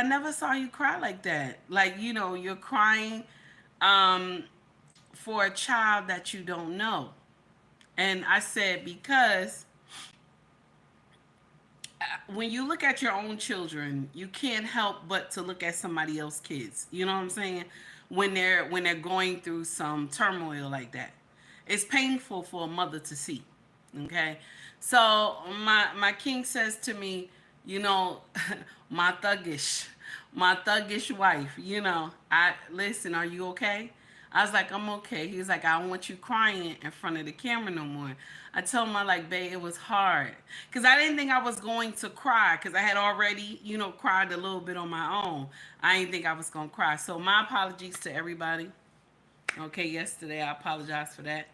I never saw you cry like that. Like, you're crying um, for a child that you don't know. And I said, because when you look at your own children, you can't help but to look at somebody else's kids. You know what I'm saying? When they're going through some turmoil like that, it's painful for a mother to see. Okay, so my king says to me, you know, my thuggish wife. I listen. Are you okay? I was like, I'm okay. He was like, I don't want you crying in front of the camera no more. I told him, I like, babe, it was hard. Because I didn't think I was going to cry because I had already, cried a little bit on my own. I didn't think I was going to cry. So my apologies to everybody. Okay, yesterday I apologize for that.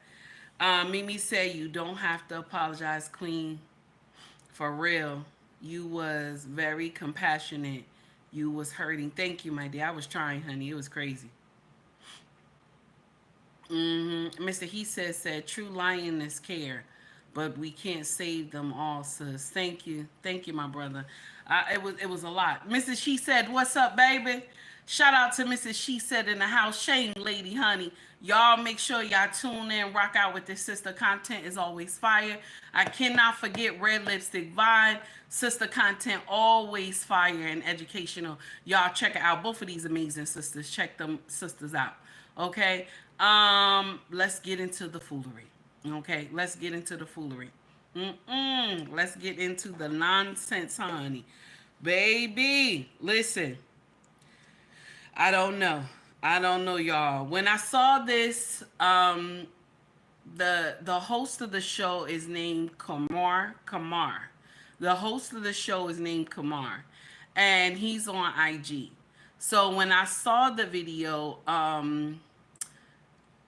Mimi said, you don't have to apologize, Queen. For real. You was very compassionate. You was hurting. Thank you, my dear. I was trying, honey. It was crazy. Mr. He said, true lioness care, but we can't save them all, sis. Thank you, my brother. It was a lot. Mrs. She said, what's up, baby? Shout out to Mrs. She said in the house. Shame, lady, honey. Y'all make sure y'all tune in, rock out with this sister. Content is always fire. I cannot forget Red Lipstick Vibe. Sister content always fire and educational. Y'all check it out. Both of these amazing sisters. Check them sisters out. Okay. Let's get into the foolery. Okay, let's get into the foolery. Let's get into the nonsense, honey. Baby, listen. I don't know. I don't know, y'all. When I saw this, the host of the show is named Kamar. The host of the show is named Kamar, and he's on IG. So when I saw the video,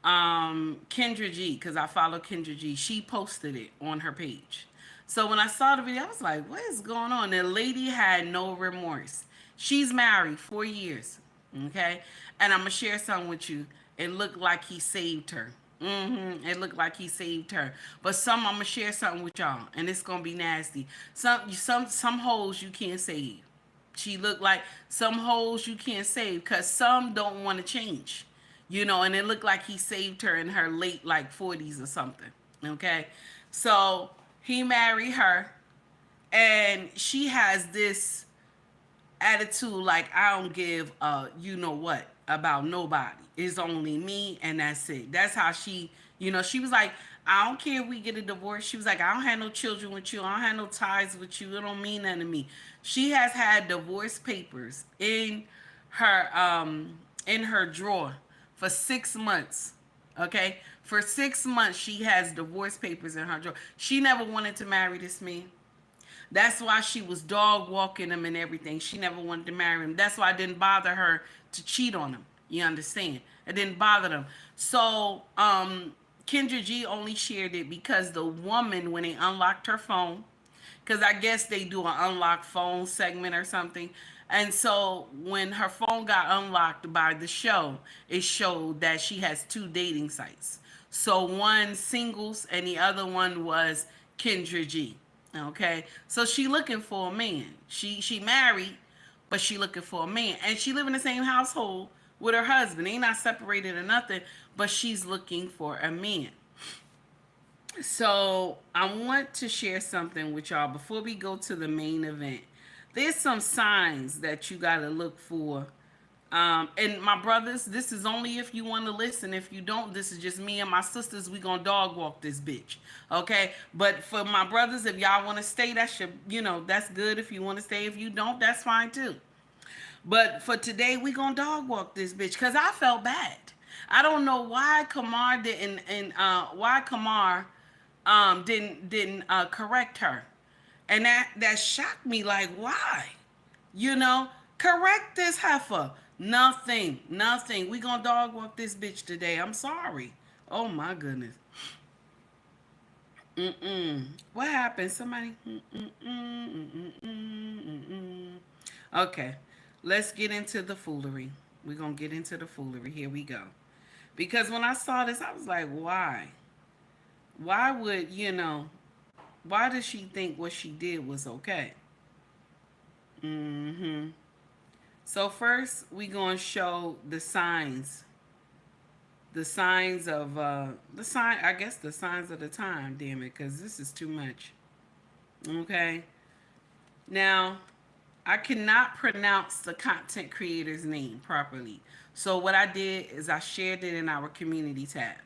Kendra G, because I follow Kendra G, she posted it on her page. So when I saw the video, I was like, what is going on? The lady had no remorse. She's married 4 years. Okay. And I'm gonna share something with you. It looked like he saved her. It looked like he saved her. But I'm gonna share something with y'all, and it's gonna be nasty. Some hoes you can't save. She looked like some hoes you can't save because some don't want to change. And it looked like he saved her in her late like 40s or something. Okay. So he married her, and she has this attitude like, I don't give you know what about nobody. It's only me, and that's it. That's how she was like, I don't care if we get a divorce. She was like, I don't have no children with you. I don't have no ties with you. It don't mean nothing to me. She has had divorce papers in her drawer for 6 months. Okay? For 6 months she has divorce papers in her drawer. She never wanted to marry this man. That's why she was dog walking him and everything. She never wanted to marry him. That's why it didn't bother her to cheat on him. You understand? It didn't bother them. So, Kendra G only shared it because the woman, when they unlocked her phone, because I guess they do an unlocked phone segment or something. And so when her phone got unlocked by the show, it showed that she has two dating sites. So one singles and the other one was Kendra G. Okay, so she looking for a man. She married, but she looking for a man, and she live in the same household with her husband. They not separated or nothing, but she's looking for a man. So I want to share something with y'all before we go to the main event. There's some signs that you got to look for. And my brothers, this is only if you want to listen. If you don't, this is just me and my sisters. We gonna dog walk this bitch, okay? But for my brothers, if y'all want to stay, that's good. If you want to stay, if you don't, that's fine too. But for today, we gonna dog walk this bitch because I felt bad. I don't know why Kamar didn't, and why Kamar didn't correct her, and that shocked me. Like, why? Correct this heifer. Nothing. We gonna dog walk this bitch today. I'm sorry. Oh my goodness. What happened? Somebody. Okay, let's get into the foolery. We're gonna get into the foolery. Here we go. Because when I saw this, I was like, why? Why would Why does she think what she did was okay? Mm-hmm. So first, we gonna show the signs of the sign. I guess the signs of the time. Damn it, because this is too much. Okay. Now, I cannot pronounce the content creator's name properly. So what I did is I shared it in our community tab.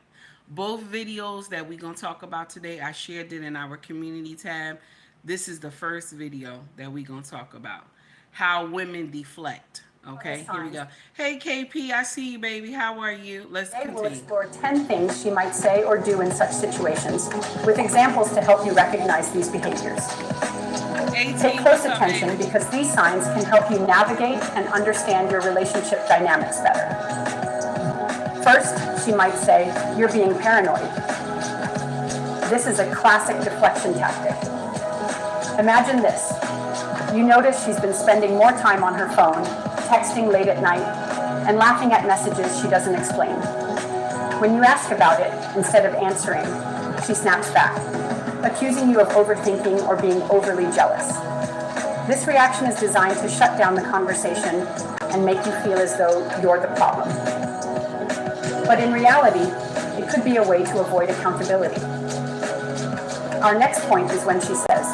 Both videos that we're going to talk about today, I shared it in our community tab. This is the first video that we're going to talk about. How women deflect. Okay, here we go. Hey KP, I see you, baby. How are you? Let's continue. We'll explore 10 things she might say or do in such situations, with examples to help you recognize these behaviors. Pay close attention because these signs can help you navigate and understand your relationship dynamics better. First, she might say, "You're being paranoid." This is a classic deflection tactic. Imagine this. You notice she's been spending more time on her phone, texting late at night, and laughing at messages she doesn't explain. When you ask about it, instead of answering, she snaps back, accusing you of overthinking or being overly jealous. This reaction is designed to shut down the conversation and make you feel as though you're the problem. But in reality, it could be a way to avoid accountability. Our next point is when she says,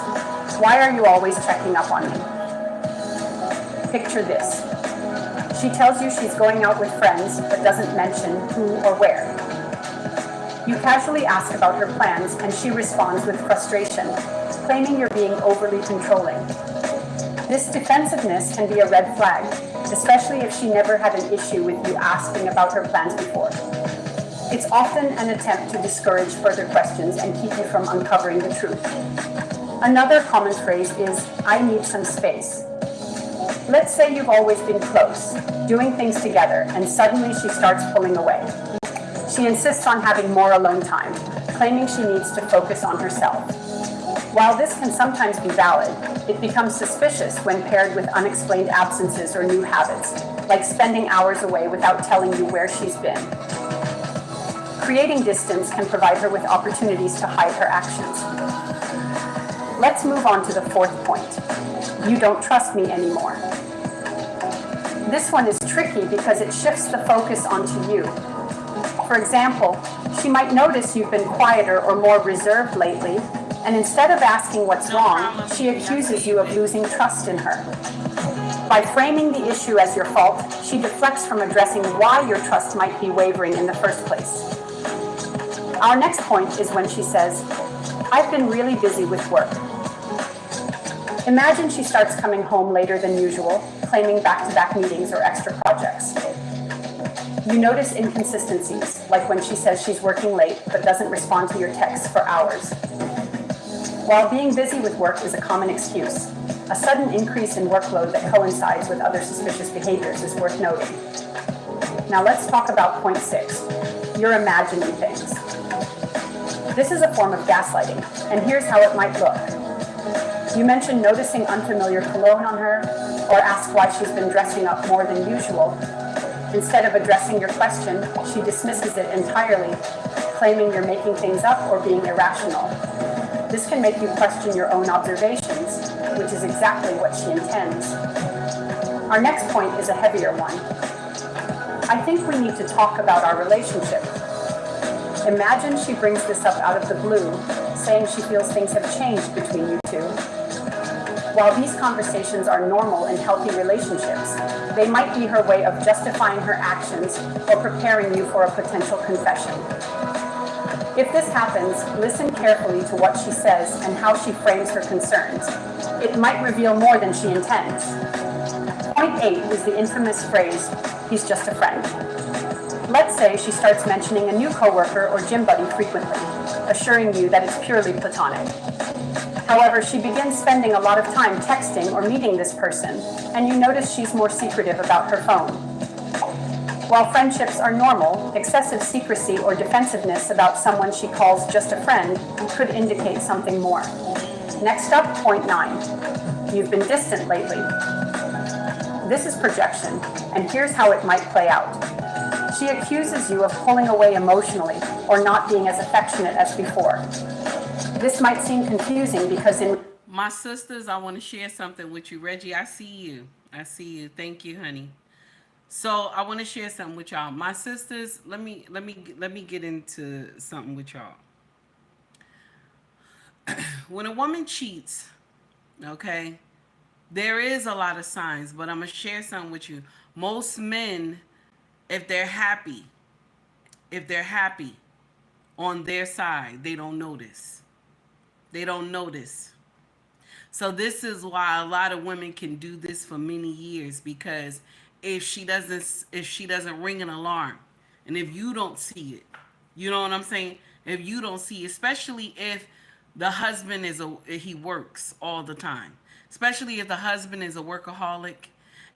"Why are you always checking up on me?" Picture this. She tells you she's going out with friends, but doesn't mention who or where. You casually ask about her plans, and she responds with frustration, claiming you're being overly controlling. This defensiveness can be a red flag, especially if she never had an issue with you asking about her plans before. It's often an attempt to discourage further questions and keep you from uncovering the truth. Another common phrase is, "I need some space." Let's say you've always been close, doing things together, and suddenly she starts pulling away. She insists on having more alone time, claiming she needs to focus on herself. While this can sometimes be valid, it becomes suspicious when paired with unexplained absences or new habits, like spending hours away without telling you where she's been. Creating distance can provide her with opportunities to hide her actions. Let's move on to the fourth point. You don't trust me anymore. This one is tricky because it shifts the focus onto you. For example, she might notice you've been quieter or more reserved lately, and instead of asking what's wrong, she accuses you of losing trust in her. By framing the issue as your fault, she deflects from addressing why your trust might be wavering in the first place. Our next point is when she says, "I've been really busy with work." Imagine she starts coming home later than usual, claiming back-to-back meetings or extra projects. You notice inconsistencies, like when she says she's working late but doesn't respond to your texts for hours. While being busy with work is a common excuse, a sudden increase in workload that coincides with other suspicious behaviors is worth noting. Now let's talk about point 6. You're imagining things. This is a form of gaslighting, and here's how it might look. You mention noticing unfamiliar cologne on her, or ask why she's been dressing up more than usual. Instead of addressing your question, she dismisses it entirely, claiming you're making things up or being irrational. This can make you question your own observations, which is exactly what she intends. Our next point is a heavier one. I think we need to talk about our relationship. Imagine she brings this up out of the blue, saying she feels things have changed between you two. While these conversations are normal in healthy relationships, they might be her way of justifying her actions or preparing you for a potential confession. If this happens, listen carefully to what she says and how she frames her concerns. It might reveal more than she intends. Point 8 is the infamous phrase, "He's just a friend." Let's say she starts mentioning a new coworker or gym buddy frequently, assuring you that it's purely platonic. However, she begins spending a lot of time texting or meeting this person, and you notice she's more secretive about her phone. While friendships are normal, excessive secrecy or defensiveness about someone she calls just a friend could indicate something more. Next up, point 9. You've been distant lately. This is projection, and here's how it might play out. She accuses you of pulling away emotionally or not being as affectionate as before. This might seem confusing because in my sisters, I want to share something with you. Reggie, I see you. I see you. Thank you, honey. So I want to share something with y'all. My sisters, let me get into something with y'all. When a woman cheats, okay, there is a lot of signs, but I'm gonna share something with you. Most men, if they're happy, if they're happy on their side, they don't notice. They don't notice. So this is why a lot of women can do this for many years, because if she doesn't ring an alarm, and if you don't see it, you know what I'm saying? If you don't see, especially if the husband he works all the time, especially if the husband is a workaholic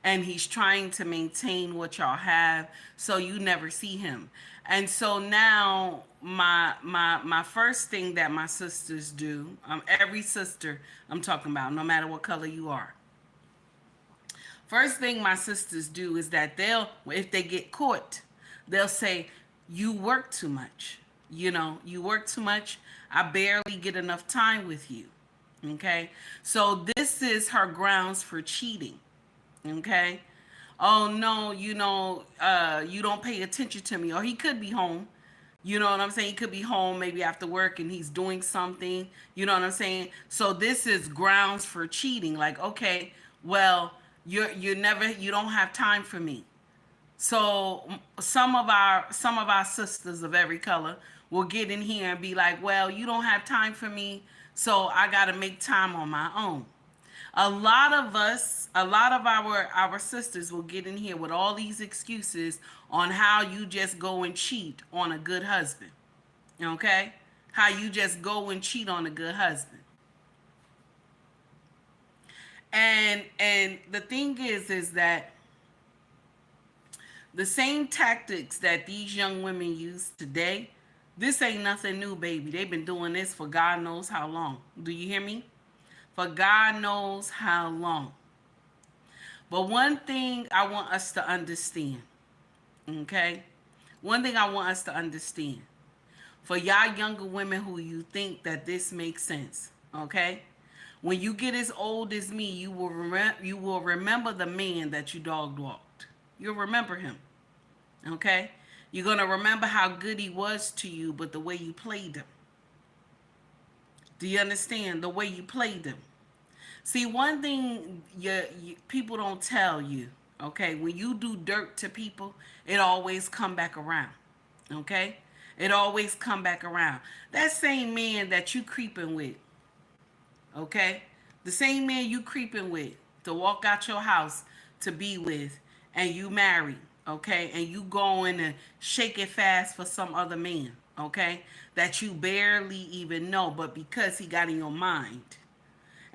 and he's trying to maintain what y'all have, so you never see him. And so now my first thing that my sisters do, every sister I'm talking about, no matter what color you are, first thing my sisters do is that if they get caught, they'll say, you work too much. You work too much. I barely get enough time with you. Okay? So this is her grounds for cheating. Okay? Oh no, you don't pay attention to me. Or he could be home. You know what I'm saying? He could be home maybe after work and he's doing something. You know what I'm saying? So this is grounds for cheating. Like, okay, well, you don't have time for me. So some of our sisters of every color will get in here and be like, well, you don't have time for me, so I got to make time on my own. A lot of our sisters will get in here with all these excuses on how you just go and cheat on a good husband. Okay? How you just go and cheat on a good husband. And the thing is that the same tactics that these young women use today, this ain't nothing new, baby. They've been doing this for God knows how long. Do you hear me? For God knows how long. But one thing I want us to understand, okay? One thing I want us to understand. For y'all younger women who you think that this makes sense, okay? When you get as old as me, you will remember the man that you dog walked. You'll remember him. Okay? You're going to remember how good he was to you, but the way you played him. Do you understand? The way you played him. See, one thing people don't tell you, okay? When you do dirt to people, it always come back around. Okay? It always come back around. That same man that you creeping with, okay? The same man you creeping with to walk out your house to be with, and you married, okay? And you going and shake it fast for some other man, okay? That you barely even know, but because he got in your mind.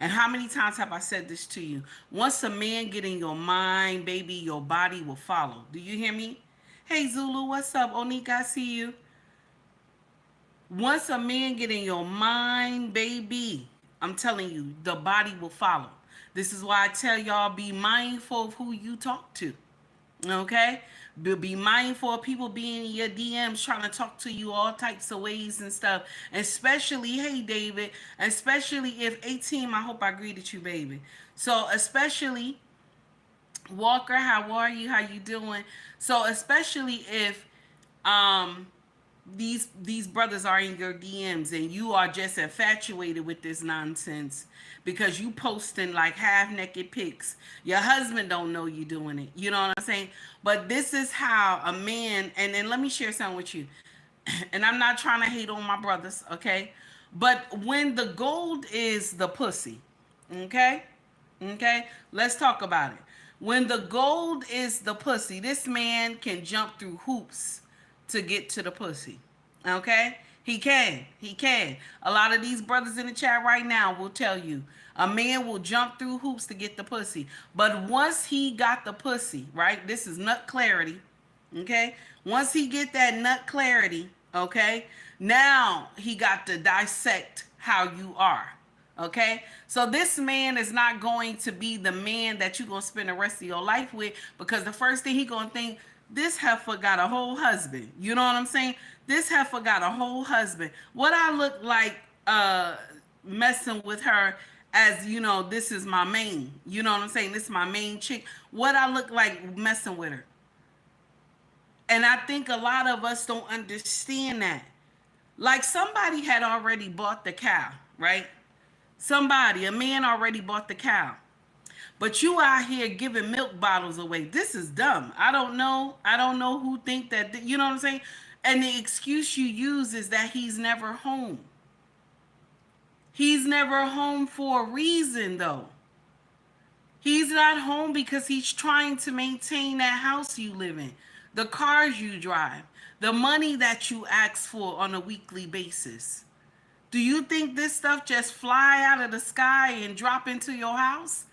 And how many times have I said this to you? Once a man get in your mind, baby, your body will follow. Do you hear me? Hey Zulu, what's up? Onika, I see you. Once a man get in your mind, baby, I'm telling you, the body will follow. This is why I tell y'all, be mindful of who you talk to. Okay? Be mindful of people being in your DMs trying to talk to you all types of ways and stuff. Especially, hey David, especially if 18, I hope I greeted you, baby. So especially Walker, how are you? How you doing? So especially if um these brothers are in your DMs and you are just infatuated with this nonsense because you posting like half naked pics. Your husband don't know you doing it. You know what I'm saying? But this is how a man, and then let me share something with you. And I'm not trying to hate on my brothers, okay? But when the gold is the pussy, okay? Okay? Let's talk about it. When the gold is the pussy, this man can jump through hoops to get to the pussy. Okay? He can. He can. A lot of these brothers in the chat right now will tell you a man will jump through hoops to get the pussy. But once he got the pussy, right? This is nut clarity. Okay? Once he get that nut clarity, okay? Now he got to dissect how you are. Okay? So this man is not going to be the man that you're going to spend the rest of your life with, because the first thing he going to think, this heifer got a whole husband. You know what I'm saying? This heifer got a whole husband. What I look like messing with her as you know, this is my main. You know what I'm saying? This is my main chick. What I look like messing with her. And I think a lot of us don't understand that. Like somebody had already bought the cow, right? Somebody, a man already bought the cow. But you out here giving milk bottles away. This is dumb. I don't know. I don't know who think that, you know what I'm saying? And the excuse you use is that he's never home. He's never home for a reason though. He's not home because he's trying to maintain that house you live in, the cars you drive, the money that you ask for on a weekly basis. Do you think this stuff just fly out of the sky and drop into your house?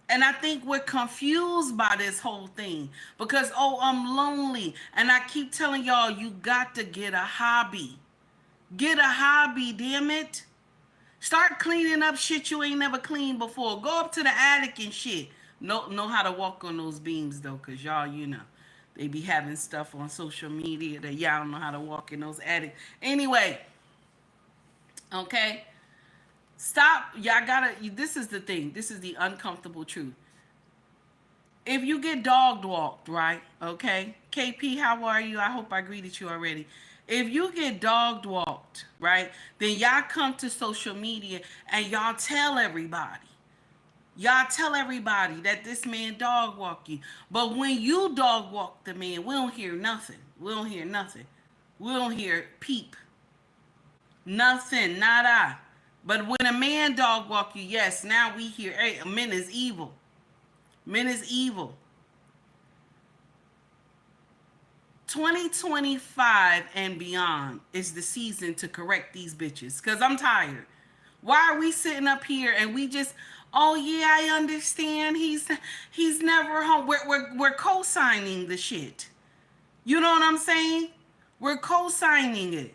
And I think we're confused by this whole thing because, oh, I'm lonely. And I keep telling y'all, you got to get a hobby. Get a hobby, damn it. Start cleaning up shit you ain't never cleaned before. Go up to the attic and shit. Know how to walk on those beams though, cause y'all, you know, they be having stuff on social media that y'all don't know how to walk in those attics. Anyway, okay, stop. Y'all gotta. This is the thing. This is the uncomfortable truth. If you get dog walked, right? Okay, KP, how are you? I hope I greeted you already. If you get dog walked, right, then y'all come to social media and y'all tell everybody. Y'all tell everybody that this man dog walk you. But when you dog walk the man, we don't hear nothing. We don't hear nothing. We don't hear peep. Nothing, nada. But when a man dog walk you, yes, now we hear, hey, men is evil. Men is evil. 2025 and beyond is the season to correct these bitches. Because I'm tired. Why are we sitting up here and we just, oh yeah, I understand. He's never home. We're co-signing the shit. You know what I'm saying? We're co-signing it.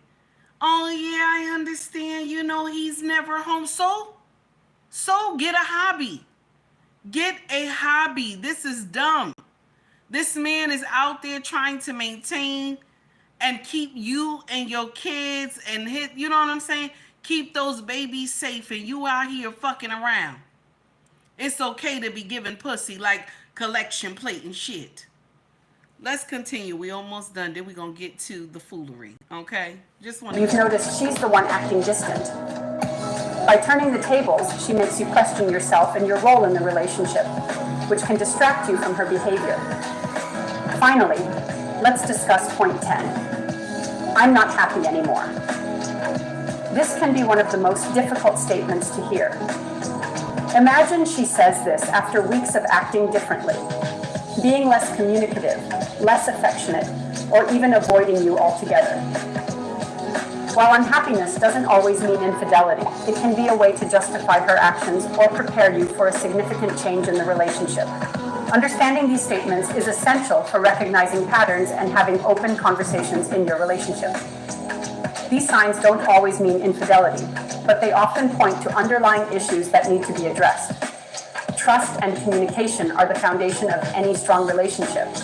Oh yeah, I understand. You know he's never home. So get a hobby. Get a hobby. This is dumb. This man is out there trying to maintain and keep you and your kids and hit, you know what I'm saying? Keep those babies safe and you out here fucking around. It's okay to be giving pussy like collection plate and shit. Let's continue. We almost done. Then we're going to get to the foolery. Okay? Just want to. You've noticed she's the one acting distant. By turning the tables, she makes you question yourself and your role in the relationship, which can distract you from her behavior. Finally, let's discuss point 10. I'm not happy anymore. This can be one of the most difficult statements to hear. Imagine she says this after weeks of acting differently, being less communicative, less affectionate, or even avoiding you altogether. While unhappiness doesn't always mean infidelity, it can be a way to justify her actions or prepare you for a significant change in the relationship. Understanding these statements is essential for recognizing patterns and having open conversations in your relationship. These signs don't always mean infidelity, but they often point to underlying issues that need to be addressed. Trust and communication are the foundation of any strong relationship.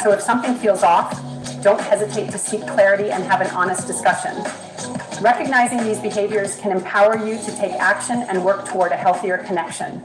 So if something feels off, don't hesitate to seek clarity and have an honest discussion. Recognizing these behaviors can empower you to take action and work toward a healthier connection.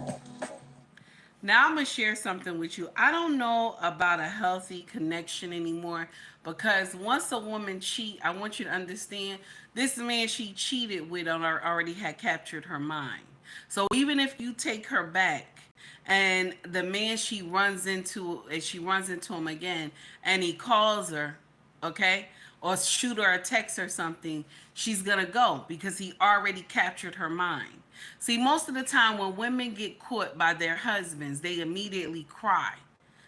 Now I'm going to share something with you. I don't know about a healthy connection anymore because once a woman cheat, I want you to understand this man she cheated with already had captured her mind. So even if you take her back and the man she runs into him again and he calls her, okay, or shoot her a text or something, she's going to go because he already captured her mind. See, most of the time when women get caught by their husbands, they immediately cry.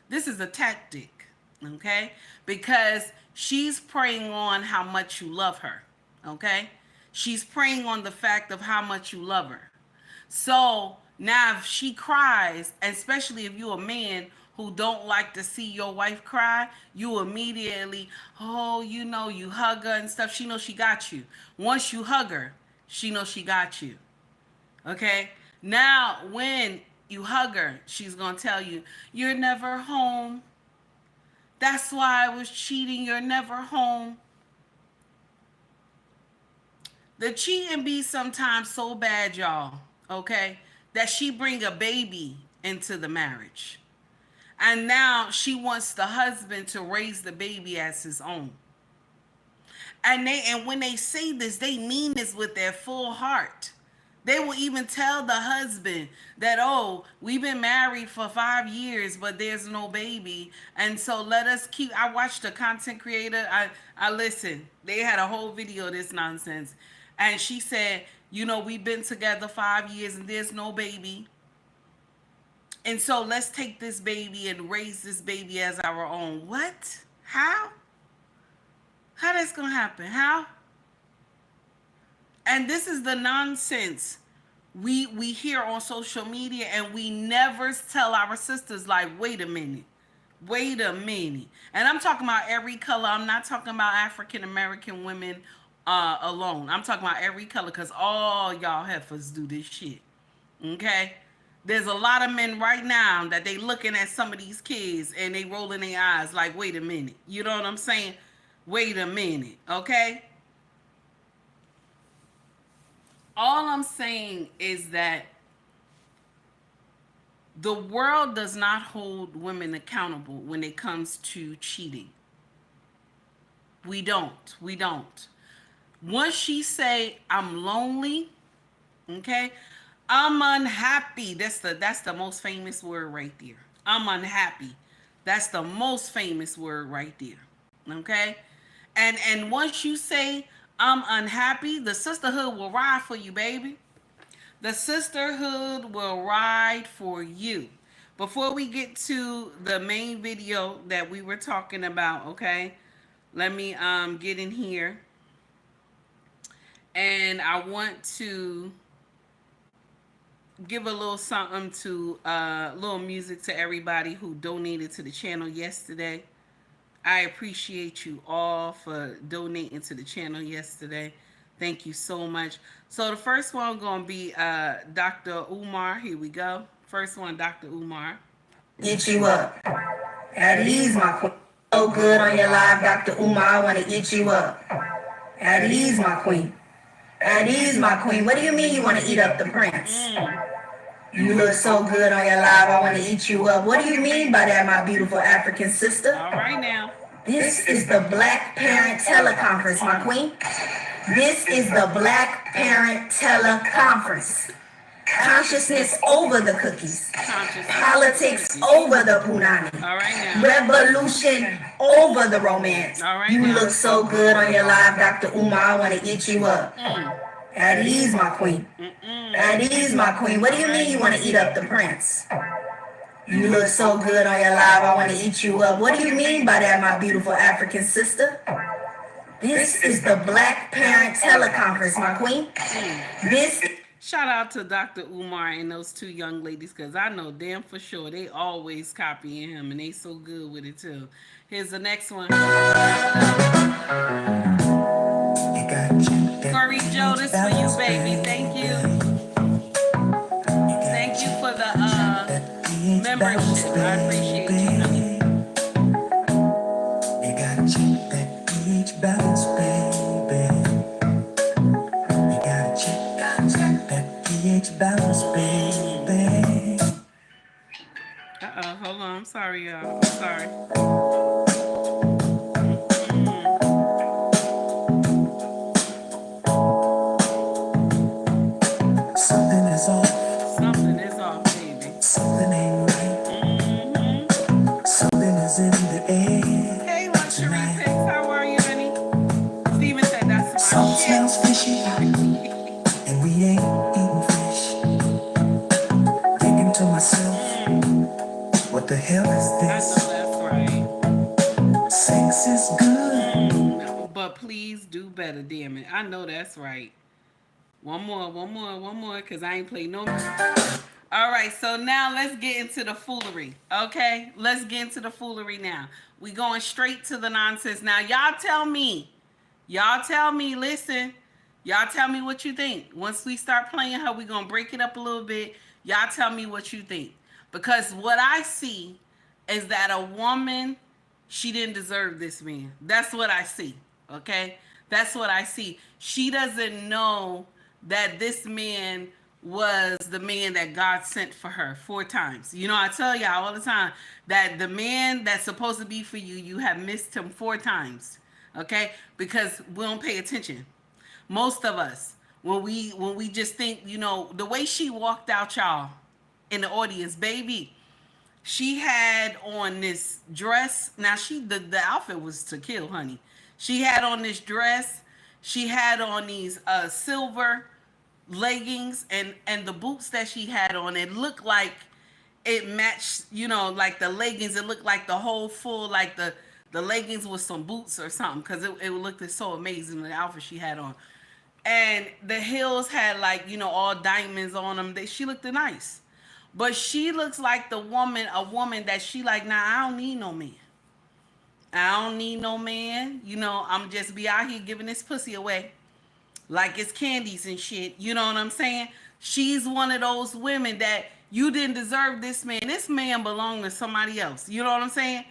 This is a tactic, okay? Because she's preying on how much you love her, okay? She's preying on the fact of how much you love her. So now if she cries, especially if you're a man who don't like to see your wife cry, you immediately, oh, you know, you hug her and stuff. She knows she got you. Once you hug her, she knows she got you. Okay? Now, when you hug her, she's going to tell you, you're never home. That's why I was cheating. You're never home. The cheating be sometimes so bad, y'all. okay, that she bring a baby into the marriage. And now she wants the husband to raise the baby as his own. And when they say this, they mean this with their full heart. They will even tell the husband that, oh, we've been married for 5 years, but there's no baby. And so let us keep. I watched a content creator. I listened. They had a whole video of this nonsense. And she said, we've been together 5 years and there's no baby. And so let's take this baby and raise this baby as our own. What? How? How that's going to happen? How? And this is the nonsense we hear on social media, and we never tell our sisters, like, wait a minute. And I'm talking about every color. I'm not talking about African American women alone. I'm talking about every color, because all y'all heifers do this shit. Okay? There's a lot of men right now that they looking at some of these kids and they rolling their eyes like, wait a minute. You know what I'm saying? Wait a minute. Okay? All I'm saying is that the world does not hold women accountable when it comes to cheating. We don't. Once she say, I'm lonely, okay, I'm unhappy. That's the most famous word right there. I'm unhappy. That's the most famous word right there. Okay? And once you say, I'm unhappy, the sisterhood will ride for you, baby. The sisterhood will ride for you. Before we get to the main video that we were talking about, okay, let me get in here. And I want to give a little something to little music to everybody who donated to the channel yesterday. I appreciate you all for donating to the channel yesterday. Thank you so much. So the first one going to be Dr. Umar. Here we go. First one, Dr. Umar. Get you up. At ease, my queen. So good on your live, Dr. Umar. I want to eat you up. At ease, my queen. At ease, my queen. What do you mean you want to eat up the prince? You look so good on your live. I want to eat you up. What do you mean by that, my beautiful African sister? All right now. This is the Black Parent Teleconference, my queen. This is the Black Parent Teleconference. Consciousness over the cookies. Politics over the punani. All right now. Revolution over the romance. All right you now. Look so good on your live, Dr. Umar. I want to eat you up. At ease, my queen. At ease, my queen. What do you mean you want to eat up the prince? You look so good on your live. I want to eat you up. What do you mean by that, my beautiful African sister? This is the Black Parent Teleconference, my queen. Shout out to Dr. Umar and those two young ladies, because I know damn for sure they always copying him, and they so good with it too. Here's the next one. Curry Joe, this for you, baby. Thank you. Thank you for the membership. I appreciate you, honey. You gotta check that pH balance, baby. You gotta check that pH balance, baby. Hold on. I'm sorry, y'all. I'm sorry. Something is off. Something is off, baby. Something ain't right. Something is in the air. Hey, Luxury Pics, how are you, honey? Steven said that's my Salt shit. smells fishy, and we ain't eating fish. Thinking to myself, what the hell is I this? know that's right. Sex is good. But please do better, damn it. I know that's right. One more, because I ain't played no. All right, so now let's get into the foolery, okay? Let's get into the foolery now. We going straight to the nonsense. Now, y'all tell me, listen, y'all tell me what you think. Once we start playing her, we going to break it up a little bit. Y'all tell me what you think. Because what I see is that a woman, she didn't deserve this man. That's what I see, okay? That's what I see. She doesn't know that this man was the man that God sent for her 4 times. You know, I tell y'all all the time that the man that's supposed to be for you, you have missed him 4 times. Okay? Because we don't pay attention. Most of us, when we just think, you know, the way she walked out, y'all, in the audience, baby, she had on this dress. Now the outfit was to kill, honey. She had on this dress. She had on these silver leggings, and the boots that she had on, it looked like it matched, you know, like the leggings. It looked like the whole full, like the leggings with some boots or something, because it looked so amazing, the outfit she had on. And the heels had, like, you know, all diamonds on them. She looked nice. But she looks like a woman that she like, nah, I don't need no man. I don't need no man. You know, I'm just be out here giving this pussy away like it's candies and shit. You know what I'm saying? She's one of those women that you didn't deserve this man. This man belonged to somebody else. You know what I'm saying?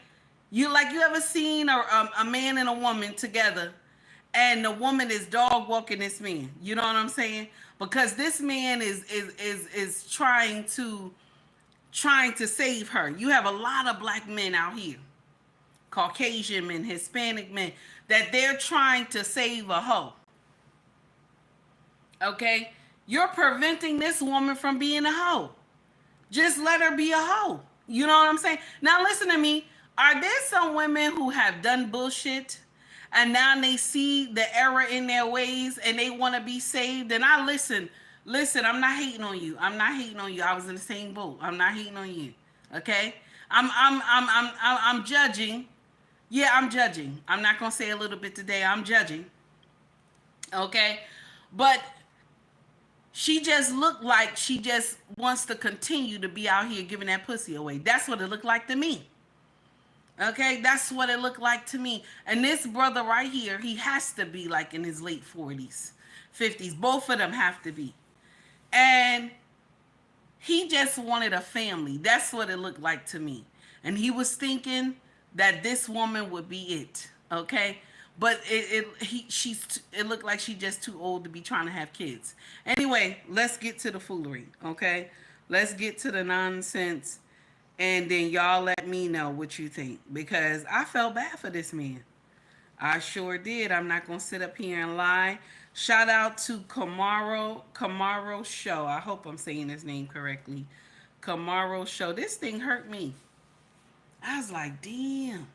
You ever seen a man and a woman together, and the woman is dog walking this man? You know what I'm saying? Because this man is trying to save her. You have a lot of black men out here, Caucasian men, Hispanic men, that they're trying to save a hoe. Okay? You're preventing this woman from being a hoe. Just let her be a hoe. You know what I'm saying? Now listen to me. Are there some women who have done bullshit and now they see the error in their ways and they want to be saved? And I listen, I'm not hating on you. I'm not hating on you. I was in the same boat. I'm not hating on you. Okay? I'm judging. Yeah, I'm judging. I'm not going to say a little bit today. I'm judging. Okay? But she just looked like she just wants to continue to be out here giving that pussy away. That's what it looked like to me. Okay? That's what it looked like to me. And this brother right here, he has to be like in his late 40s, 50s. Both of them have to be. And he just wanted a family. That's what it looked like to me. And he was thinking that this woman would be it. Okay? But it looked like she's just too old to be trying to have kids. Anyway, let's get to the foolery, okay? Let's get to the nonsense, and then y'all let me know what you think, because I felt bad for this man. I sure did. I'm not going to sit up here and lie. Shout out to Camaro Show. I hope I'm saying his name correctly. Camaro Show. This thing hurt me. I was like, damn.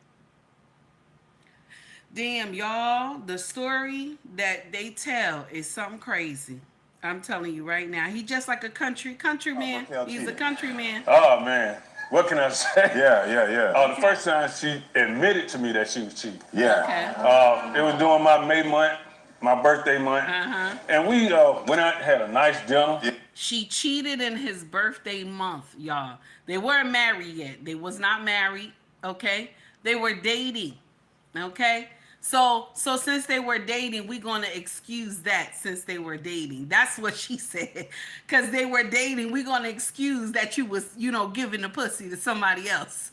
Damn, y'all, the story that they tell is something crazy. I'm telling you right now. He just like a country man. He's a country man. Oh, man. What can I say? Yeah. Oh, the first time she admitted to me that she was cheating. Yeah. Okay. It was during my May month, my birthday month. Uh-huh. And we went out and had a nice dinner. Yeah. She cheated in his birthday month, y'all. They weren't married yet. They was not married, okay? They were dating, okay? So since they were dating, we're going to excuse that since they were dating. That's what she said. Because they were dating, we're going to excuse that you was, you know, giving the pussy to somebody else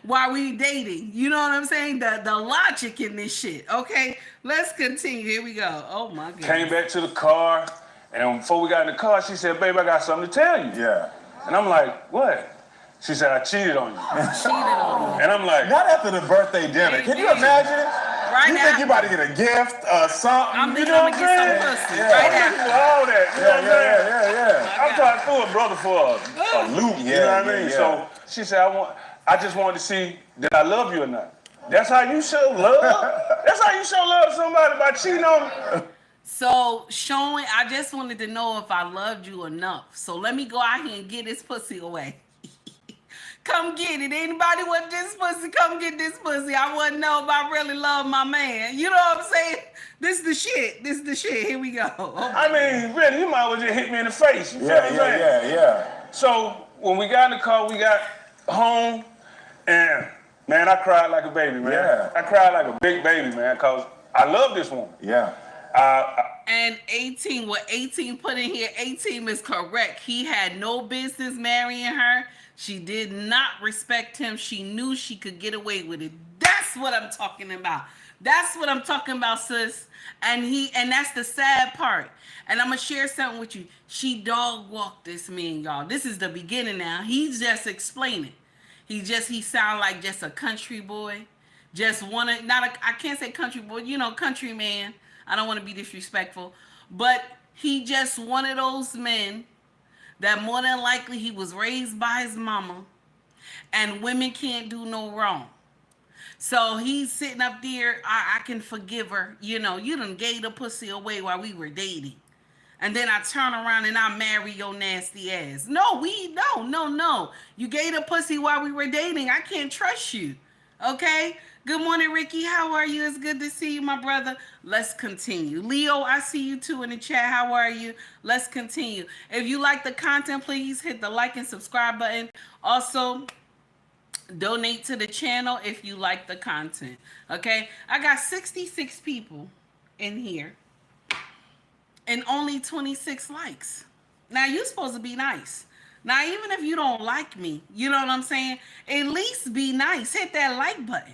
while we dating. You know what I'm saying? The logic in this shit, okay? Let's continue. Here we go. Oh, my goodness. Came back to the car, and before we got in the car, she said, babe, I got something to tell you. Yeah. And I'm like, what? She said, I cheated on you. Cheated on you. And I'm like, Not after the birthday dinner. Can you imagine it? Right You now. think you about to get a gift or something? I'm you thinking know I'm what going to get I'm some saying? pussy. Yeah. Right I'm now. looking for all that. You know what I'm saying? Yeah. I'm trying to throw a brother for a loop. You know what I mean? Yeah. So she said, I just wanted to see that I love you or not. That's how you show love? That's how you show love to somebody, by cheating on them? So I just wanted to know if I loved you enough. So let me go out here and get this pussy away. Come get it. Anybody want this pussy? Come get this pussy. I want to know if I really love my man. You know what I'm saying? This is the shit. Here we go. Oh, I mean, really, you might as well just hit me in the face. You feel what I'm saying? Yeah. So when we got in the car, we got home, and man, I cried like a baby, man. Yeah. I cried like a big baby, man, because I love this woman. Yeah. And 18, what 18 put in here, 18 is correct. He had no business marrying her. She did not respect him. She knew she could get away with it. That's That's what I'm talking about. That's what I'm talking about, sis. And that's the sad part. And I'm gonna share something with you. She dog walked this man, y'all. This is the beginning now. He's just explaining. He sound like just a country boy. Just wanna not a I can't say country boy, country man. I don't want to be disrespectful. But he just one of those men that more than likely he was raised by his mama and women can't do no wrong. So he's sitting up there, I can forgive her. You done gave the pussy away while we were dating. And then I turn around and I marry your nasty ass. No. You gave the pussy while we were dating. I can't trust you. Okay? Good morning, Ricky. How are you? It's good to see you, my brother. Let's continue. Leo, I see you too in the chat. How are you? Let's continue. If you like the content, please hit the like and subscribe button. Also, donate to the channel if you like the content. Okay? I got 66 people in here and only 26 likes. Now, you're supposed to be nice. Now, even if you don't like me, you know what I'm saying? At least be nice. Hit that like button.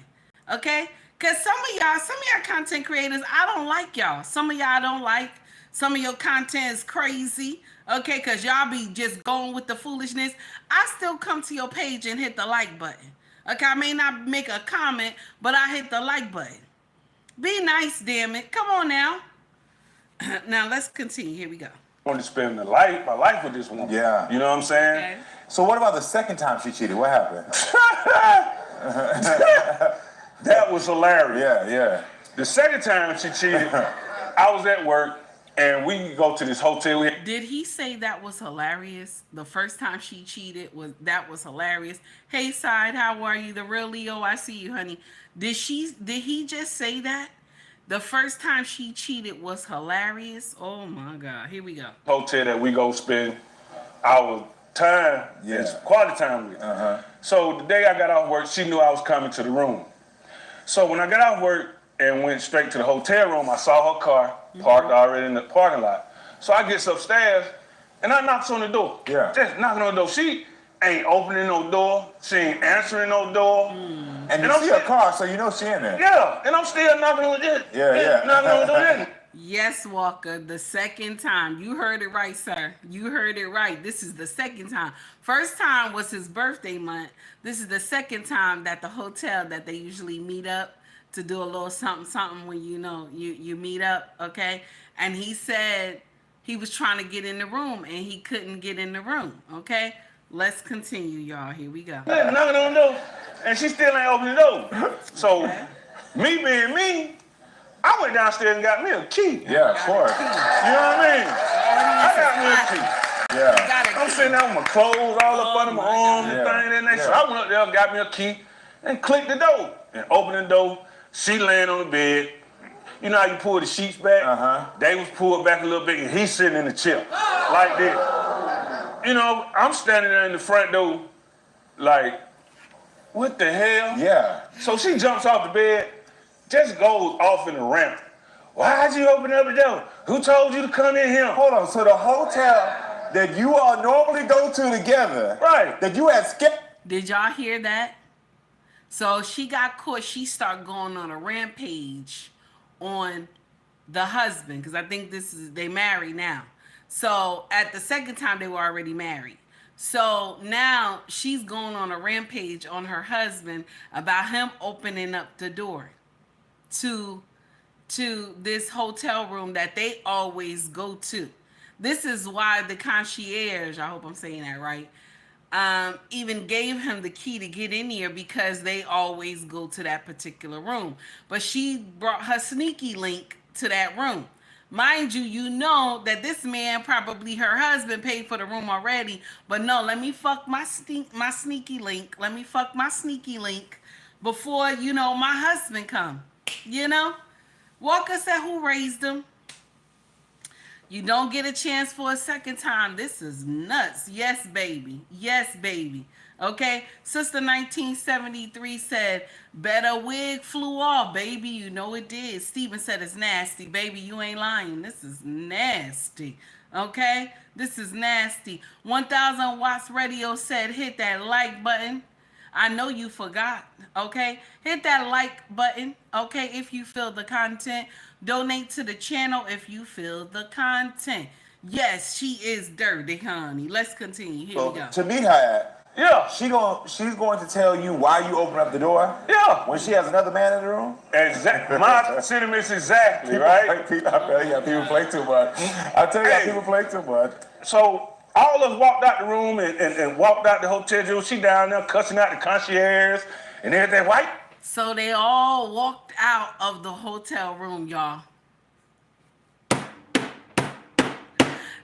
Okay? Because some of y'all content creators, I don't like y'all. Some of y'all don't like. Some of your content is crazy. Okay? Because y'all be just going with the foolishness. I still come to your page and hit the like button. Okay? I may not make a comment, but I hit the like button. Be nice, damn it. Come on now. Now, let's continue. Here we go. I want to spend my life with this woman. Yeah. You know what I'm saying? Okay. So what about the second time she cheated? What happened? That was hilarious. Yeah. The second time she cheated, I was at work and we go to this hotel. Did he say that was hilarious? The first time she cheated was hilarious. Hey, Side, how are you? The real Leo, I see you, honey. Did he just say that? The first time she cheated was hilarious. Oh my God. Here we go. Hotel that we go spend our time, it's quality time with. So the day I got off work, she knew I was coming to the room. So when I got off work and went straight to the hotel room, I saw her car parked already in the parking lot. So I get upstairs and I knocks on the door. Yeah. Just knocking on the door. She ain't opening no door. She ain't answering no door. And you see her car, so you know she in there. Yeah, and I'm still knocking on the door. Yeah. Knocking on the door. Yes, Walker, the second time. You heard it right, sir. You heard it right. This is the second time. First time was his birthday month. This is the second time that the hotel that they usually meet up to do a little something when you meet up, okay? And he said he was trying to get in the room and he couldn't get in the room, okay? Let's continue, y'all. Here we go. Knocking on the door, and she still ain't opening the door. So, me being me, I went downstairs and got me a key. Yeah, of course. You know what I mean? I got me a key. Yeah. I'm sitting there with my clothes all up under my arms and things and that. So I went up there and got me a key and clicked the door and opened the door. She laying on the bed. You know how you pull the sheets back? They was pulled back a little bit and he's sitting in the chair like this. I'm standing there in the front door like, what the hell? Yeah. So she jumps off the bed, just goes off in the ramp. Why'd you open up the door? Who told you to come in here? Hold on, so the hotel that you all normally go to together, Right. that you had skipped. Did y'all hear that? So she got caught. She started going on a rampage on the husband because I think they married now. So at the second time they were already married. So now she's going on a rampage on her husband about him opening up the door to this hotel room that they always go to. This is why the concierge, I hope I'm saying that right, even gave him the key to get in here because they always go to that particular room. But she brought her sneaky link to that room. Mind you, you know that this man, probably her husband, paid for the room already. But no, let me fuck my sneaky link. Let me fuck my sneaky link before, my husband come. Walker said, who raised him? You don't get a chance for a second time. This is nuts. Yes, baby. Yes, baby. Okay? Sister 1973 said, better wig flew off, baby. You know it did. Steven said it's nasty. Baby, you ain't lying. This is nasty. Okay? This is nasty. 1000 Watts Radio said, hit that like button. I know you forgot. Okay, hit that like button. Okay, if you feel the content, donate to the channel if you feel the content. Yes, she is dirty, honey. Let's continue. Here So we go. to meet her at, Yeah. she's going to tell you why you open up the door. Yeah. When she has another man in the room. Exactly. My sentiments exactly, People right? Play, I tell you, people play too much. I tell you, Hey. people play too much. So all of us walked out the room and walked out the hotel room. She down there cussing out the concierge and everything. White. So they all walked out of the hotel room, y'all.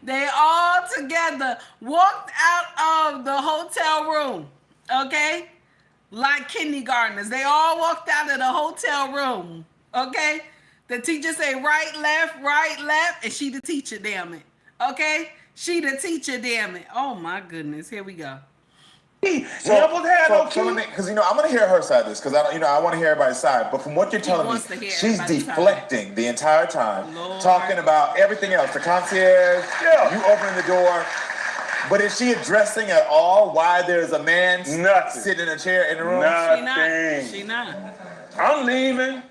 They all together walked out of the hotel room, okay? Like kindergartners. They all walked out of the hotel room, okay? The teacher say right, left, and she the teacher, damn it, okay? She the teacher, damn it. Oh, my goodness. Here we go. Because I'm gonna hear her side of this because I want to hear everybody's side. But from what you're telling me, wants to hear she's everybody's side. deflecting the entire time, Lord. talking about everything else. The concierge, Yeah. you opening the door. But is she addressing at all why there's a man Nothing. sitting in a chair in the room? Nothing. She not. I'm leaving.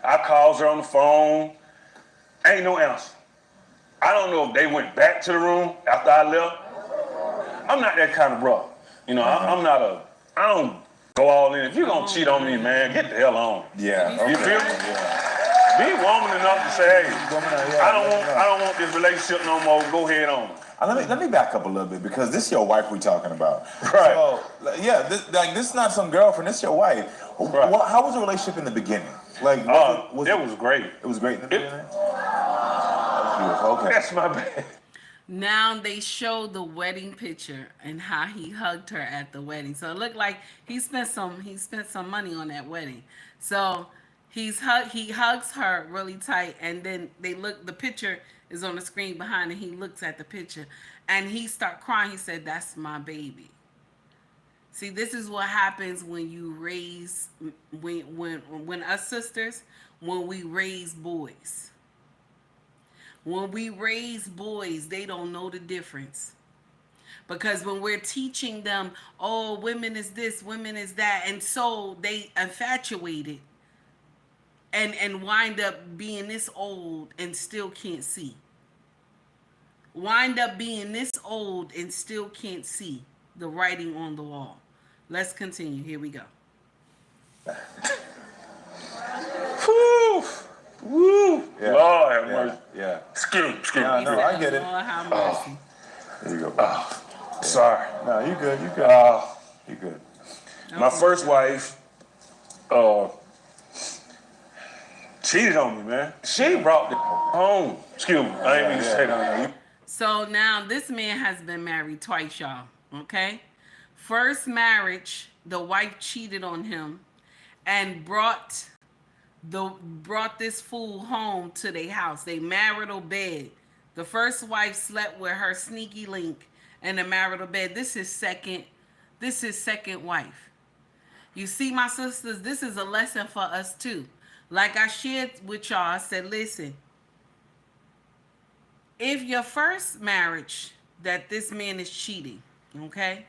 I calls her on the phone. Ain't no answer. I don't know if they went back to the room after I left. I'm not that kind of brother. You know, I don't go all in. If you're gonna cheat on me, man, get the hell on. Yeah. You okay, feel me? Yeah. Be woman enough to say, hey, I don't want this relationship no more. Go ahead on. Let me back up a little bit because this is your wife we talking about. Right. So yeah, this is not some girlfriend. This is your wife. Right. Well, how was the relationship in the beginning? Like, It was great. It was great in the beginning. That's beautiful. Okay. That's my bad. Now they show the wedding picture and how he hugged her at the wedding. So it looked like he spent some money on that wedding. So he hugs her really tight, and then the picture is on the screen behind, and he looks at the picture and he start crying. He said, "That's my baby." See, this is what happens when you raise when us sisters, when we raise boys. When we raise boys, they don't know the difference. Because when we're teaching them, oh, women is this, women is that, and so they infatuated and wind up being this old and still can't see. Wind up being this old and still can't see the writing on the wall. Let's continue. Here we go. Whew. Woo. Yeah. Lord have mercy. Yeah. Excuse me. No, I get it. Lord have mercy. There you go. Sorry. No, you good. You good. You good. My first wife cheated on me, man. She brought the home. Excuse me. I ain't mean to say that. So now this man has been married twice, y'all. Okay? First marriage, the wife cheated on him and brought this fool home to their house. They marital bed. The first wife slept with her sneaky link in the marital bed. This is second wife. You see, my sisters, this is a lesson for us too. Like I shared with y'all, I said, listen, if your first marriage that this man is cheating, okay?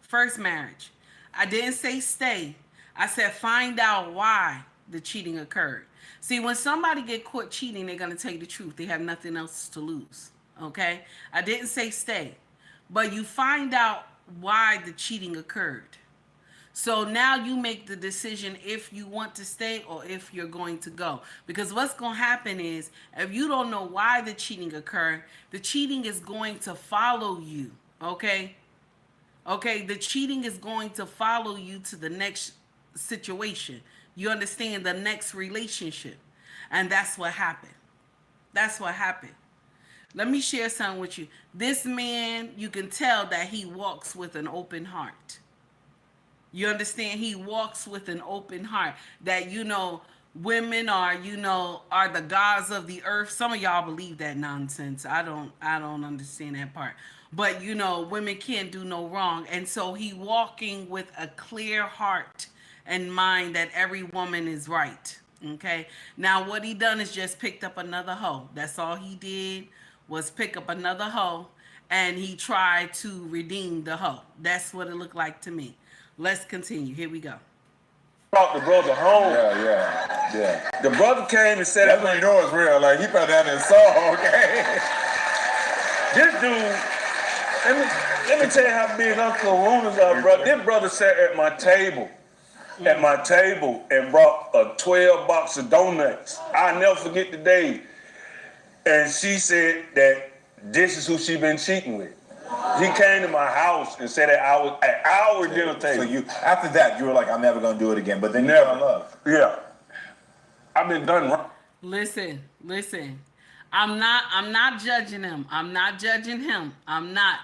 First marriage. I didn't say stay. I said find out why the cheating occurred. See, when somebody get caught cheating, they're going to tell you the truth. They have nothing else to lose, okay? I didn't say stay, but you find out why the cheating occurred. So now you make the decision if you want to stay or if you're going to go. Because what's going to happen is if you don't know why the cheating occurred, the cheating is going to follow you, okay? Okay, the cheating is going to follow you to the next situation. You understand, the next relationship. And that's what happened. That's what happened. Let me share something with you. This man, you can tell that he walks with an open heart. You understand? He walks with an open heart. That, you know, women are the gods of the earth. Some of y'all believe that nonsense. I don't understand that part. But, you know, women can't do no wrong. And so he walking with a clear heart and mind that every woman is right. Okay? Now, what he done is just picked up another hoe. That's all he did was pick up another hoe. And he tried to redeem the hoe. That's what it looked like to me. Let's continue. Here we go. Brought the brother home. Yeah. The brother came and said, That's when you know it's real. Like, he fell down and saw, okay? this dude, let me tell you how big Uncle Runas are, bro. This brother sat at my table. And brought a 12 box of donuts. I'll never forget the day. And she said that this is who she been cheating with. He came to my house and said that I was at our dinner table. So after that, you were like, I'm never gonna do it again. But then you fell in love. Yeah. I've been done wrong. Listen. I'm not judging him. I'm not judging him. I'm not.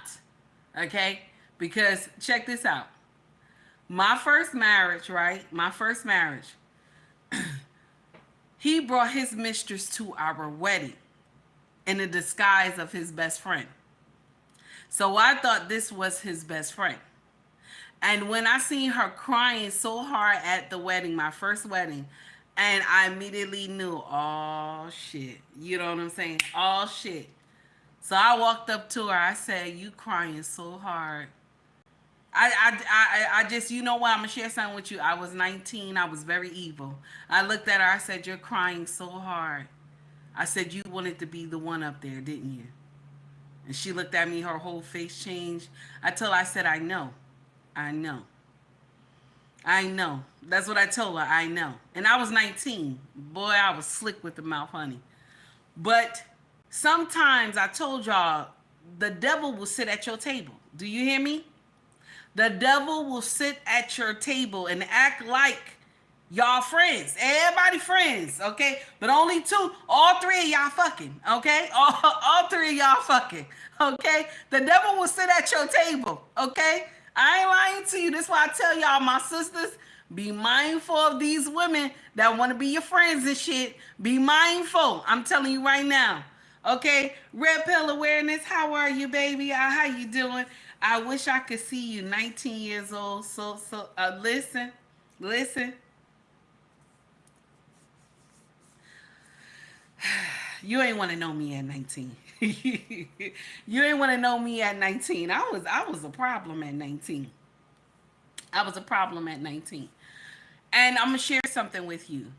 Okay? Because check this out. My first marriage, right? He brought his mistress to our wedding in the disguise of his best friend. So I thought this was his best friend. And when I seen her crying so hard at the wedding, my first wedding, and I immediately knew, oh shit. You know what I'm saying? Oh shit. So I walked up to her. I said, you crying so hard. I just, you know what? I'm going to share something with you. I was 19. I was very evil. I looked at her. I said, you're crying so hard. I said, you wanted to be the one up there, didn't you? And she looked at me. Her whole face changed. I said, I know. That's what I told her. I know. And I was 19. Boy, I was slick with the mouth, honey. But sometimes I told y'all, the devil will sit at your table. Do you hear me? The devil will sit at your table and act like y'all friends. Everybody friends, okay? But only two, all three of y'all fucking, okay? All three of y'all fucking, okay? The devil will sit at your table, okay? I ain't lying to you. That's why I tell y'all, my sisters, be mindful of these women that want to be your friends and shit. Be mindful. I'm telling you right now. Okay, Red Pill Awareness, how are you, baby? How you doing? I wish I could see you, 19 years old. So, listen. You ain't want to know me at 19. You ain't want to know me at 19. I was a problem at 19. And I'm going to share something with you.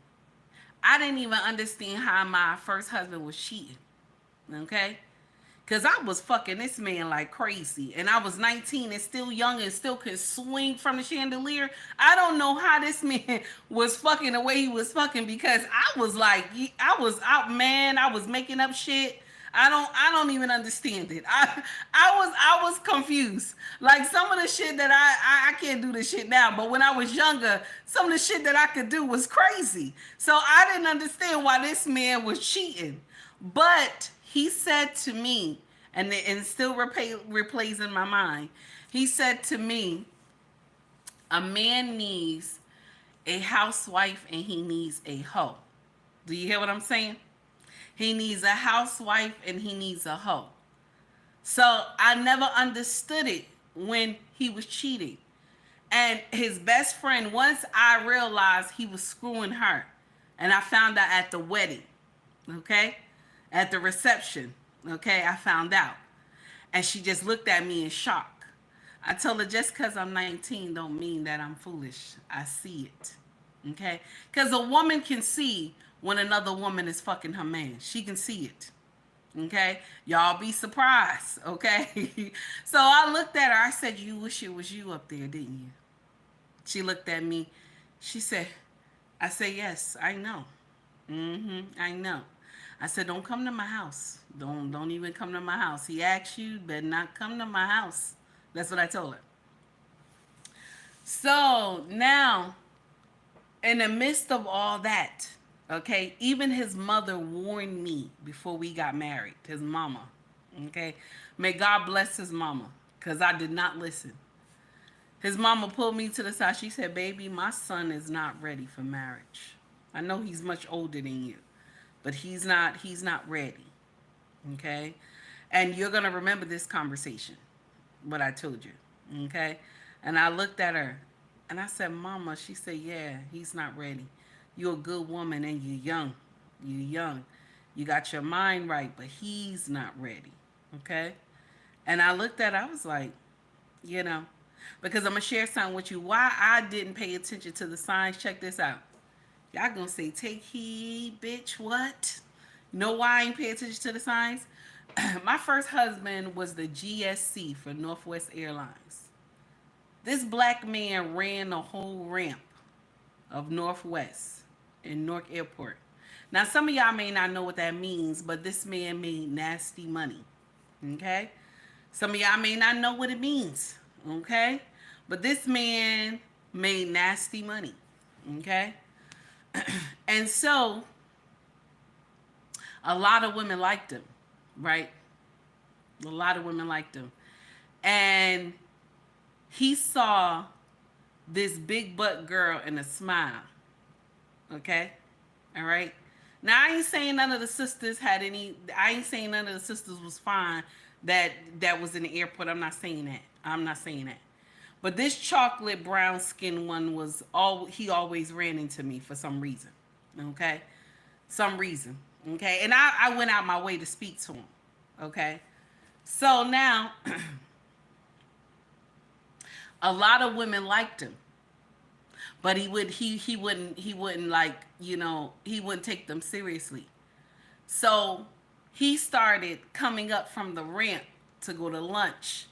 I didn't even understand how my first husband was cheating. Okay? Because I was fucking this man like crazy. And I was 19 and still young and still could swing from the chandelier. I don't know how this man was fucking the way he was fucking, because I was like, I was out, man. I was making up shit. I don't even understand it. I was confused. Like, some of the shit that I can't do this shit now, but when I was younger, some of the shit that I could do was crazy. So I didn't understand why this man was cheating. But he said to me, and it still replays in my mind, he said to me, a man needs a housewife and he needs a hoe. Do you hear what I'm saying? He needs a housewife and he needs a hoe. So I never understood it when he was cheating. And his best friend, once I realized he was screwing her, and I found out at the wedding, okay? At the reception, okay? I found out. And she just looked at me in shock. I told her, just because I'm 19 don't mean that I'm foolish. I see it, okay? Because a woman can see when another woman is fucking her man. She can see it, okay? Y'all be surprised, okay? So I looked at her. I said, you wish it was you up there, didn't you? She looked at me. She said, I said, yes, I know. I know. I said, don't come to my house. Don't even come to my house. He asked you, better not come to my house. That's what I told her. So now, in the midst of all that, okay, even his mother warned me before we got married, his mama, okay? May God bless his mama, because I did not listen. His mama pulled me to the side. She said, baby, my son is not ready for marriage. I know he's much older than you, but he's not ready, okay? And you're going to remember this conversation, what I told you, okay? And I looked at her, and I said, Mama, she said, yeah, he's not ready. You're a good woman, and you're young. You're young. You got your mind right, but he's not ready, okay? And I looked at her, I was like, you know, Because I'm going to share something with you. Why I didn't pay attention to the signs. Check this out. Y'all going to say, take heed, bitch, what? You know why I ain't pay attention to the signs? My first husband was the GSC for Northwest Airlines. This black man ran the whole ramp of Northwest in Newark Airport. Now, some of y'all may not know what that means, but this man made nasty money. Okay? Some of y'all may not know what it means. Okay? But this man made nasty money. Okay? And so, a lot of women liked him. Right? A lot of women liked him. And he saw this big butt girl and a smile. Okay? All right? Now, I ain't saying none of the sisters had any, I ain't saying none of the sisters was fine that was in the airport. I'm not saying that. I'm not saying that. But this chocolate brown skin one was he always ran into me for some reason. Okay? Some reason. Okay? And I went out my way to speak to him. Okay? So now, a lot of women liked him. But he wouldn't like, you know, he wouldn't take them seriously. So he started coming up from the ramp to go to lunch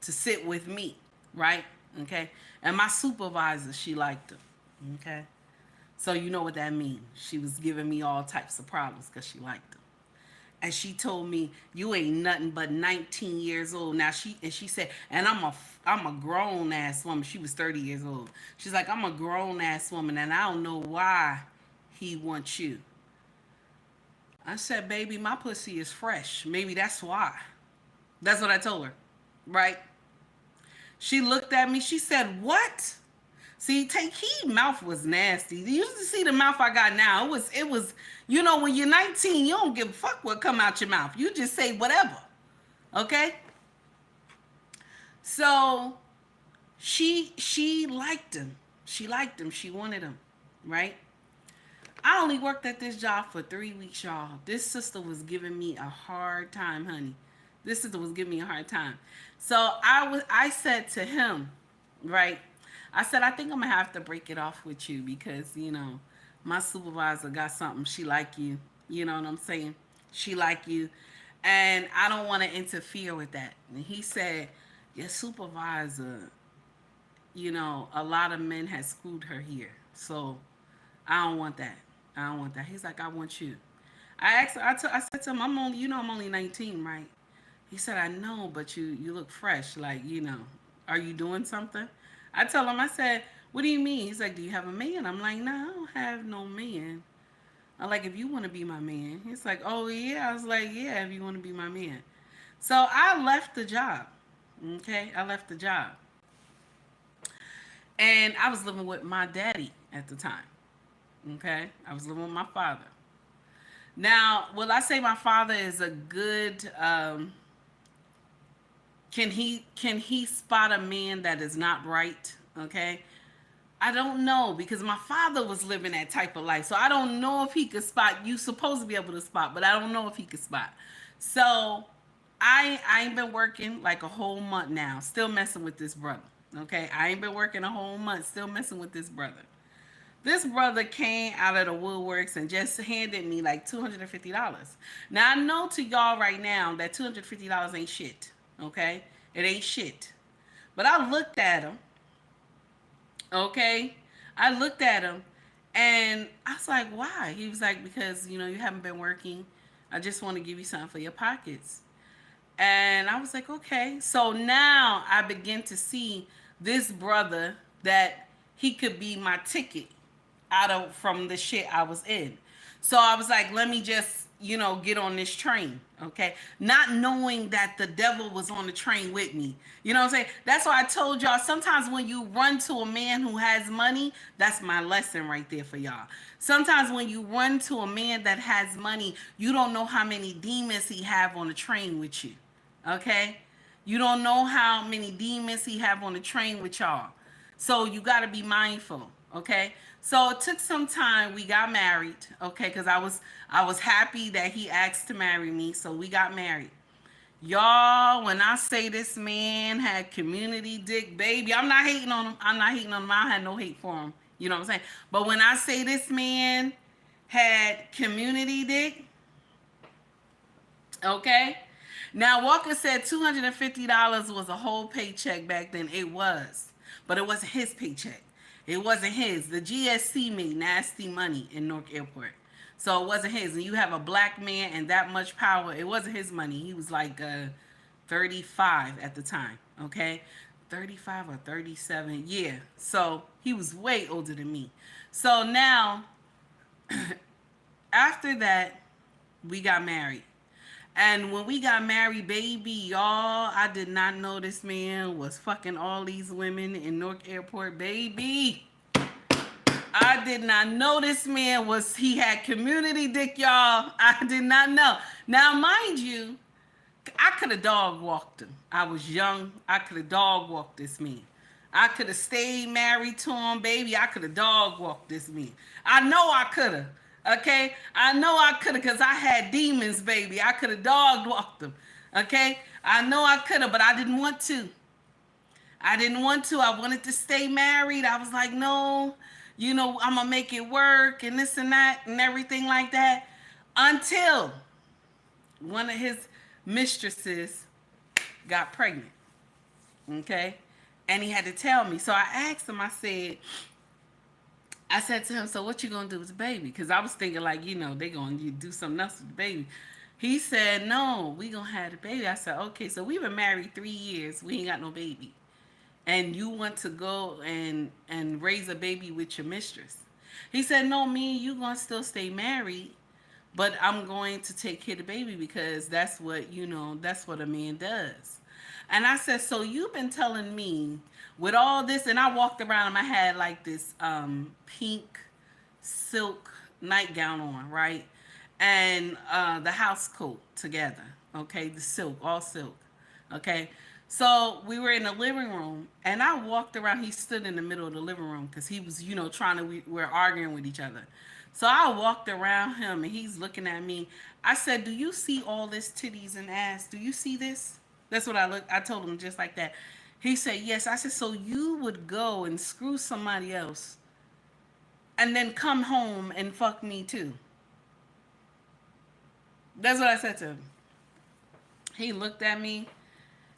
to sit with me, right? Okay. And my supervisor, she liked him. Okay. So you know what that means. She was giving me all types of problems because she liked him. And she told me, you ain't nothing but 19 years old. Now she said, and I'm a grown ass woman. She was 30 years old. She's like, I'm a grown ass woman and I don't know why he wants you. I said, baby, my pussy is fresh. Maybe that's why. That's what I told her. Right? She looked at me. She said, what? See, take heed, mouth was nasty. You used to see the mouth I got now. It was, you know, when you're 19, you don't give a fuck what come out your mouth. You just say whatever. Okay? So she liked him. She liked him. She wanted him. Right? I only worked at this job for 3 weeks, y'all. This sister was giving me a hard time, honey. This sister was giving me a hard time. So I said to him, right? I said, I think I'm going to have to break it off with you because, you know, my supervisor got something. She like you. You know what I'm saying? She like you. And I don't want to interfere with that. And he said, your supervisor, you know, a lot of men have screwed her here. So I don't want that. I don't want that. He's like, I want you. I said to him, I'm only 19, right? He said, I know, but you look fresh. Like, you know, are you doing something? I told him, I said, what do you mean? He's like, do you have a man? I'm like, no, I don't have no man. I'm like, if you want to be my man. He's like, oh, yeah. I was like, yeah, if you want to be my man. So I left the job. Okay? I left the job. And I was living with my daddy at the time. Okay? I was living with my father. Now, will I say my father is a good... Can he spot a man that is not right? Okay. I don't know because my father was living that type of life. So I don't know if he could spot. You supposed to be able to spot, but I don't know if he could spot. So I ain't been working like a whole month now, still messing with this brother. Okay. I ain't been working a whole month, still messing with this brother. This brother came out of the woodworks and just handed me like $250. Now I know to y'all right now that $250 ain't shit. Okay? It ain't shit. But I looked at him. Okay? I looked at him and I was like, why? He was like, because, you know, you haven't been working. I just want to give you something for your pockets. And I was like, okay. So now I begin to see this brother that he could be my ticket from the shit I was in. So I was like, let me just, you know, get on this train, okay? Not knowing that the devil was on the train with me. You know what I'm saying? That's why I told y'all, sometimes when you run to a man who has money, that's my lesson right there for y'all. Sometimes when you run to a man that has money, you don't know how many demons he have on the train with you, okay? You don't know how many demons he have on the train with y'all. So you got to be mindful, okay? So it took some time. We got married, okay? Because I was happy that he asked to marry me, so we got married. Y'all, when I say this man had community dick, baby, I'm not hating on him. I'm not hating on him. I had no hate for him. You know what I'm saying? But when I say this man had community dick, okay? Now, Walker said $250 was a whole paycheck back then. It was. But it wasn't his paycheck. It wasn't his. The GSC made nasty money in Newark Airport. So it wasn't his. And you have a black man and that much power. It wasn't his money. He was like 35 at the time. Okay? 35 or 37. Yeah. So he was way older than me. So now, after that, we got married. And when we got married, baby, y'all, I did not know this man was fucking all these women in Newark Airport, baby. I did not know this man he had community dick, y'all. I did not know. Now, mind you, I could have dog walked him. I was young. I could have dog walked this man. I could have stayed married to him, baby. I could have dog walked this man. I know I could have. Okay? I know I could have because I had demons, baby. I could have dog walked them. Okay? I know I could have, but I didn't want to. I didn't want to. I wanted to stay married. I was like, no, I'm going to make it work and this and that and everything like that. Until one of his mistresses got pregnant. Okay? And he had to tell me. So I asked him, I said to him, so what you gonna do with the baby? Because I was thinking like, they gonna do something else with the baby. He said, no, we gonna have the baby. I said, okay, so we've been married 3 years. We ain't got no baby. And you want to go and raise a baby with your mistress. He said, no, me and you gonna still stay married, but I'm going to take care of the baby because that's what, that's what a man does. And I said, so you've been telling me with all this, and I walked around and I had like this pink silk nightgown on, right? And the house coat together, okay? The silk, all silk, okay? So we were in the living room and I walked around. He stood in the middle of the living room because he was, we're arguing with each other. So I walked around him and he's looking at me. I said, do you see all this titties and ass? Do you see this? That's what I told him just like that. He said, yes. I said, so you would go and screw somebody else and then come home and fuck me too. That's what I said to him. He looked at me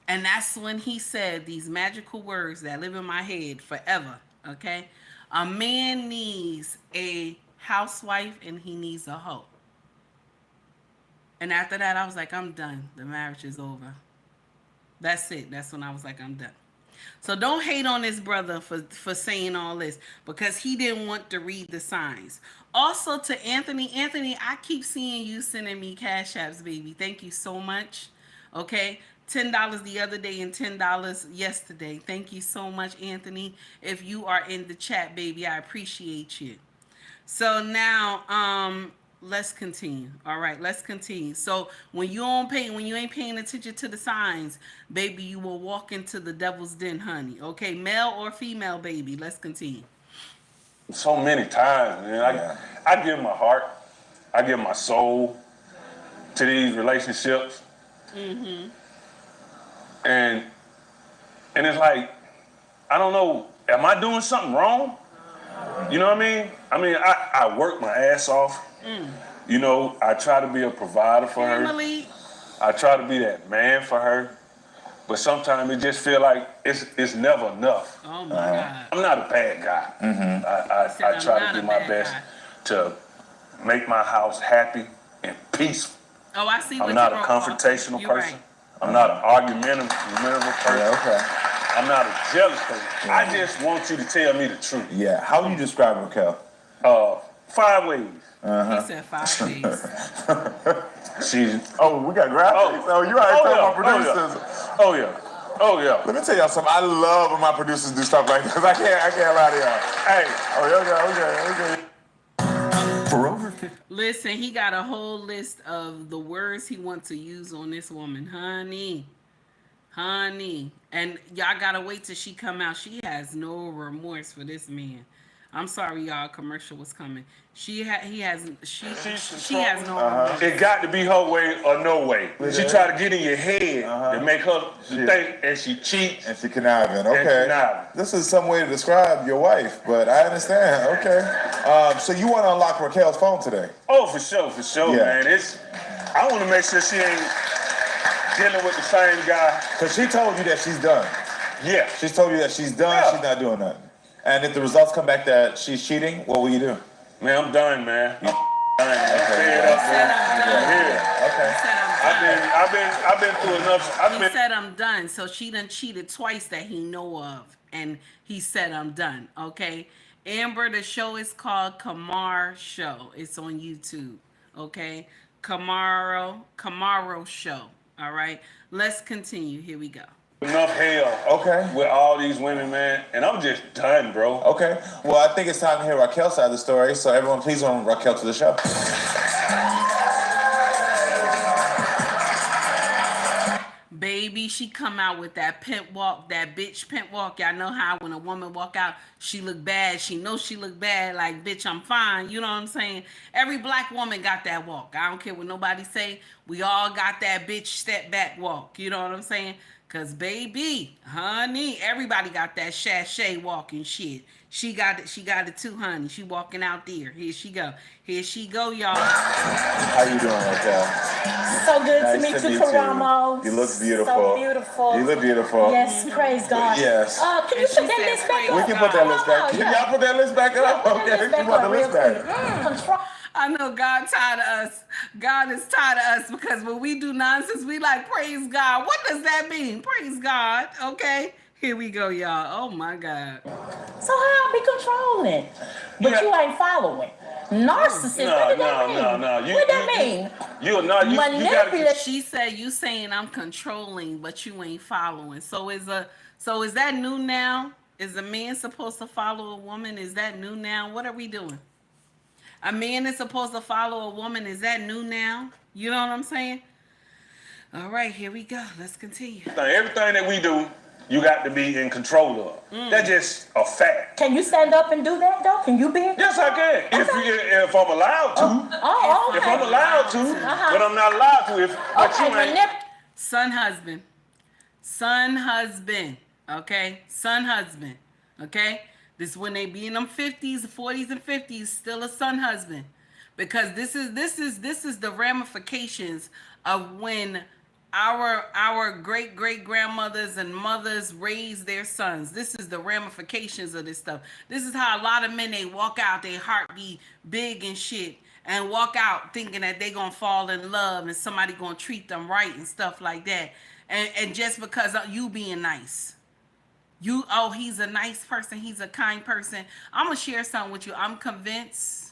and that's when he said these magical words that live in my head forever, okay? A man needs a housewife and he needs a hoe. And after that, I was like, I'm done. The marriage is over. That's it. That's when I was like, I'm done. So don't hate on this brother for saying all this because he didn't want to read the signs. Also to Anthony, I keep seeing you sending me cash apps, baby. Thank you so much. Okay. $10 the other day and $10 yesterday. Thank you so much, Anthony. If you are in the chat, baby, I appreciate you. So now, let's continue. All right, let's continue. So when you ain't paying attention to the signs, baby, you will walk into the devil's den, honey. Okay, male or female, baby. Let's continue. So many times, man. I give my heart, I give my soul to these relationships. Mm-hmm. And it's like, I don't know, am I doing something wrong? You know what I mean? I work my ass off. I try to be a provider for her. I try to be that man for her. But sometimes it just feel like it's never enough. Oh my God. I'm not a bad guy. Mm-hmm. I try to do my best to make my house happy and peaceful. Oh, I see. I'm not a confrontational person. Right. I'm not an argumentative person. Yeah, okay. I'm not a jealous person. Yeah. I just want you to tell me the truth. Yeah. How do you describe Raquel? 5 ways. He said 5 ways. We got graphics. You already told my producers. Oh yeah. Let me tell y'all something. I love when my producers do stuff like this. I can't lie to y'all. Hey. Okay. For over 50. Listen, he got a whole list of the words he wants to use on this woman, honey. And y'all gotta wait till she come out. She has no remorse for this man. I'm sorry, y'all. Commercial was coming. She has no It got to be her way or no way. She try to get in your head to make her think, and she cheats. And she conniving. Okay. This is some way to describe your wife, but I understand. Okay. So you want to unlock Raquel's phone today? Oh, for sure, man. I want to make sure she ain't dealing with the same guy. Because she told you that she's done. Yeah. She's told you that she's done. Yeah. She's not doing nothing. And if the results come back that she's cheating, what will you do? Man, I'm done, man. I'm done. I've been through enough. He said I'm done. So she done cheated twice that he know of, and he said I'm done. Okay, Amber, the show is called Camaro Show. It's on YouTube. Okay, Camaro Show. All right, let's continue. Here we go. Enough hell, with all these women, man, and I'm just done, bro. Okay, well, I think it's time to hear Raquel's side of the story, so everyone please welcome Raquel to the show. Baby, she come out with that pimp walk, that bitch pimp walk. Y'all know how when a woman walk out, she look bad. She knows she look bad, like, bitch, I'm fine. You know what I'm saying? Every black woman got that walk. I don't care what nobody say. We all got that bitch step back walk. You know what I'm saying? Cause baby, honey, everybody got that sachet walking shit. She got it too, honey. She walking out there. Here she go, y'all. How you doing, Raquel? So good to meet you, Karamo. You look beautiful. So beautiful. You look beautiful. Yes, praise God. Yes. Can you put that list back up? We can put that list back. Can y'all put that list back up? Okay, you want the list back. Control. I know God tired of us. God is tired of us because when we do nonsense, we like, praise God. What does that mean? Praise God. Okay. Here we go, y'all. Oh, my God. So how I be controlling? But you ain't following. Narcissist. What does that mean? No. What that mean? You gotta. She said you saying I'm controlling, but you ain't following. So is that new now? Is a man supposed to follow a woman? Is that new now? What are we doing? A man is supposed to follow a woman. Is that new now? You know what I'm saying? All right, here we go. Let's continue. Everything that we do, you got to be in control of. That's just a fact. Can you stand up and do that, though? Can you be in control? Yes, I can. Okay. If I'm allowed to. Okay. If I'm allowed to, but I'm not allowed to. But you ain't. Son husband. Okay? Son husband. Okay? This is when they be in them 50s, 40s, and 50s, still a son husband. Because this is the ramifications of when our great grandmothers and mothers raised their sons. This is the ramifications of this stuff. This is how a lot of men, they walk out, their heart be big and shit, and walk out thinking that they gonna fall in love and somebody gonna treat them right and stuff like that. And just because of you being nice. He's a nice person. He's a kind person. I'm going to share something with you. I'm convinced.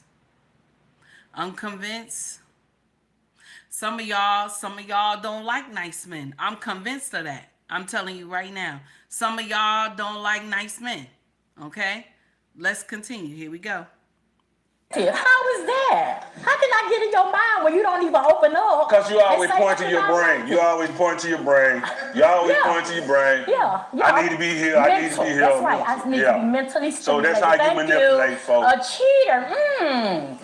Some of y'all don't like nice men. I'm convinced of that. I'm telling you right now. Some of y'all don't like nice men. Okay? Let's continue. Here we go. How is that? How can I get in your mind when you don't even open up? Because you always point to your brain. You always point to your brain. Yeah. I need to be here. I need to be here. That's right. I need to be mentally stimulated. So that's how you manipulate folks. A cheater.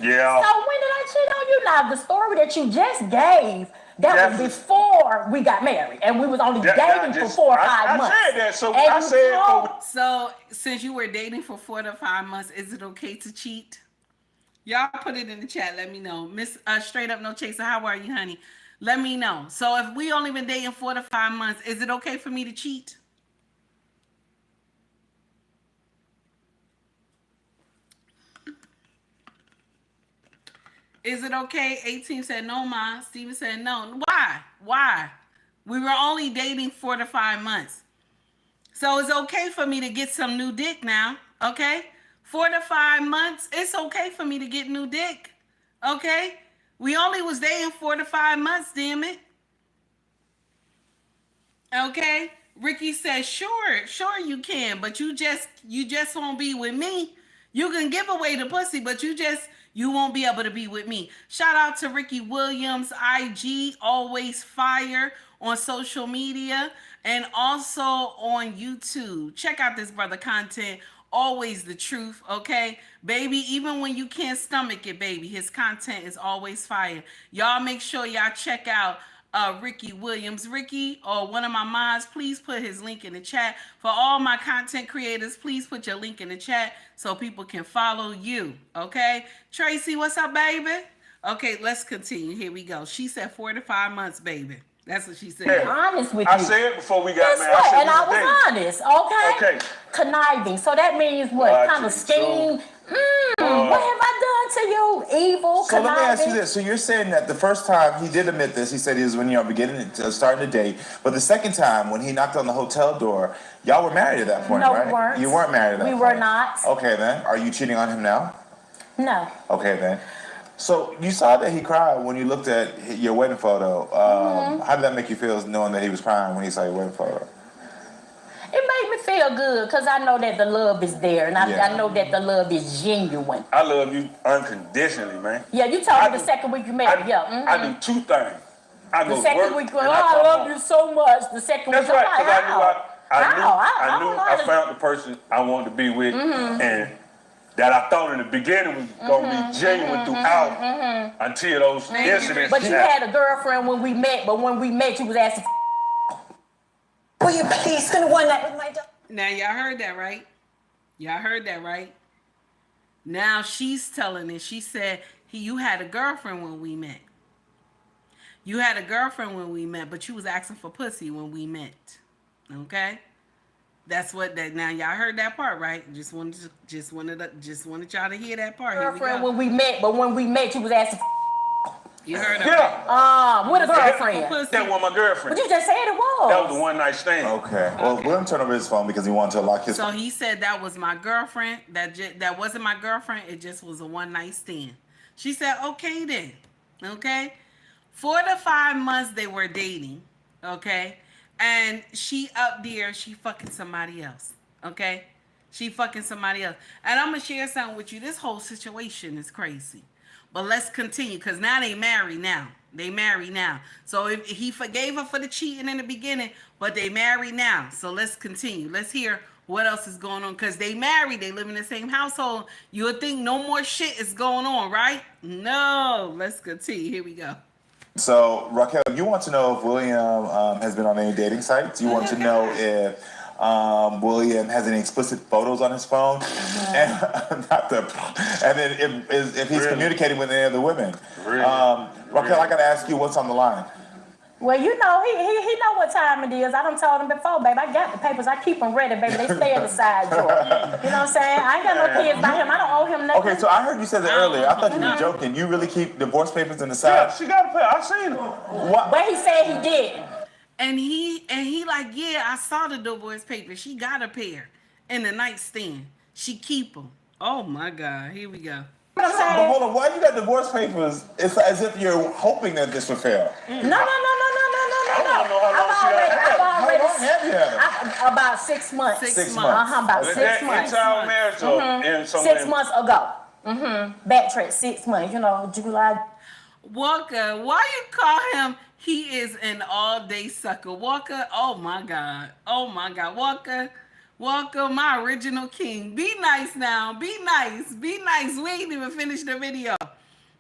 Yeah. So when did I cheat on you? Now, the story that you just gave, that was before we got married. And we was only dating for 4 or 5 months. I said that. So since you were dating for 4 to 5 months, is it okay to cheat? Y'all put it in the chat. Let me know. Miss Straight Up No Chaser, how are you, honey? Let me know. So if we only been dating 4 to 5 months, is it okay for me to cheat? Is it okay? 18 said no, Ma. Steven said no. Why? We were only dating 4 to 5 months. So it's okay for me to get some new dick now, okay? 4 to 5 months, it's okay for me to get new dick. Okay? We only was dating 4 to 5 months, damn it. Okay? Ricky says, sure you can, but you just won't be with me. You can give away the pussy, but you won't be able to be with me. Shout out to Ricky Williams, IG, always fire on social media and also on YouTube. Check out this brother content always the truth, okay? Baby, even when you can't stomach it, baby, his content is always fire. Y'all make sure y'all check out Ricky Williams. Ricky, or one of my mods, please put his link in the chat. For all my content creators, please put your link in the chat so people can follow you, okay? Tracy, what's up, baby? Okay, let's continue. Here we go. She said 4 to 5 months, baby. That's what she said. Yeah. Honest with you. I said before we got Guess married. what? And I dating. was honest, okay? Okay. Conniving. So that means what? Kind of scheme. What have I done to you? Evil, So conniving. let me ask you this. So you're saying that the first time he did admit this, he said he was when y'all beginning starting to date. But the second time, when he knocked on the hotel door, y'all were married at that point, No, right? we weren't. You weren't married at that point. We were not. Okay, then. Are you cheating on him now? No. Okay, then. So you saw that he cried when you looked at your wedding photo. How did that make you feel knowing that he was crying when he saw your wedding photo? It made me feel good because I know that the love is there and I know that the love is genuine. I love you unconditionally, man. Yeah, you told me the second week you married. I do two things. I go The second work week, and I come love home. you so much. The second That's week, right, I'm because like, I knew I I found the person I wanted to be with, and that I thought in the beginning was going to be genuine throughout until those incidents But you happened. had a girlfriend when we met, but when we met, you was asking. Will you please spend one night with my dog? Now, y'all heard that, right? Y'all heard that, right? Now she's telling it. She said, you had a girlfriend when we met. You had a girlfriend when we met, but you was asking for pussy when we met. Okay? That's what that. Now y'all heard that part, right? Just wanted y'all to hear that part. Girlfriend when we met, but when we met, you was asking. You heard her. Yeah, With a girlfriend. that was my girlfriend. But you just said it was. That was the one night stand. Okay. Well, William turned over his phone because he wanted to lock his So he said that was my girlfriend. That wasn't my girlfriend. It just was a one night stand. She said, okay then. Okay. 4 to 5 months they were dating. Okay. And she up there, she fucking somebody else. Okay. She fucking somebody else. And I'm going to share something with you. This whole situation is crazy. But let's continue, because now they married now. They married now. So if he forgave her for the cheating in the beginning, but they married now. So let's continue. Let's hear what else is going on. Because they married. They live in the same household. You would think no more shit is going on, right? No. Let's continue. Here we go. So, Raquel, you want to know if William has been on any dating sites. You want to know if William has any explicit photos on his phone, and then if he's communicating with any other women. Raquel, I got to ask you, what's on the line? Well, you know, he know what time it is. I done told him before, babe. I got the papers. I keep them ready, baby. They stay in the side drawer. You know what I'm saying? I ain't got no kids by him. I don't owe him nothing. Okay, so I heard you said that earlier. I thought you were joking. You really keep divorce papers in the side? Yeah, she got a pair. I seen them. What? But he said he did. And he like, yeah, I saw the divorce papers. She got a pair in the nightstand. She keep them. Oh my God. Here we go. But But hold on, why you got divorce papers? It's as if you're hoping that this will fail. No. I don't know how long she got had. How long have you had them? About 6 months. 6 months. About Was 6 that months. entire marriage or in some 6 months ago. Backtrack 6 months. You know, July. Walker, why you call him? He is an all-day sucker. Walker, oh my God. Oh my God. Walker, my original king. Be nice now. Be nice. Be nice. We ain't even finished the video.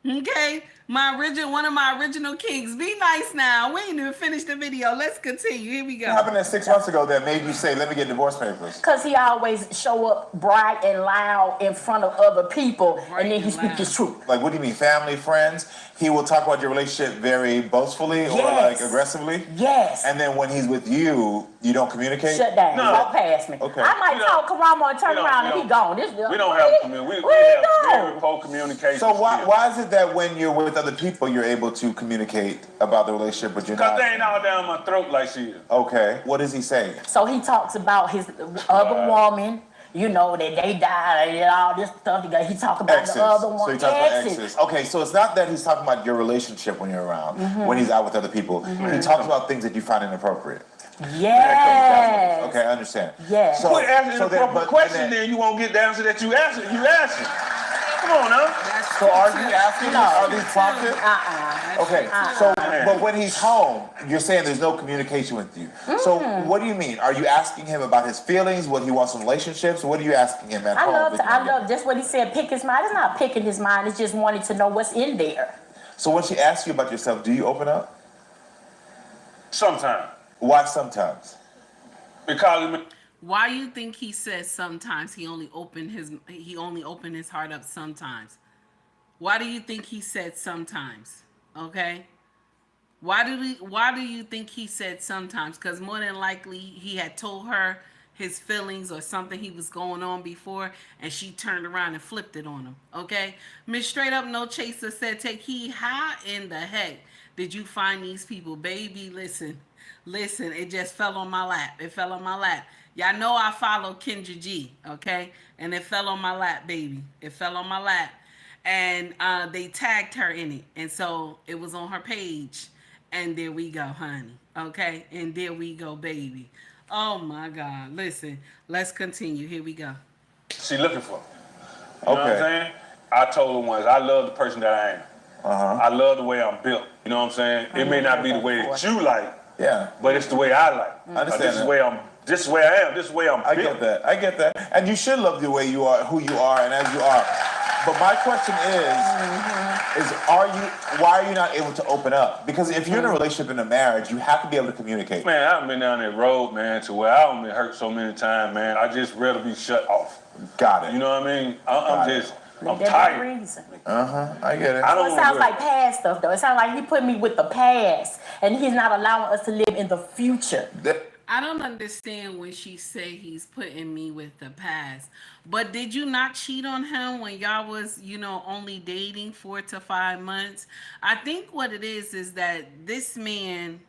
Okay? One of my original kings. Be nice now. We ain't even finished the video. Let's continue. Here we go. What happened that 6 months ago that made you say, let me get divorce papers? Because he always show up bright and loud in front of other people, and then he speak his truth. Like, what do you mean, family, friends? He will talk about your relationship very boastfully or like aggressively? Yes. And then when he's with you, you don't communicate? Shut down. No. Walk past me. Okay. I might talk Karama and turn around and he gone. We don't have communication. We have very poor communication. So why is it that when you're with other people, you're able to communicate about the relationship, but you're not? Because they ain't all down my throat like she is. Okay. What does he say? So he talks about his other woman, you know, that they died and all this stuff. He talk about Exes. the other one. So he talks about exes. Okay, so it's not that he's talking about your relationship when you're around, when he's out with other people. He talks about things that you find inappropriate. Yes. Okay, I understand. Yes. So, Quit asking so inappropriate then, questions, then you won't get the answer that you asking. Come on now. That's So are true, you too. asking, are these prompted? That's Okay, true, too. so, but when he's home, you're saying there's no communication with you. So what do you mean? Are you asking him about his feelings, what he wants in relationships? What are you asking him at home? I love just what he said, pick his mind. It's not picking his mind, it's just wanting to know what's in there. So when she asks you about yourself, do you open up? Sometimes. Why sometimes? Because Why you think he says sometimes he only opened his heart up sometimes? Why do you think he said sometimes? Okay? Why do you think he said sometimes? Because more than likely he had told her his feelings or something he was going on before, and she turned around and flipped it on him. Okay? Miss Straight Up No Chaser said, take heed, how in the heck did you find these people? Baby, listen, it just fell on my lap. It fell on my lap. Y'all know I follow Kendra G, okay? And it fell on my lap, baby. It fell on my lap. And they tagged her in it. And so it was on her page. And there we go, honey. Okay? And there we go, baby. Oh, my God. Listen, let's continue. Here we go. she looking for me. You know what I'm saying? I told her once, I love the person that I am. I love the way I'm built. You know what I'm saying? It may not be the way that you like, but it's the way I like. I understand this is the way I am. This is the way I'm built. I get that. And you should love the way you are, who you are, and as you are. But my question is why are you not able to open up? Because if you're in a relationship, in a marriage, you have to be able to communicate. Man, I've been down that road, man, to where I've been hurt so many times, man. I just rather be shut off. Got it. You know what I mean? I'm That's tired. the reason. I get it. So it sounds like past stuff, though. It sounds like he put me with the past, and he's not allowing us to live in the future. I don't understand when she say he's putting me with the past. But did you not cheat on him when y'all was, only dating 4 to 5 months? I think what it is that this man,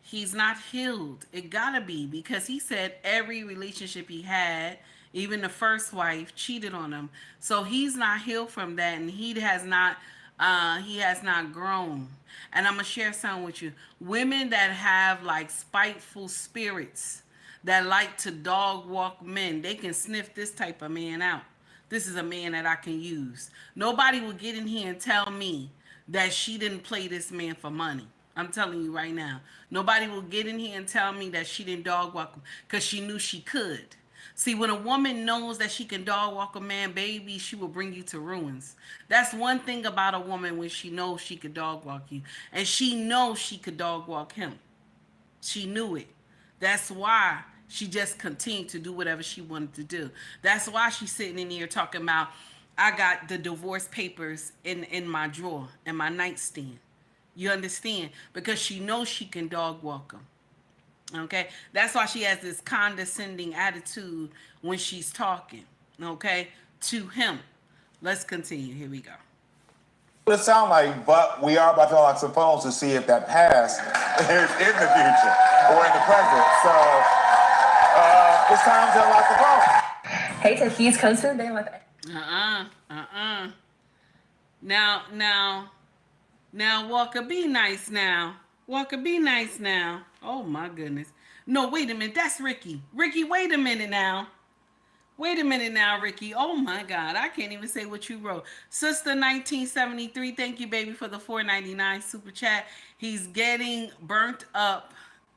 he's not healed. It gotta be, because he said every relationship he had, even the first wife, cheated on him. So he's not healed from that, and he has not grown. And I'm gonna share something with you. Women that have like spiteful spirits, that like to dog walk men, they can sniff this type of man out. This is a man that I can use. Nobody will get in here and tell me that she didn't play this man for money. I'm telling you right now. Nobody will get in here and tell me that she didn't dog walk him because she knew she could. See, when a woman knows that she can dog walk a man, baby, she will bring you to ruins. That's one thing about a woman, when she knows she could dog walk you. And she knows she could dog walk him. She knew it. That's why she just continued to do whatever she wanted to do. That's why she's sitting in here talking about, I got the divorce papers in my drawer, in my nightstand. You understand? Because she knows she can dog walk him. Okay, that's why she has this condescending attitude when she's talking, okay, to him. Let's continue. Here we go. It sounds like, but we are about to unlock some phones to see if that past is in the future or in the present. So it's time to unlock the phone. Hey, take keys, come to the day like that. Now, Walker, be nice now. Walker, be nice now. Oh, my goodness. No, wait a minute. That's Ricky. Ricky, wait a minute now. Wait a minute now, Ricky. Oh, my God. I can't even say what you wrote. Sister 1973, thank you, baby, for the $4.99 super chat. He's getting burnt up.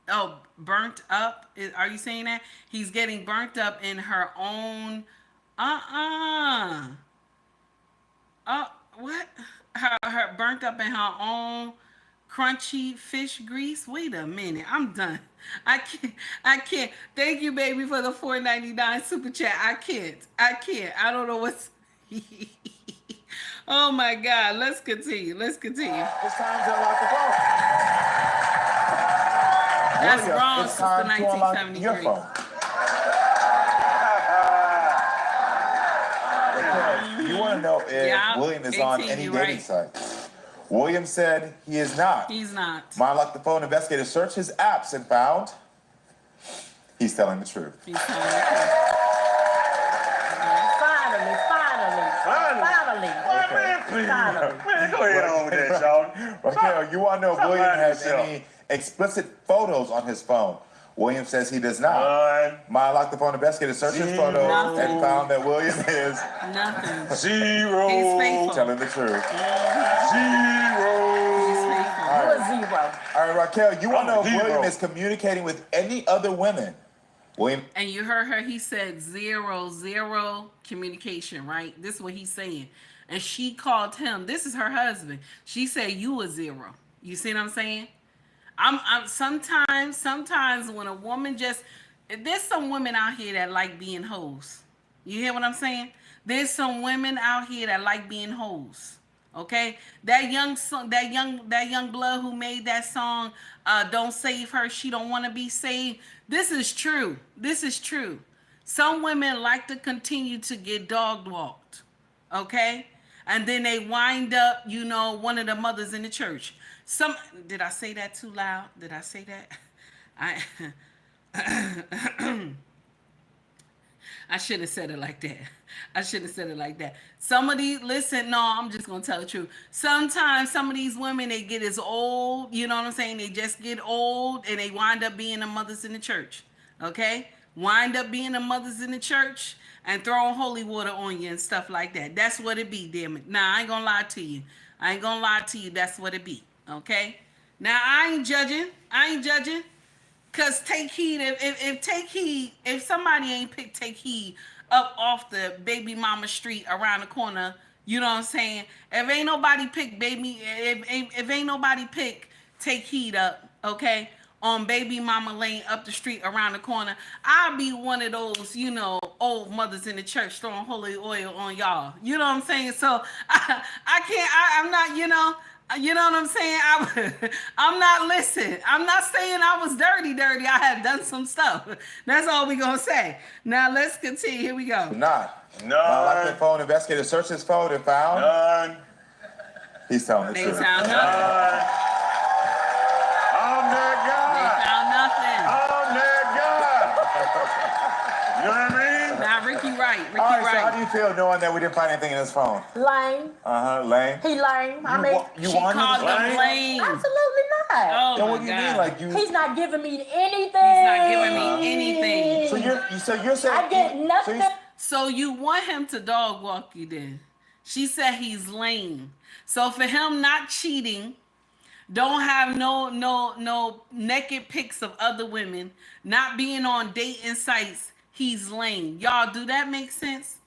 Oh, burnt up? Are you saying that? He's getting burnt up in her own... What? Her burnt up in her own... crunchy fish grease. Wait a minute. I'm done. I can't. Thank you, baby, for the $4.99 super chat. I can't. I don't know what's... Oh, my God. Let's continue. It's time to unlock the phone. That's wrong, it's Sister time to unlock your 1973. phone. You want to know if William is on any dating site. William said he is not. He's not. My Unlock the Phone investigators searched his apps and found he's telling the truth. He's telling the truth. Finally. Man, go ahead on with that, y'all. Raquel, you want to know if William has any explicit photos on his phone? William says he does not. None. Maya locked the phone investigator, searched his Zero. photos, Nothing. and found that William is Nothing. Zero. He's faithful. telling the truth. Zero. He's faithful. You're a zero. All right, Raquel, you want to know if I'm a hero. William is communicating with any other women? William, And you heard her, he said zero communication, right? This is what he's saying. And she called him, this is her husband. She said, you a zero. You see what I'm saying? I'm sometimes when a woman just, there's some women out here that like being hoes. You hear what I'm saying? There's some women out here that like being hoes. Okay, that young blood who made that song, "Don't Save Her, She Don't Want to Be Saved." This is true. This is true. Some women like to continue to get dog walked. Okay, and then they wind up, you know, one of the mothers in the church. Did I say that too loud? Did I say that? I shouldn't have said it like that. I shouldn't have said it like that. Some of these, listen, no, I'm just going to tell the truth. Sometimes some of these women, they get as old, you know what I'm saying? They just get old and they wind up being the mothers in the church, okay? Wind up being the mothers in the church and throwing holy water on you and stuff like that. That's what it be, damn it. Nah, I ain't going to lie to you. I ain't going to lie to you. That's what it be, okay? Now, I ain't judging. Cause take heed if somebody ain't picked take heed up off the baby mama street around the corner, you know what I'm saying? If ain't nobody pick if ain't nobody pick take heed up, okay, on baby mama lane up the street around the corner, I'll be one of those, you know, old mothers in the church throwing holy oil on y'all. You know what I'm saying? So I'm not, you know what I'm saying? I'm not listening. I'm not saying I was dirty. I had done some stuff. That's all we gonna say. Now let's continue. Here we go. not. Maya locked the phone investigator, searched his phone, and found. None. He's telling the They truth. found nothing. I'm that They guy. found nothing. I'm that guy. You know what I mean? Now Ricky right. All right, so how do you feel knowing that we didn't find anything in his phone? Lame. Lame. He lame. I mean, You She want him called to them lame. absolutely not. Oh Then my what do you mean? God. Like you? He's not giving me anything. He's not giving me anything. So you're saying I get nothing. So you want him to dog walk you then? She said he's lame. So for him not cheating, don't have no naked pics of other women, not being on dating sites, he's lame. Y'all, do that make sense?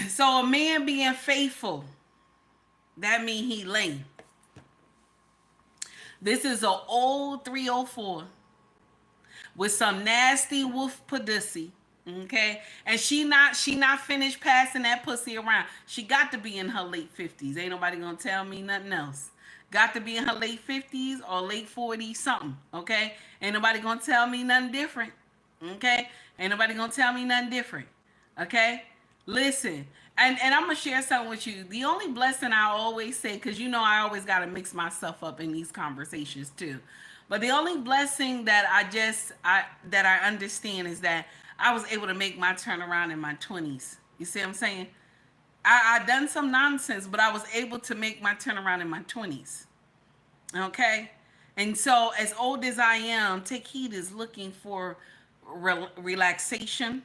So a man being faithful, that mean he lame. This is an old 304 with some nasty wolf pussy. Okay, and she not finished passing that pussy around. She got to be in her late 50s. Ain't nobody gonna tell me nothing else. Got to be in her late 50s or late 40s something. Okay, ain't nobody gonna tell me nothing different. Okay, ain't nobody gonna tell me nothing different. Okay, listen, and I'm gonna share something with you. The only blessing I always say, because you know I always gotta mix myself up in these conversations too. But the only blessing that I understand is that I was able to make my turnaround in my 20s. You see what I'm saying? I done some nonsense, but I was able to make my turnaround in my 20s. Okay? And so as old as I am, Take Heed is looking for relaxation.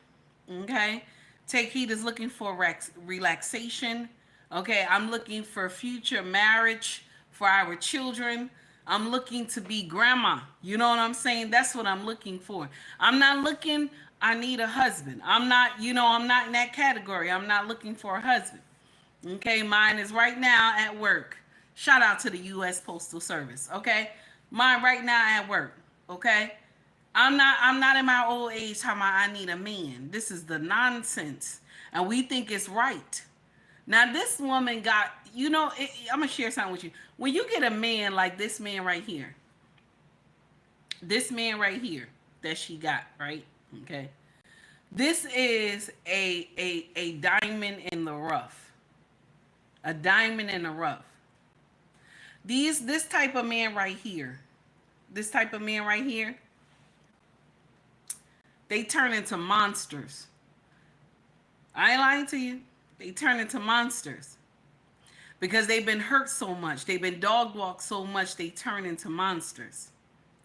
Okay? Take Heed is looking for relaxation. Okay? I'm looking for future marriage for our children. I'm looking to be grandma. You know what I'm saying? That's what I'm looking for. I'm not looking, I need a husband. I'm not in that category. I'm not looking for a husband. Okay, mine is right now at work. Shout out to the U.S. Postal Service. Okay, mine right now at work. Okay, I'm not in my old age talking about I need a man. This is the nonsense, and we think it's right. Now this woman got, I'm gonna share something with you. When you get a man like this man right here that she got, right? Okay, this is a diamond in the rough. A diamond in the rough. This type of man right here, they turn into monsters. I ain't lying to you. They turn into monsters. Because they've been hurt so much. They've been dog walked so much, they turn into monsters.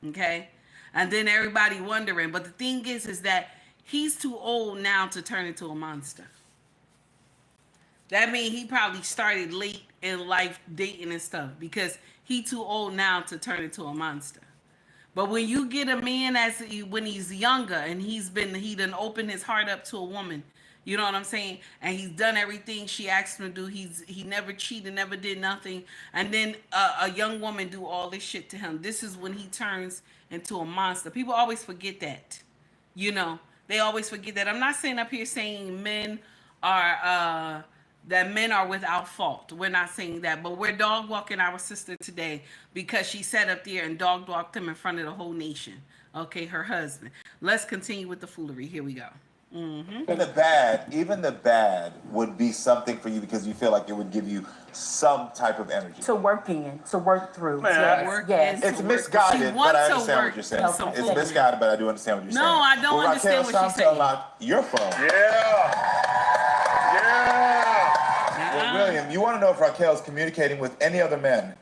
Okay? And then everybody wondering. But the thing is that he's too old now to turn into a monster. That means he probably started late in life dating and stuff because he too old now to turn into a monster. But when you get a man when he's younger and he done opened his heart up to a woman, you know what I'm saying? And he's done everything she asked him to do. He never cheated, never did nothing. And then a young woman do all this shit to him. This is when he turns into a monster. People always forget that. You know, they always forget that. I'm not saying up here saying men are without fault. We're not saying that, but we're dog walking our sister today because she sat up there and dog walked him in front of the whole nation. Okay, her husband. Let's continue with the foolery. Here we go. Mm-hmm. Even the bad would be something for you because you feel like it would give you some type of energy. To work through. Man, Yes. It's misguided, but I understand what you're saying. It's misguided, but I do understand what you're saying. No, I don't understand what she's saying. Unlock your phone. Yeah. Well, William, you want to know if Raquel is communicating with any other men?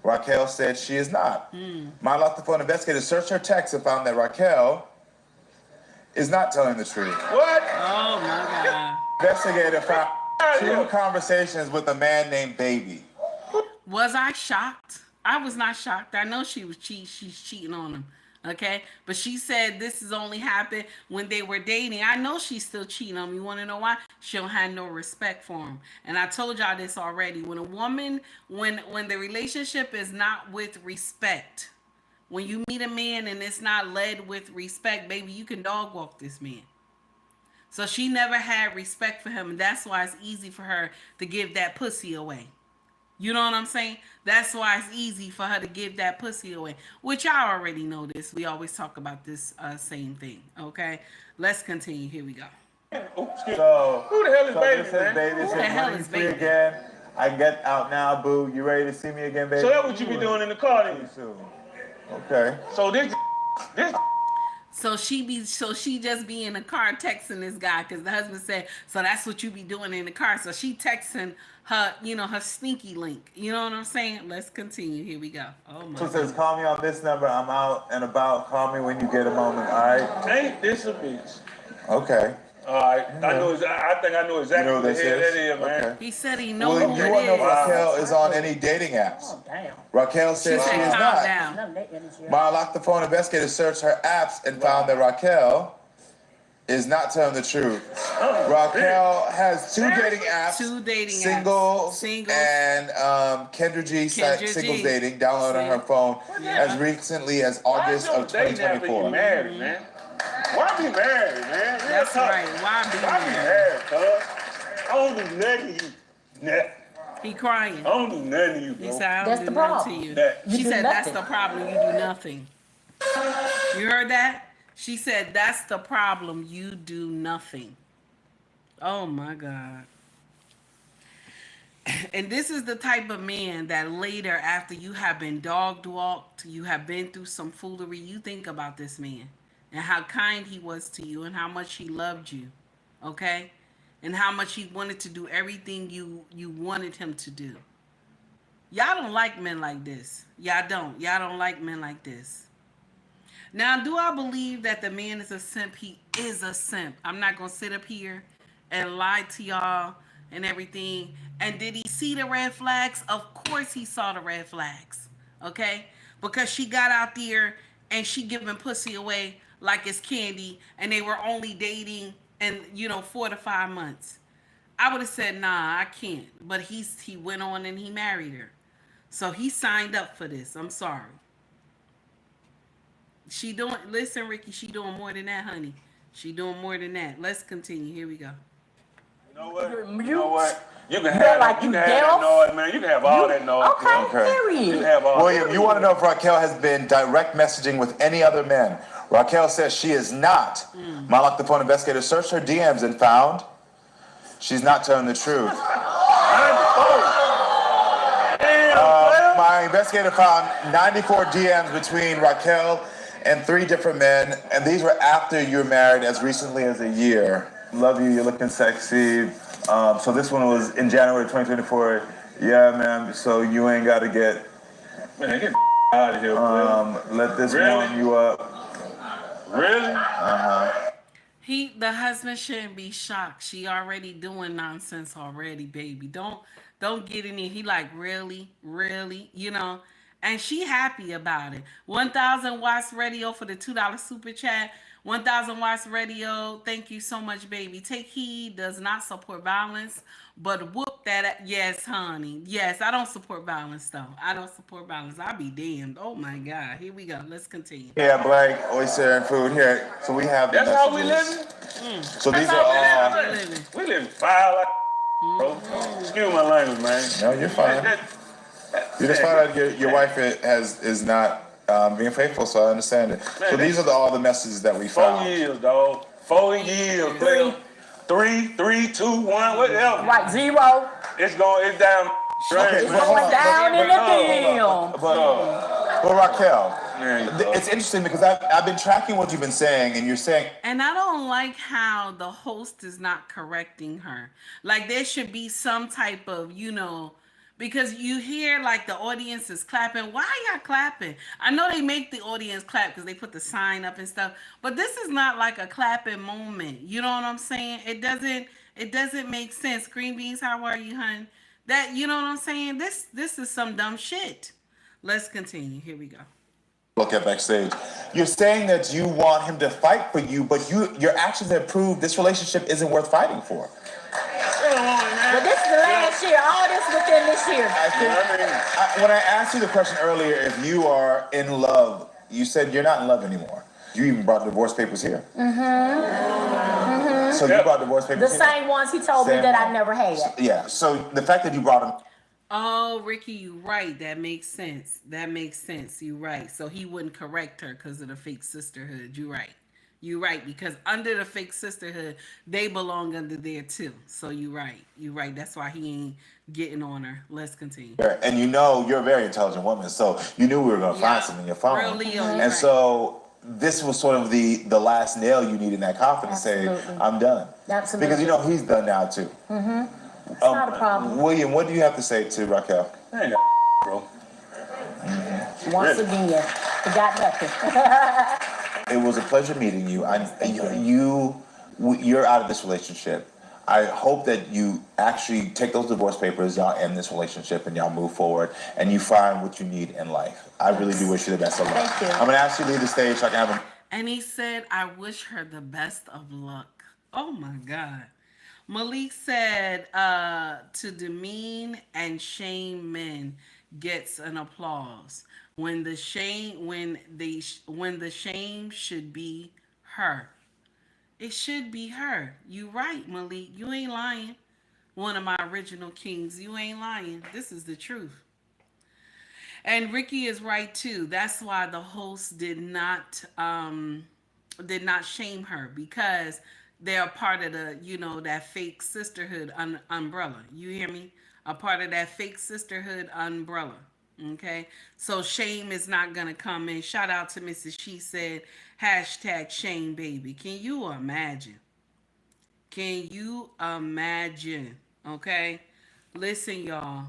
Raquel said she is not. My Lock the Phone investigators searched her text and found that Raquel is not telling the truth. What? Oh my God. Investigator found 2 conversations with a man named Baby. Was I shocked? I was not shocked. I know she's cheating on him. Okay? But she said this has only happened when they were dating. I know she's still cheating on him. You want to know why? She don't have no respect for him. And I told y'all this already. When a woman, when the relationship is not with respect, when you meet a man and it's not led with respect, baby, you can dog walk this man. So she never had respect for him. And that's why it's easy for her to give that pussy away. You know what I'm saying? That's why it's easy for her to give that pussy away. Which I already know this. We always talk about this same thing. Okay? Let's continue. Here we go. So, Who the hell is Baby, this man? is Baby. Who the hell is Baby? Again. I get out now, boo. You ready to see me again, baby? So that's what you be doing in the car then? Okay. So this So she just be in the car texting this guy because the husband said, so that's what you be doing in the car. So she texting her, her sneaky link. You know what I'm saying? Let's continue. Here we go. Oh my. So it says, call me on this number. I'm out and about. Call me when you get a moment. All right. ain't this a bitch. Okay. All right. I think I know exactly what the hell that is, man. Okay. He said he knows Well, who you it want to know is. if Raquel is on any dating apps? Oh, damn. Raquel says she is calm not. down. None of that energy. My Lock the Phone investigators searched her apps and found that Raquel is not telling the truth. Raquel has 2 dating apps. 2 dating Singles apps. and Kendra G site Singles Dating downloaded on her phone as recently as August of 2024. Married, man. Why be married, man? That's right. Why be married, cuz? I don't do nothing to you. Nothing. He crying. I don't do nothing to you, bro. He said, I That's don't the do nothing problem. to you. That- She You do said, that's nothing. the problem. You do nothing. You heard that? She said, that's the problem. You do nothing. Oh, my God. And this is the type of man that later, after you have been dog walked, you have been through some foolery, you think about this man and how kind he was to you and how much he loved you, okay? And how much he wanted to do everything you wanted him to do. Y'all don't like men like this. Y'all don't. Y'all don't like men like this. Now, do I believe that the man is a simp? He is a simp. I'm not going to sit up here and lie to y'all and everything. And did he see the red flags? Of course he saw the red flags. Okay? Because she got out there and she giving pussy away like it's candy. And they were only dating and 4 to 5 months. I would have said, nah, I can't. But he went on and he married her. So he signed up for this. I'm sorry. Listen, Ricky, she doing more than that, honey. She doing more than that. Let's continue. Here we go. You know what? You're You know what? You can You're have, like you you can have that deaf? noise, man. You can have all that noise. Okay, You can period. have all William, you want to know if Raquel has been direct messaging with any other men? Raquel says she is not. My Lock the Phone investigators searched her DMs and found she's not telling the truth. My investigator found 94 DMs between Raquel and 3 different men, and these were after you were married as recently as a year. Love you, you're looking sexy. So this one was in January 2024. Yeah, man, so you ain't got to get... Man, get out of here, let this Really? warm you up. Really? The husband shouldn't be shocked. She already doing nonsense already, baby. Don't get in there. He like, really, really, and she happy about it. 1,000 watts radio for the $2 super chat. 1,000 watts radio. Thank you so much, baby. Take heed. Does not support violence, but whoop that. Yes, honey. Yes, I don't support violence though. I don't support violence. I'll be damned. Oh my God. Here we go. Let's continue. Yeah, Black Oyster and Food here. So we have the That's how we messages. living? So these are all. We living foul like bro. Excuse my language, man. No, you're fine. You just found out your wife is not being faithful, so I understand it. So these are all the messages that we found. 4 years, dog. 4 years. 3, 2, 1, whatever. Right, 0. It's down. Okay, It's going down in the deal. But Raquel, it's interesting because I've been tracking what you've been saying, and you're saying. And I don't like how the host is not correcting her. Like there should be some type of, because you hear like the audience is clapping. Why are y'all clapping? I know they make the audience clap because they put the sign up and stuff, but this is not like a clapping moment. You know what I'm saying? It doesn't make sense. Green beans, how are you, hun? That, you know what I'm saying? This is some dumb shit. Let's continue. Here we go. Look at backstage. You're saying that you want him to fight for you, but your actions have proved this relationship isn't worth fighting for. But this is the last year. All this within this year. When I asked you the question earlier, if you are in love, you said you're not in love anymore. You even brought divorce papers here. So you brought divorce papers The here? same ones he told me that I never had. Yeah, so the fact that you brought them. Oh, Ricky, you right. That makes sense. You right. So he wouldn't correct her because of the fake sisterhood. You right. Because under the fake sisterhood, they belong under there too. So you right. That's why he ain't getting on her. Let's continue. And you're a very intelligent woman, so you knew we were going to find something in your phone. Real Leo, and so this was sort of the last nail you need in that coffin to say, I'm done. Absolutely. Because he's done now too. It's not a problem. William, what do you have to say to Raquel? I ain't bro. Once again, forgot nothing. It was a pleasure meeting you. You're out of this relationship. I hope that you actually take those divorce papers, y'all end this relationship, and y'all move forward, and you find what you need in life. I really do wish you the best of luck. Thank you. I'm going to ask you to leave the stage so I can have him. And he said, I wish her the best of luck. Oh my God. Malik said, to demean and shame men gets an applause. When the shame should be her. It should be her. You right, Malik. You ain't lying. One of my original kings. You ain't lying. This is the truth. And Ricky is right too. That's why the host did not shame her, because they're a part of the, that fake sisterhood umbrella. You hear me? A part of that fake sisterhood umbrella. Okay, so shame is not gonna come in. Shout out to Mrs. She said, #shame baby. Can you imagine? Okay, listen, y'all.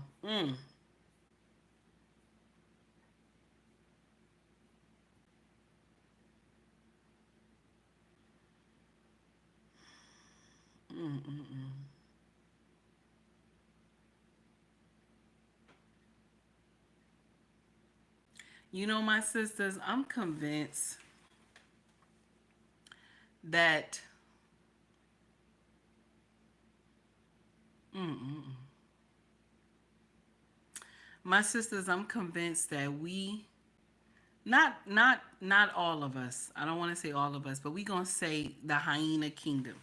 My sisters, I'm convinced that my sisters, I'm convinced that we, not all of us, I don't want to say all of us, but we gonna say the hyena kingdom.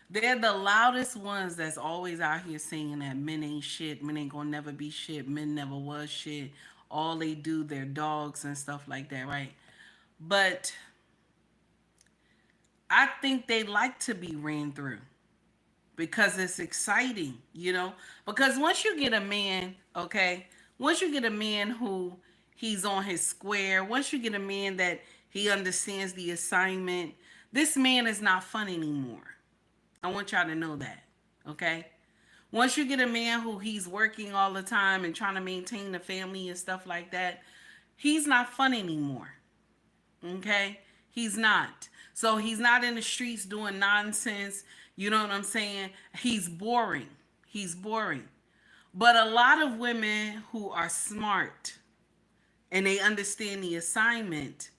They're the loudest ones that's always out here saying that men ain't shit, men ain't gonna never be shit, men never was shit. All they do, they're dogs and stuff like that, right? But I think they like to be ran through because it's exciting, Because once you get a man, okay, once you get a man who he's on his square, once you get a man that he understands the assignment, this man is not fun anymore. I want y'all to know that, okay? Once you get a man who he's working all the time and trying to maintain the family and stuff like that, he's not fun anymore, okay? He's not. So he's not in the streets doing nonsense. You know what I'm saying? He's boring. He's boring. But a lot of women who are smart and they understand the assignment,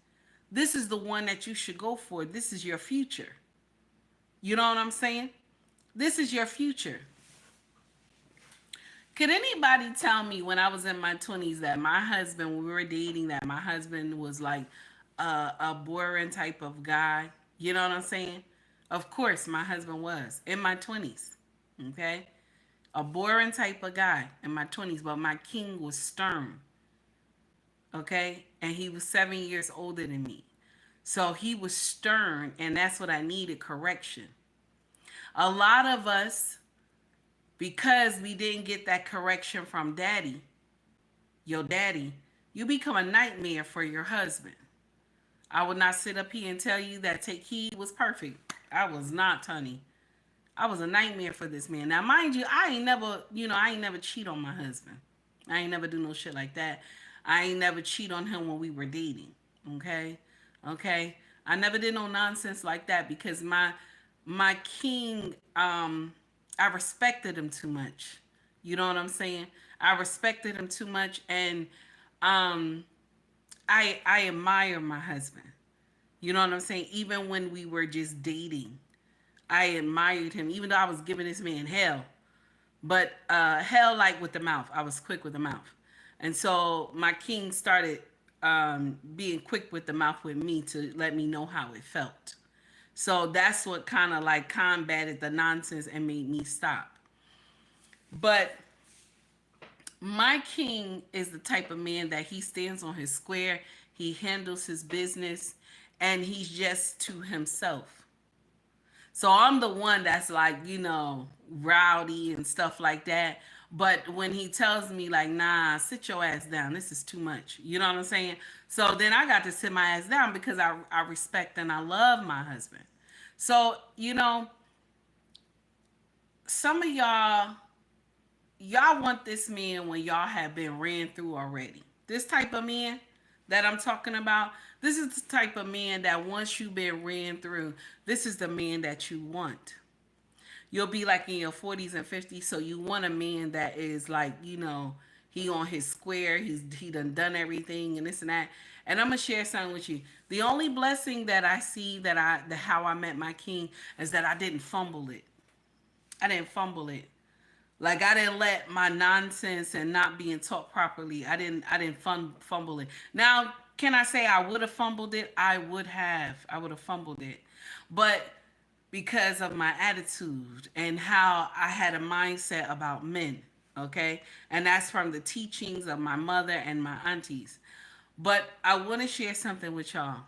this is the one that you should go for. This is your future. You know what I'm saying? This is your future. Could anybody tell me when I was in my 20s that my husband, when we were dating, that my husband was like a boring type of guy? You know what I'm saying? Of course, my husband was in my 20s. Okay? A boring type of guy in my 20s, but my king was stern. Okay? And he was 7 years older than me. So he was stern, and that's what I needed, correction. A lot of us, because we didn't get that correction from daddy, your daddy, you become a nightmare for your husband. I would not sit up here and tell you that Take Heed was perfect. I was not, honey. I was a nightmare for this man. Now, mind you, I ain't never cheat on my husband. I ain't never do no shit like that. I ain't never cheat on him when we were dating. Okay? Okay? I never did no nonsense like that because my king, I respected him too much. You know what I'm saying? I respected him too much, and I admire my husband. You know what I'm saying? Even when we were just dating, I admired him, even though I was giving this man hell. But hell like with the mouth. I was quick with the mouth. And so my king started being quick with the mouth with me to let me know how it felt. So that's what kind of like combated the nonsense and made me stop. But my king is the type of man that he stands on his square, he handles his business, and he's just to himself. So I'm the one that's like, rowdy and stuff like that. But when he tells me like, nah, sit your ass down, this is too much. You know what I'm saying? So then I got to sit my ass down because I respect and I love my husband. So, some of y'all want this man when y'all have been ran through already. This type of man that I'm talking about, this is the type of man that once you've been ran through, this is the man that you want. You'll be like in your 40s and 50s, so you want a man that is like, he on his square, he done everything and this and that. And I'm gonna share something with you. The only blessing that I see how I met my king is that I didn't fumble it. I didn't fumble it. Like I didn't let my nonsense and not being taught properly. I didn't fumble it. Now, can I say I would have fumbled it? I would have fumbled it. But because of my attitude and how I had a mindset about men, okay? And that's from the teachings of my mother and my aunties. But I want to share something with y'all.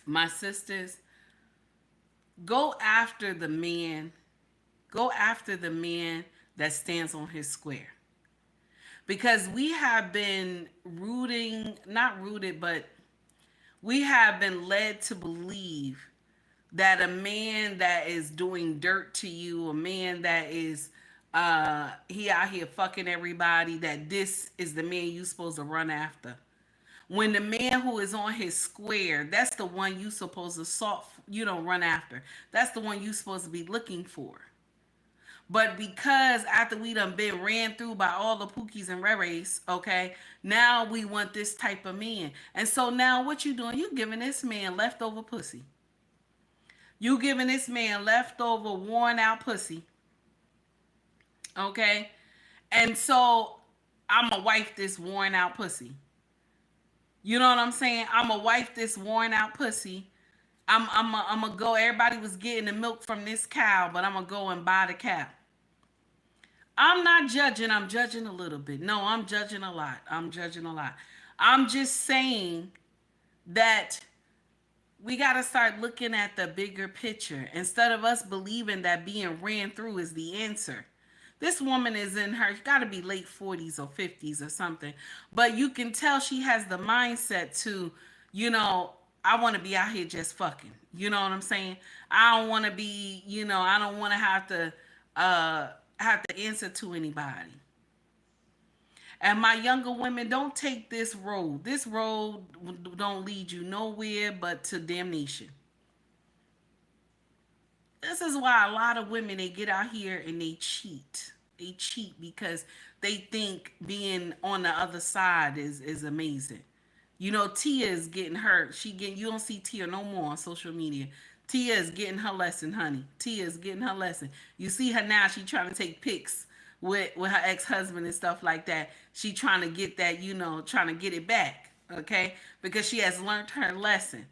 My sisters, go after the man. Go after the man that stands on his square. Because we have been we have been led to believe that a man that is doing dirt to you, a man that is he out here fucking everybody, that this is the man you supposed to run after. When the man who is on his square, that's the one you supposed to run after. That's the one you supposed to be looking for. But because after we done been ran through by all the Pookies and Reres, okay, now we want this type of man. And so now what you doing? You giving this man leftover pussy. You giving this man leftover worn out pussy. Okay? And so I'm going to wife this worn out pussy. You know what I'm saying? I'm going to wife this worn out pussy. I'm going to go. Everybody was getting the milk from this cow, but I'm going to go and buy the cow. I'm not judging. I'm judging a little bit. No, I'm judging a lot. I'm just saying that we got to start looking at the bigger picture instead of us believing that being ran through is the answer. This woman is in her, got to be late 40s or 50s or something. But you can tell she has the mindset to, I want to be out here just fucking. You know what I'm saying? I don't want to be, I don't want to have to answer to anybody. And my younger women, don't take this road. This road don't lead you nowhere but to damnation. This is why a lot of women, they get out here and they cheat. They cheat because they think being on the other side is amazing. You know, Tia is getting hurt. You don't see Tia no more on social media. Tia is getting her lesson, honey. Tia is getting her lesson. You see her now, she trying to take pics with her ex-husband and stuff like that. She trying to get that, trying to get it back, okay? Because she has learned her lesson.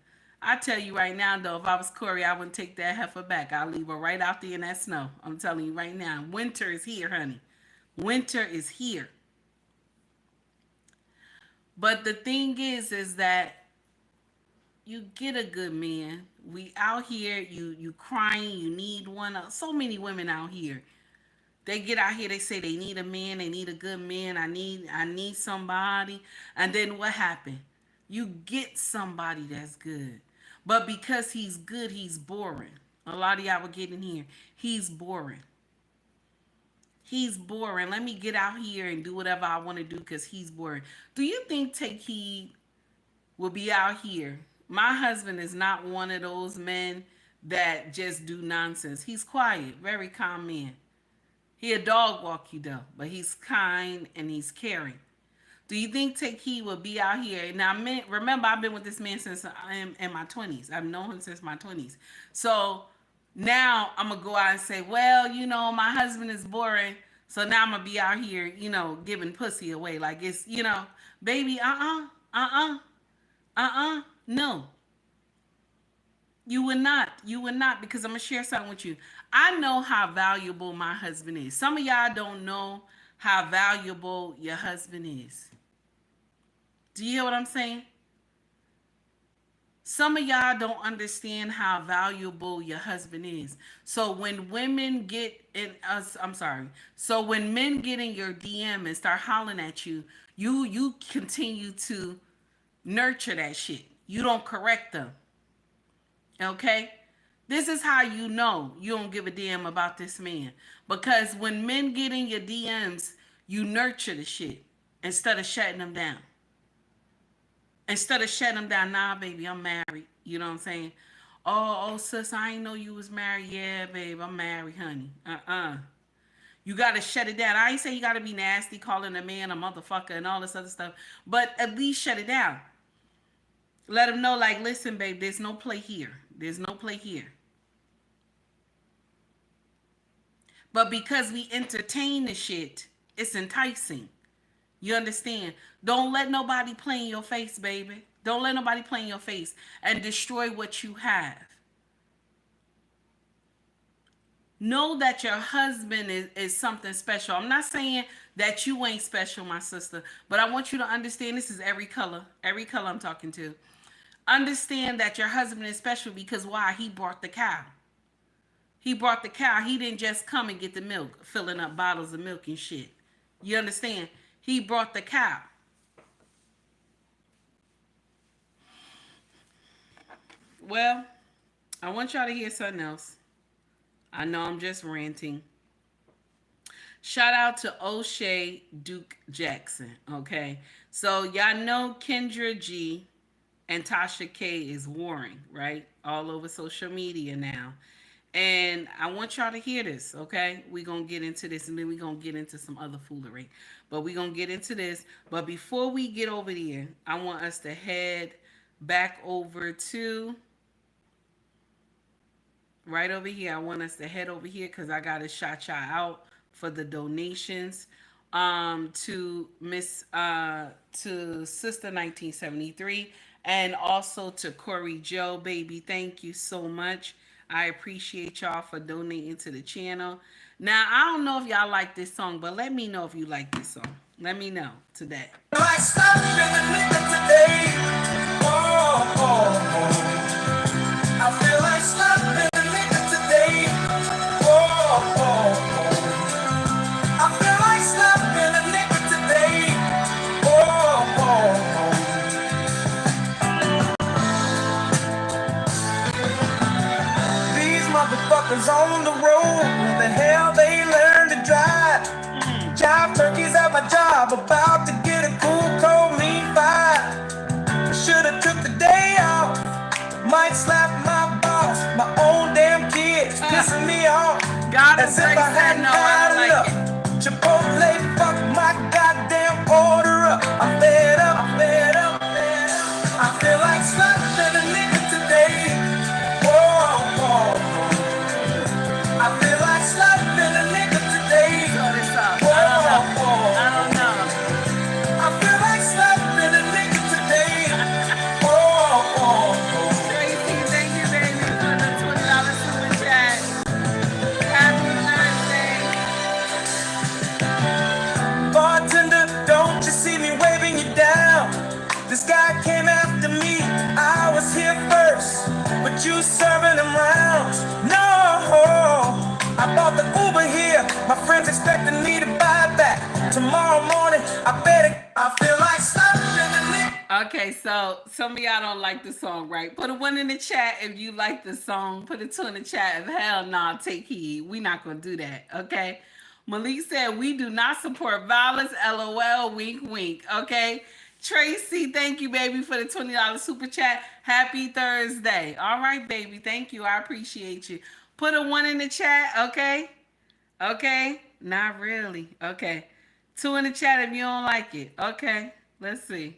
I tell you right now, though, if I was Corey, I wouldn't take that heifer back. I'll leave her right out there in that snow. I'm telling you right now. Winter is here, honey. Winter is here. But the thing is that you get a good man. We out here, you crying, you need one. So many women out here. They get out here, they say they need a man, they need a good man. I need somebody. And then what happened? You get somebody that's good. But because he's good, he's boring. A lot of y'all will get in here. He's boring. He's boring. Let me get out here and do whatever I want to do because he's boring. Do you think Take Heed will be out here? My husband is not one of those men that just do nonsense. He's quiet, very calm man. He a dog walk you though, but he's kind and he's caring. Do you think Take Heed will be out here? Now, remember, I've been with this man since I am in my 20s. I've known him since my 20s. So now I'm going to go out and say, well, my husband is boring. So now I'm going to be out here, giving pussy away. Like it's, baby, no. You would not. You would not, because I'm going to share something with you. I know how valuable my husband is. Some of y'all don't know how valuable your husband is. Do you hear what I'm saying? Some of y'all don't understand how valuable your husband is. So when women get in us, So when men get in your DM and start hollering at you, you continue to nurture that shit. You don't correct them. Okay? This is how you know you don't give a damn about this man. Because when men get in your DMs, you nurture the shit instead of shutting them down. Instead of shutting them down, nah, baby, I'm married. You know what I'm saying? Oh, sis, I ain't know you was married. Yeah, babe, I'm married, honey. You got to shut it down. I ain't saying you got to be nasty, calling a man a motherfucker and all this other stuff. But at least shut it down. Let him know, like, listen, babe, there's no play here. There's no play here. But because we entertain the shit, it's enticing. You understand? Don't let nobody play in your face, baby. Don't let nobody play in your face and destroy what you have. Know that your husband is something special. I'm not saying that you ain't special, my sister, but I want you to understand this is every color I'm talking to. Understand that your husband is special because why? He brought the cow. He brought the cow. He didn't just come and get the milk, filling up bottles of milk and shit. You understand? He brought the cow. Well, I want y'all to hear something else. I know I'm just ranting. Shout out to O'Shea Duke Jackson, okay? So y'all know Kendra G and Tasha K is warring, right? All over social media now. And I want y'all to hear this, okay? We're going to get into this, and then we're going to get into some other foolery. But we're going to get into this. But before we get over there, I want us to head back over to... right over here. I want us to head over here because I got to shout y'all out for the donations to Sister 1973 and also to Corey Joe, baby. Thank you so much. I appreciate y'all for donating to the channel. Now, I don't know if y'all like this song, but let me know if you like this song. Let me know today. I stopped feeling it today. Oh, oh, oh. I feel like stopping it today. Oh, oh, oh. I feel like stopping it today. Oh, oh, oh. These motherfuckers on the road, where the hell they learn to drive? Job turkeys at my job. I'm about to get a cool, cold, mean vibe. Should've took the day off. Might slap my boss, my own damn kids, pissing me off. As if I hadn't had enough. Chipotle, fuck my goddamn order up. I'm fed up, I'm fed up, fed up. I feel like slapping a nigga today. Whoa, whoa, whoa. I feel like slapping a nigga today. Whoa, whoa. I don't know. I feel like slapping a nigga today. Whoa, whoa, whoa. Tracy, thank you, baby, for the $20 super chat. Happy Thursday. Bartender, don't you see me waving you down? This guy came after me, I was here first, but you serving him rounds. No, I bought the Uber here, my friends expecting me to buy back. Tomorrow morning, I feel like slapping a nigga. Okay, so some of y'all don't like the song, right? Put a 1 in the chat if you like the song. Put a 2 in the chat if hell nah, take heed. We not gonna do that, okay? Malik said we do not support violence. LOL, wink, wink. Okay. Tracy, thank you, baby, for the $20 super chat. Happy Thursday. All right, baby. Thank you. I appreciate you. Put a 1 in the chat, okay? Okay. Not really. Okay. 2 in the chat if you don't like it. Okay. Let's see.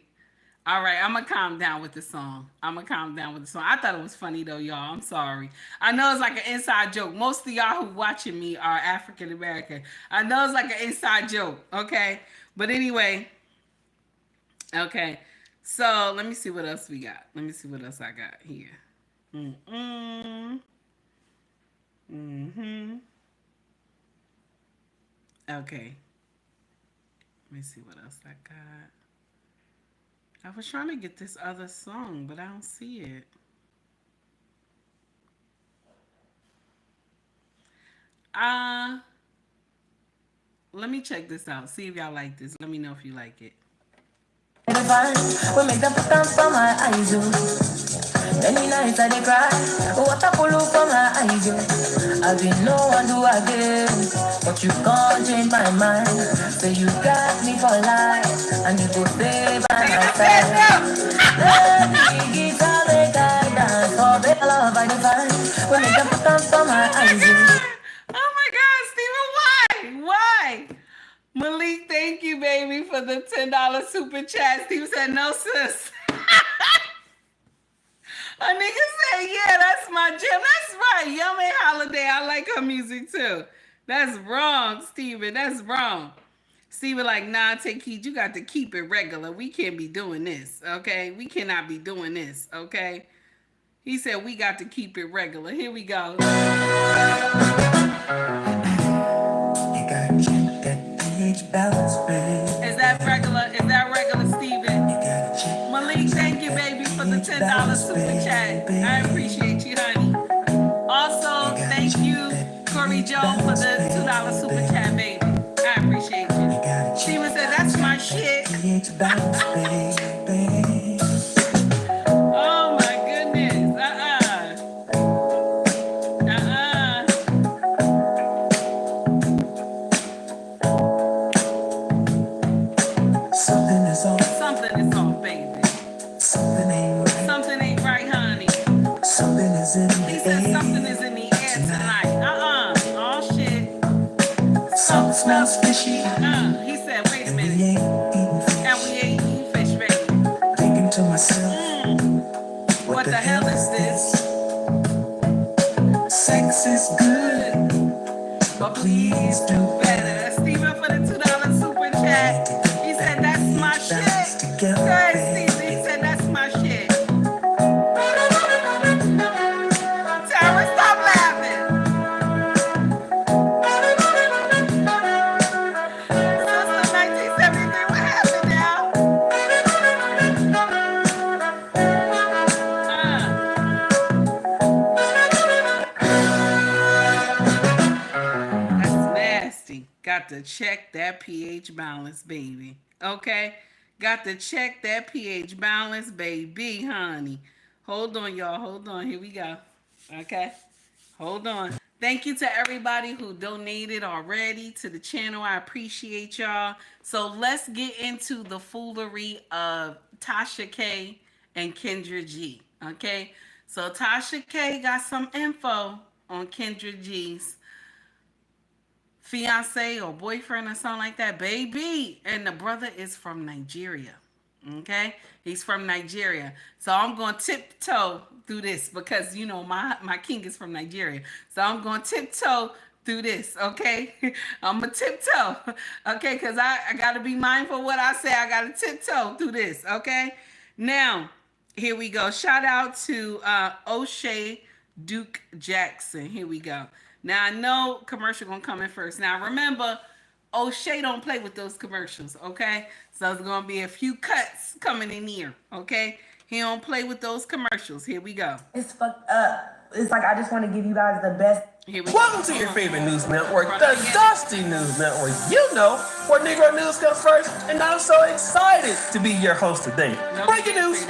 All right, I'm going to calm down with the song. I thought it was funny, though, y'all. I'm sorry. I know it's like an inside joke. Most of y'all who watching me are African American. I know it's like an inside joke, okay? But anyway, okay. So let me see what else we got. Let me see what else I got here. Okay. Let me see what else I got. I was trying to get this other song, but I don't see it. Let me check this out. See if y'all like this. Let me know if you like it. We make them put them from my eyes, yo. Many nights I dey cry. What a pull from my eyes, yo. I didn't know what do again, but you can't change my mind. Say you got me for life, and you go stay by my side. Let me guitar make I dance for the love I define. We make them put them from my eyes, yo. Oh my God, Steven, why? Malik, thank you, baby, for the $10 super chat. Steve said, no, sis. A nigga said, yeah, that's my jam. That's right. Yummy Holiday. I like her music, too. That's wrong, Steven. That's wrong. Steven like, nah, take heed. You got to keep it regular. We can't be doing this, okay? We cannot be doing this, okay? He said, we got to keep it regular. Here we go. Is that regular? Is that regular, Steven? Malik, thank you, baby, for the $10 super chat. I appreciate you, honey. Also, thank you, Corey Joe, for the $2 super chat, baby. I appreciate you. Steven said, that's my shit. Oh, my goodness. Something is off, baby. Something ain't right, honey. He said something is in the air tonight. Oh, shit. Something smells fishy. He said, wait a minute. And we ain't eating fish, baby. Thinking to myself, What the hell is this? sex is good, But please do better. That's Steven for the $2 super chat. He said, that's my shit. Good, Steven. He said, that's my shit. Tara, stop laughing. Sister 1973, what happened now? That's nasty. Got to check that pH balance, baby. Okay? Got to check that pH balance, baby, honey. Hold on, y'all. Hold on. Here we go. Okay? Hold on. Thank you to everybody who donated already to the channel. I appreciate y'all. So let's get into the foolery of Tasha K and Kendra G. Okay? So Tasha K got some info on Kendra G's fiance or boyfriend or something like that, baby. And the brother is from Nigeria. Okay, he's from Nigeria. So I'm going to tiptoe through this because you know my king is from Nigeria. So I'm going to tiptoe through this. Okay, I'm gonna tiptoe. Okay, because I got to be mindful of what I say. I got to tiptoe through this. Okay, now here we go. Shout out to O'Shea Duke Jackson. Here we go. Now I know commercial gonna come in first. Now remember, O'Shea don't play with those commercials, okay? So there's gonna be a few cuts coming in here, okay? He don't play with those commercials. Here we go. It's fucked up. It's like I just want to give you guys the best. Here we Welcome go. to your favorite news network, the Dusty News Network. You know where Negro news comes first, and I'm so excited to be your host today. Breaking news.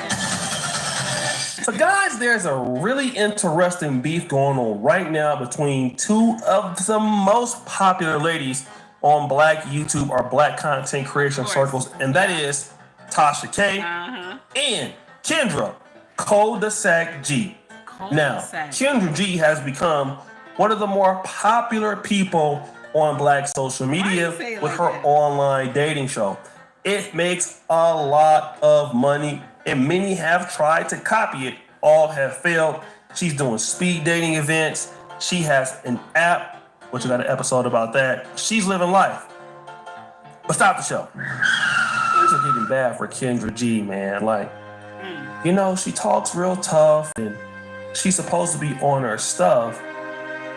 So guys, there's a really interesting beef going on right now between two of the most popular ladies on Black YouTube or Black content creation circles, and that is Tasha K and Kendra Cul-de-sac G. Now, Kendra G has become one of the more popular people on Black social media with her online dating show. It makes a lot of money, and many have tried to copy it. All have failed. She's doing speed dating events. She has an app, which we got an episode about that. She's living life. But stop the show. Things are getting bad for Kendra G, man. Like, you know, she talks real tough, and she's supposed to be on her stuff.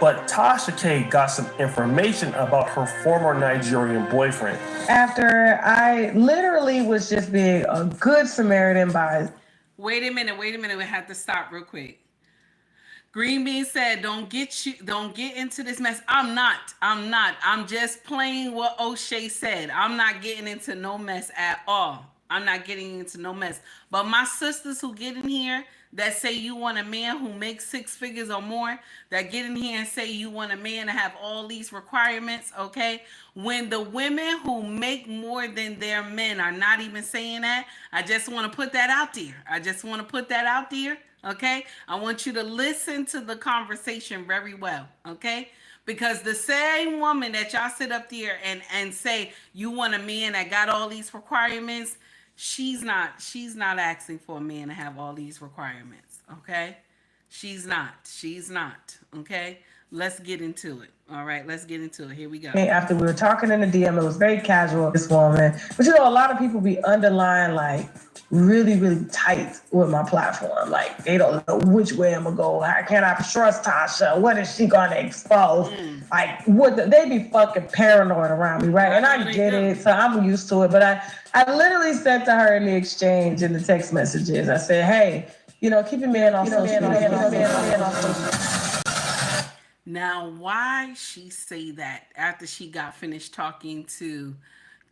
But Tasha K got some information about her former Nigerian boyfriend. After I literally was just being a good Samaritan by... Wait a minute. We have to stop real quick. Green Bean said, don't get into this mess. I'm not. I'm just playing what O'Shea said. I'm not getting into no mess at all. I'm not getting into no mess. But my sisters who get in here that say you want a man who makes 6 figures or more, that get in here and say you want a man to have all these requirements, okay? When the women who make more than their men are not even saying that, I just want to put that out there. Okay? I want you to listen to the conversation very well, okay? Because the same woman that y'all sit up there and say you want a man that got all these requirements, she's not asking for a man to have all these requirements, okay? She's not, okay? Let's get into it. All right, let's get into it. Here we go. After we were talking in the DM, it was very casual, this woman. But you know, a lot of people be underlying like really, really tight with my platform. Like they don't know which way I'm gonna go. How can I trust Tasha? What is she gonna expose? Like they be fucking paranoid around me, right? And I get it, so I'm used to it. But I literally said to her in the exchange in the text messages, I said, hey, you know, keep your man off social media. Now, why she say that after she got finished talking to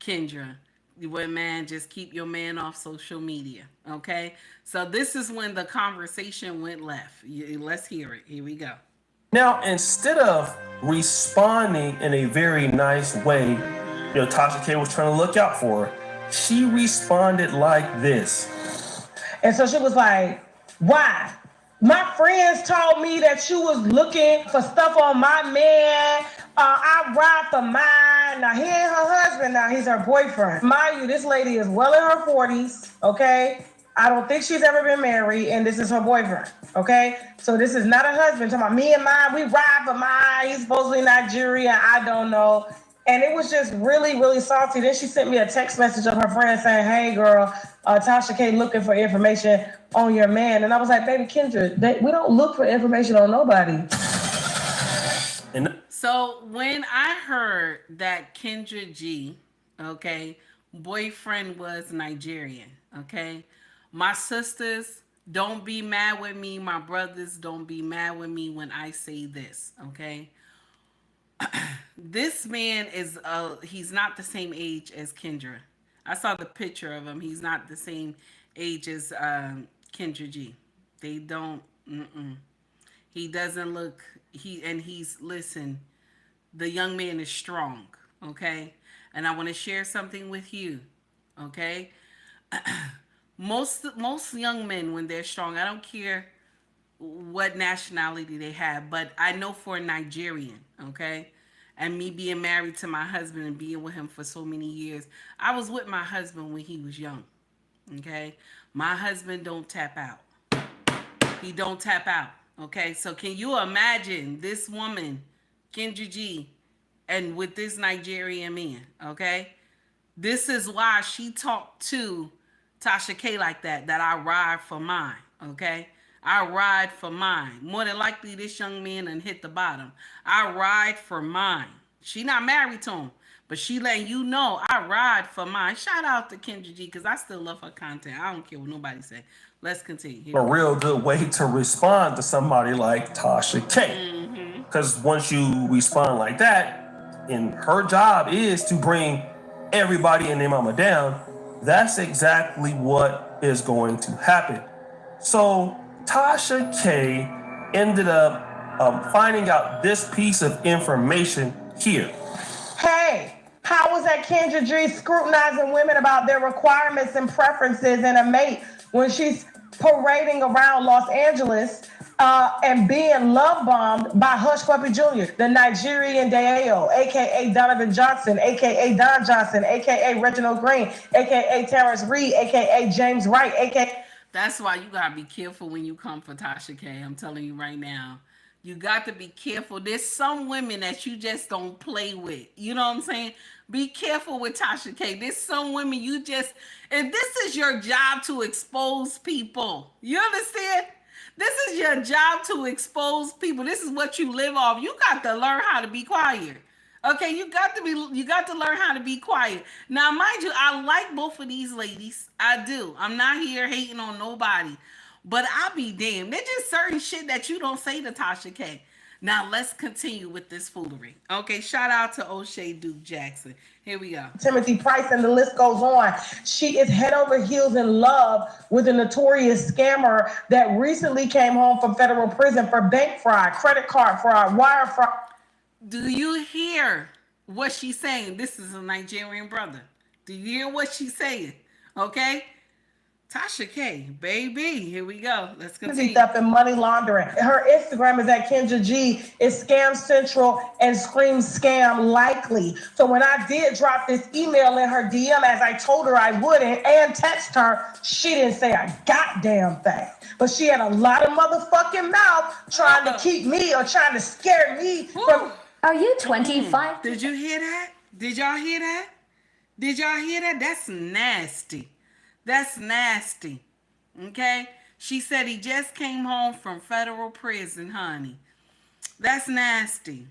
Kendra? Well, man, just keep your man off social media, okay? So this is when the conversation went left. Let's hear it. Here we go. Now, instead of responding in a very nice way, you know, Tasha K was trying to look out for her. She responded like this. And so she was like, why? My friends told me that you was looking for stuff on my man. I ride for mine. Now, he ain't her husband now. He's her boyfriend. Mind you, this lady is well in her 40s, okay? I don't think she's ever been married, and this is her boyfriend, okay? So this is not a husband. Talking about me and mine, we ride for mine. He's supposedly Nigerian. I don't know. And it was just really, really salty. Then she sent me a text message of her friend saying, hey, girl, Tasha K looking for information on your man. And I was like, baby, Kendra, we don't look for information on nobody. So when I heard that Kendra G, okay, boyfriend was Nigerian, okay, my sisters, don't be mad with me. My brothers, don't be mad with me when I say this, okay? This man is he's not the same age as Kendra. I saw the picture of him. He's not the same age as Kendra G. They don't He doesn't look, listen, the young man is strong, okay? And I want to share something with you, okay? Most young men, when they're strong, I don't care what nationality they have, but I know for a Nigerian, okay? And me being married to my husband and being with him for so many years, I was with my husband when he was young, okay? My husband don't tap out. He don't tap out, okay? So can you imagine this woman, Kendra G, and with this Nigerian man, okay? This is why she talked to Tasha K like that I ride for mine, okay? I ride for mine. More than likely, this young man done hit the bottom. I ride for mine. She not married to him, but she letting you know I ride for mine. Shout out to Kendra G, because I still love her content. I don't care what nobody say. Let's continue. A real good way to respond to somebody like Tasha K. Because once you respond like that, and her job is to bring everybody and their mama down, that's exactly what is going to happen. So Tasha K ended up finding out this piece of information here. Hey, how was that Kendra G scrutinizing women about their requirements and preferences in a mate when she's parading around Los Angeles and being love bombed by Hush Puppy Jr., the Nigerian Deo, aka Donovan Johnson, aka Don Johnson, aka Reginald Green, aka Terrence Reed, aka James Wright, aka... That's why you gotta be careful when you come for Tasha K. I'm telling you right now. You got to be careful. There's some women that you just don't play with. You know what I'm saying? Be careful with Tasha K. There's some women you just, if this is your job to expose people, you understand? This is your job to expose people. This is what you live off. You got to learn how to be quiet. Okay, you got to learn how to be quiet. Now, mind you, I like both of these ladies. I do. I'm not here hating on nobody. But I'll be damned. There's just certain shit that you don't say to Tasha K. Now, let's continue with this foolery. Okay, shout out to O'Shea Duke Jackson. Here we go. Timothy Price, and the list goes on. She is head over heels in love with a notorious scammer that recently came home from federal prison for bank fraud, credit card fraud, wire fraud. Do you hear what she's saying? This is a Nigerian brother. Do you hear what she's saying? Okay? Tasha K, baby. Here we go. Let's continue. Theft and money laundering. Her Instagram is at Kendra G. It's Scam Central and Scream Scam Likely. So when I did drop this email in her DM as I told her I wouldn't and text her, she didn't say a goddamn thing. But she had a lot of motherfucking mouth trying to keep me or trying to scare me from... Are you 25? Did you hear that? Did y'all hear that? Did y'all hear that? That's nasty. That's nasty. Okay? She said he just came home from federal prison, honey. That's nasty.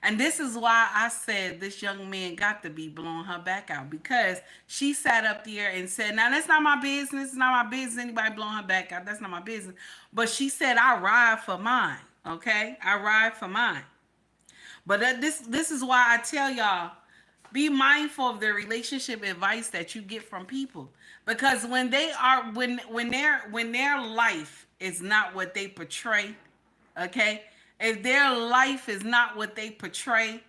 And this is why I said this young man got to be blowing her back out, because she sat up there and said, now that's not my business. It's not my business. Anybody blowing her back out. That's not my business. But she said, I ride for mine. Okay? I ride for mine. But this is why I tell y'all, be mindful of the relationship advice that you get from people. Because when they are when their life is not what they portray, okay? If their life is not what they portray,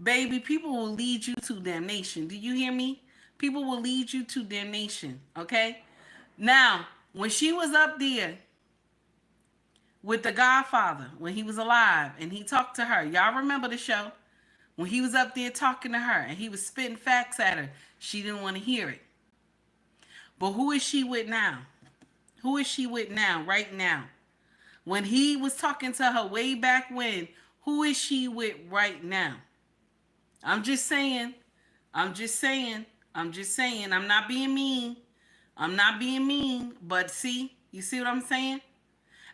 baby, people will lead you to damnation. Do you hear me? People will lead you to damnation, okay? Now, when she was up there with the Godfather, when he was alive, and he talked to her, y'all remember the show? When he was up there talking to her and he was spitting facts at her, she didn't want to hear it. But who is she with now? Who is she with now, right now? When he was talking to her way back when, who is she with right now? I'm just saying. I'm not being mean. But see, you see what I'm saying?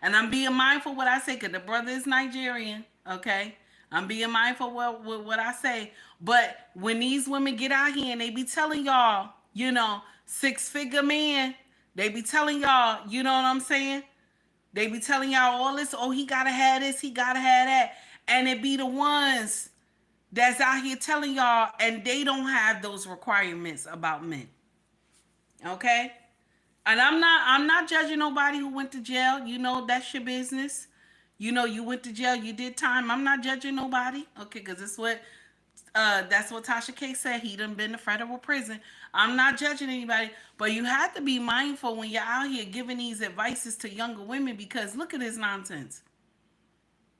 And I'm being mindful what I say, because the brother is Nigerian, okay? I'm being mindful with what I say. But when these women get out here and they be telling y'all, you know, 6-figure man, they be telling y'all, you know what I'm saying? They be telling y'all all this, oh, he gotta have this, he gotta have that. And it be the ones that's out here telling y'all, and they don't have those requirements about men. Okay? And I'm not judging nobody who went to jail. You know, that's your business. You know, you went to jail, you did time. I'm not judging nobody. Okay, because that's what Tasha K said. He done been to federal prison. I'm not judging anybody, but you have to be mindful when you're out here giving these advices to younger women, because look at this nonsense.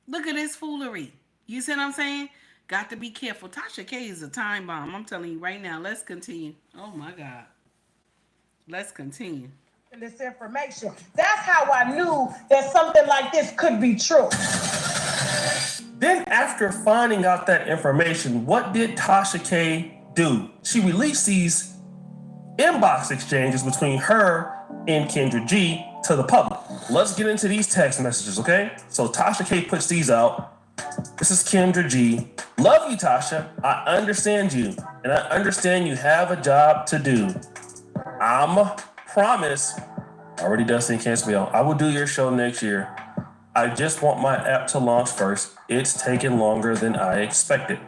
Look at this foolery. You see what I'm saying? Got to be careful. Tasha K is a time bomb. I'm telling you right now. Let's continue. Oh my God. Let's continue. This information. That's how I knew that something like this could be true. Then after finding out that information, what did Tasha K do? She released these inbox exchanges between her and Kendra G to the public. Let's get into these text messages, okay? So Tasha K puts these out. This is Kendra G. Love you, Tasha. I understand you, and I understand you have a job to do. Promise. Already Dustin can't spell. I will do your show next year. I just want my app to launch first. It's taking longer than I expected.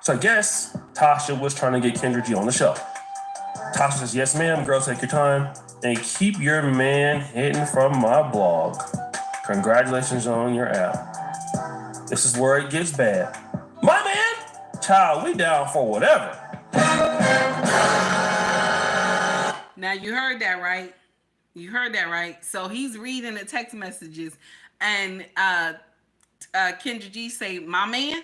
So I guess Tasha was trying to get Kendra G on the show. Tasha says, yes, ma'am, girl, take your time and keep your man hidden from my blog. Congratulations on your app. This is where it gets bad. My man, child, we down for whatever. Now you heard that, right? You heard that, right? So he's reading the text messages, and Kendra G say, my man,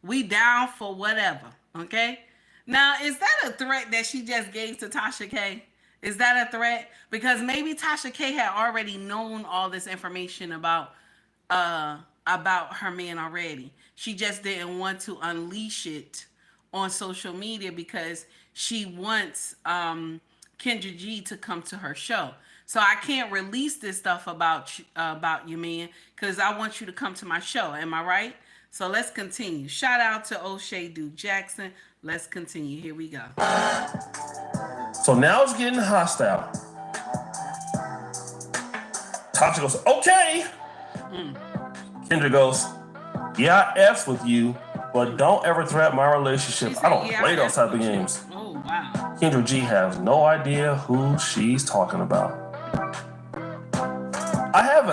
we down for whatever, okay? Now, is that a threat that she just gave to Tasha K? Is that a threat? Because maybe Tasha K had already known all this information about her man already. She just didn't want to unleash it on social media because she wants Kendra G to come to her show. So I can't release this stuff about your man because I want you to come to my show. Am I right? So let's continue. Shout out to O'Shea Duke Jackson. Let's continue. Here we go. So now it's getting hostile. Tasha goes, okay. Kendra goes, yeah, I F's with you, but don't ever threaten my relationship. Said, I don't play those type of games. Oh, wow. Kendra G has no idea who she's talking about.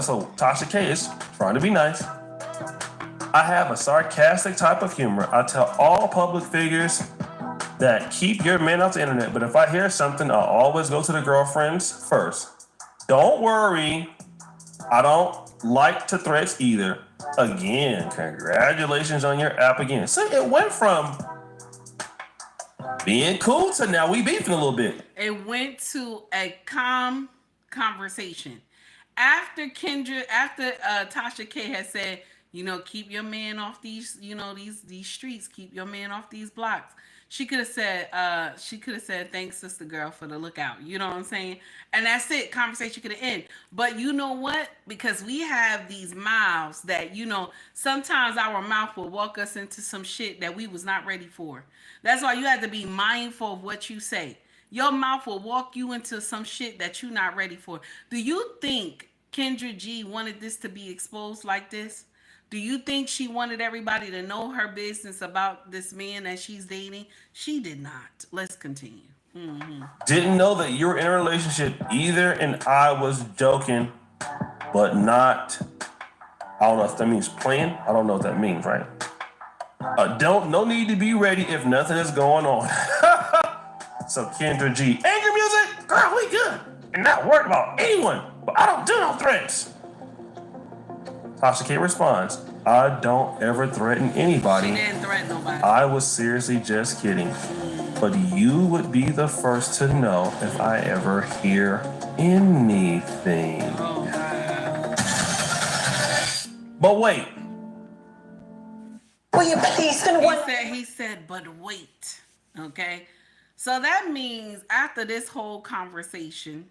So Tasha K is trying to be nice. I have a sarcastic type of humor. I tell all public figures that keep your man off the internet, but if I hear something, I'll always go to the girlfriends first. Don't worry. I don't like to threats either. Again, congratulations on your app again. So it went from being cool to now we beefing a little bit. It went to a calm conversation. After Tasha K had said, keep your man off these, these streets, keep your man off these blocks. She could have said, thanks, sister girl, for the lookout. You know what I'm saying? And that's it. Conversation could have ended. But you know what? Because we have these mouths that, sometimes our mouth will walk us into some shit that we was not ready for. That's why you have to be mindful of what you say. Your mouth will walk you into some shit that you're not ready for. Do you think Kendra G wanted this to be exposed like this? Do you think she wanted everybody to know her business about this man that she's dating? She did not. Let's continue. Mm-hmm. Didn't know that you were in a relationship either, and I was joking, but not. I don't know if that means playing. I don't know what that means, right? No need to be ready if nothing is going on. So Kendra G, anger music, girl, we good. And not worried about anyone, but I don't do no threats. Tasha K responds, I don't ever threaten anybody. She didn't threaten nobody. I was seriously just kidding. But you would be the first to know if I ever hear anything. Oh, wow. But wait. Will you please He said, but wait. Okay? So that means after this whole conversation,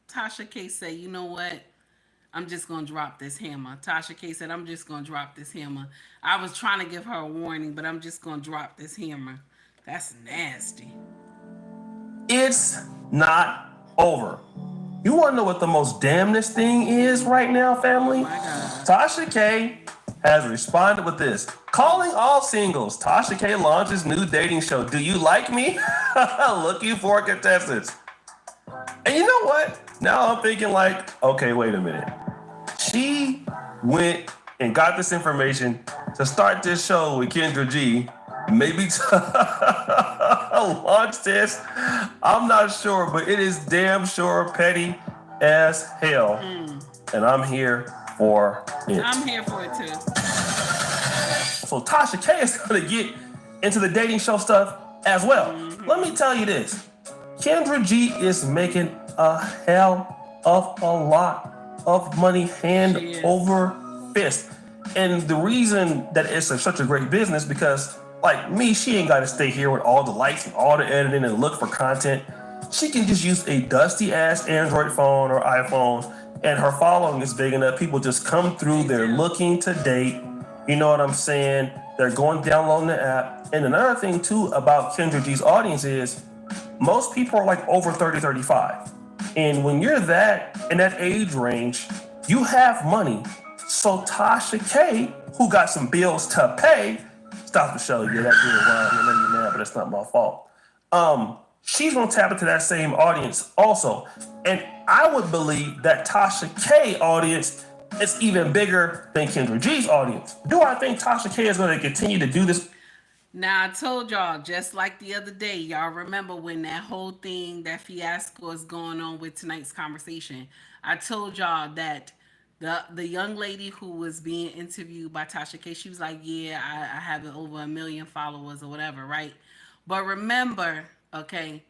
Tasha K said, you know what? I'm just going to drop this hammer. Tasha K said, I'm just going to drop this hammer. I was trying to give her a warning, but I'm just going to drop this hammer. That's nasty. It's not over. You want to know what the most damnedest thing is right now, family? Oh my God. Tasha K has responded with this. Calling all singles. Tasha K launches new dating show. Do you like me? Looking for contestants. And you know what? Now I'm thinking like, okay, wait a minute. She went and got this information to start this show with Kendra G. Maybe to launch this. I'm not sure, but it is damn sure petty as hell. And I'm here for it. I'm here for it too. So Tasha K is going to get into the dating show stuff as well. Let me tell you this. Kendra G is making a hell of a lot of money hand over fist. And the reason that it's such a great business because like me, she ain't got to stay here with all the lights and all the editing and look for content. She can just use a dusty ass Android phone or iPhone and her following is big enough. People just come through, they're looking to date. You know what I'm saying? They're going downloading the app. And another thing too about Kendra G's audience is most people are like over 30, 35. And when you're that in that age range, you have money. So Tasha K, who got some bills to pay, stop the show. Yeah, that did rhyme. You're letting me mad, but that's not my fault. She's gonna tap into that same audience also. And I would believe that Tasha K audience is even bigger than Kendra G's audience. Do I think Tasha K is gonna continue to do this? Now, I told y'all, just like the other day, y'all remember when that whole thing, that fiasco is going on with tonight's conversation. I told y'all that the young lady who was being interviewed by Tasha K, she was like, yeah, I have over 1 million followers or whatever, right? But remember, okay,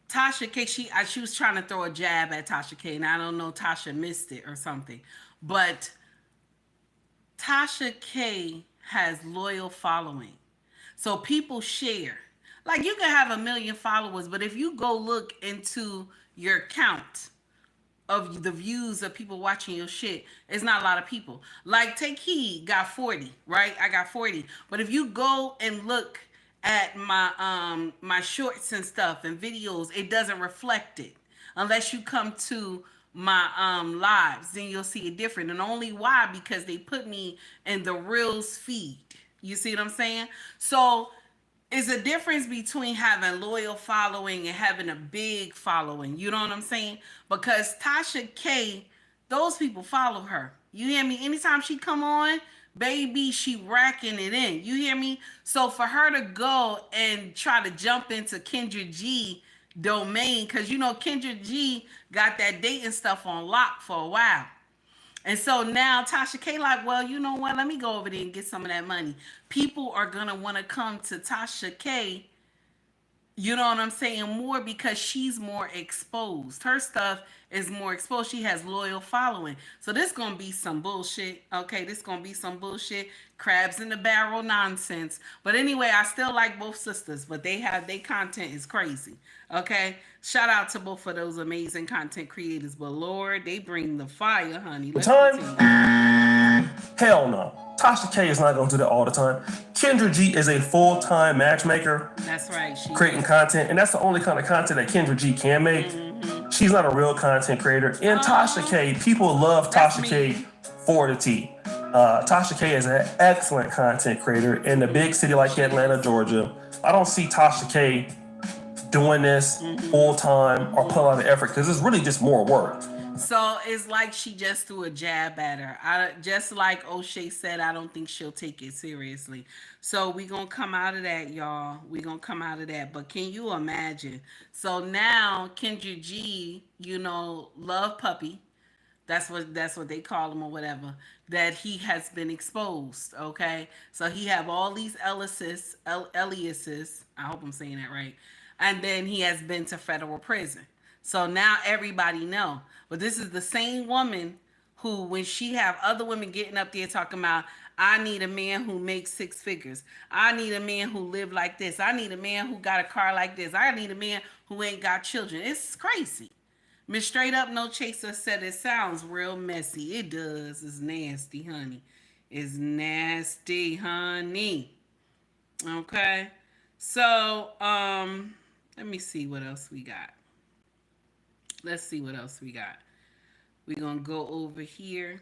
Tasha K, she was trying to throw a jab at Tasha K, and I don't know, Tasha missed it or something. But Tasha K has loyal following. So people share. Like you can have 1 million followers, but if you go look into your count of the views of people watching your shit, it's not a lot of people. Like Take Heed got 40, right? I got 40. But if you go and look at my my shorts and stuff and videos, it doesn't reflect it. Unless you come to my lives, then you'll see it different. And only why? Because they put me in the Reels feed. You see what I'm saying? So it's a difference between having loyal following and having a big following. You know what I'm saying? Because Tasha K, those people follow her. You hear me? Anytime she come on, baby, she racking it in. You hear me? So for her to go and try to jump into Kendra G domain, because you know Kendra G got that dating stuff on lock for a while. And so now Tasha K like, well, you know what? Let me go over there and get some of that money. People are going to want to come to Tasha K, you know what I'm saying, more because she's more exposed. Her stuff is more exposed. She has loyal following. So this going to be some bullshit. Okay, this going to be some bullshit. Crabs in the barrel nonsense. But anyway, I still like both sisters, but their content is crazy. Okay, shout out to both of those amazing content creators. But Lord, they bring the fire, honey. Let's continue. Hell no. Tasha K is not going to do that all the time. Kendra G is a full-time matchmaker. That's right. Creating content, and that's the only kind of content that Kendra G can make. Mm-hmm. She's not a real content creator. And Tasha K, people love Tasha K for the T. Tasha K is an excellent content creator in a big city like Atlanta, Georgia. I don't see Tasha K doing this full time or put a lot of effort because it's really just more work. So it's like she just threw a jab at her. Just like O'Shea said, I don't think she'll take it seriously. So we gonna come out of that, y'all. We gonna come out of that. But can you imagine? So now Kendra G, you know, Love Puppy. That's what they call him or whatever. That he has been exposed. Okay, so he have all these aliases. I hope I'm saying that right. And then he has been to federal prison. So now everybody know. But this is the same woman who, when she have other women getting up there talking about, I need a man who makes 6 figures. I need a man who live like this. I need a man who got a car like this. I need a man who ain't got children. It's crazy. Miss Straight Up No Chaser said it sounds real messy. It does. It's nasty, honey. It's nasty, honey. Okay. So, let me see what else we got. Let's see what else we got. We're going to go over here.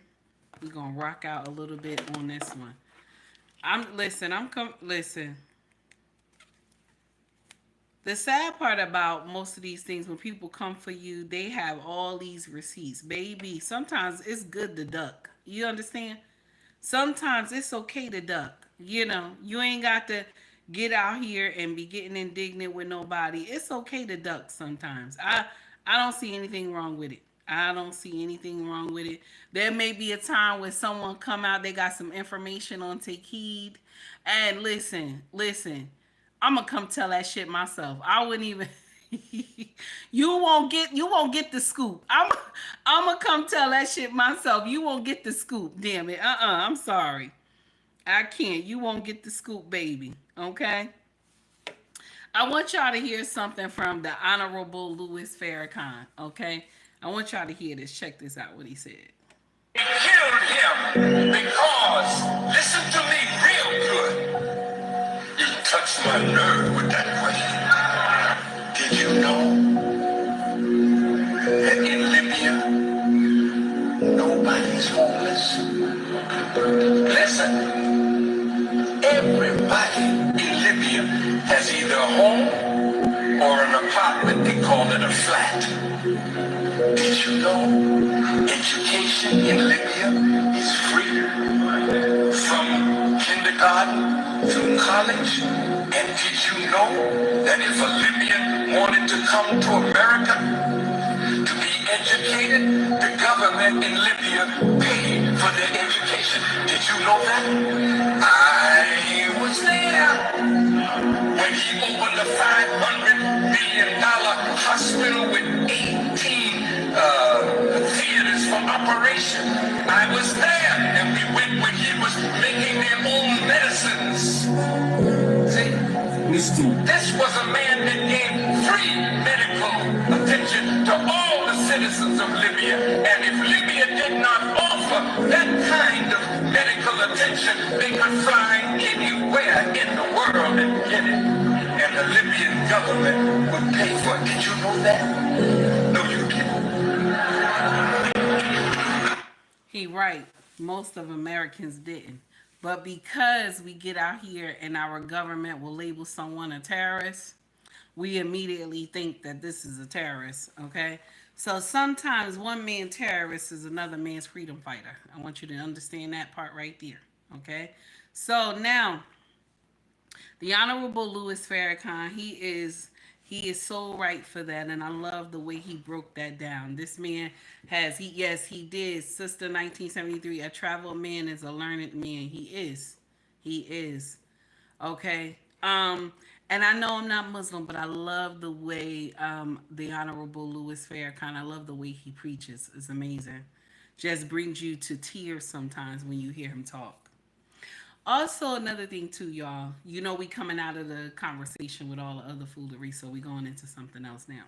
We're going to rock out a little bit on this one. Listen. The sad part about most of these things, when people come for you, they have all these receipts. Baby, sometimes it's good to duck. You understand? Sometimes it's okay to duck. You know, you ain't got to get out here and be getting indignant with nobody. It's okay to duck sometimes. I don't see anything wrong with it. I don't see anything wrong with it. There may be a time where someone come out, they got some information on take heed. And listen, I'm gonna come tell that shit myself. I wouldn't even you won't get the scoop. I'm gonna come tell that shit myself. You won't get the scoop, damn it. I'm sorry. I can't. You won't get the scoop, baby. Okay? I want y'all to hear something from the Honorable Louis Farrakhan. Okay? I want y'all to hear this. Check this out, what he said. They killed him because, listen to me real good, you touched my nerve with that question. Did you know that in Libya, nobody's homeless? Listen, everybody in Libya has either a home or an apartment. They call it a flat. Did you know education in Libya is free? From kindergarten through college? And did you know that if a Libyan wanted to come to America to be educated, the government in Libya paid for their education? Did you know that? I was there when he opened a $500 million hospital with 18 theaters for operation. I was there, and we went when he was making their own medicines. See, this was a man that gave free medical attention to all the citizens of Libya, and if Libya did not offer that kind of medical attention, they could fly anywhere in the world and get it. And the Libyan government would pay for it. Did you know that? No, you didn't. He right. Most of Americans didn't. But because we get out here and our government will label someone a terrorist, we immediately think that this is a terrorist, okay? So sometimes one man terrorist is another man's freedom fighter. I want you to understand that part right there, okay? So now, the Honorable Louis Farrakhan, he is so right for that, and I love the way he broke that down. This man he did. Sister 1973, a traveled man is a learned man. He is. Okay. And I know I'm not Muslim, but I love the way the Honorable Louis Farrakhan, I love the way he preaches. It's amazing. Just brings you to tears sometimes when you hear him talk. Also, another thing too, y'all. You know we coming out of the conversation with all the other foolery, so we going into something else now.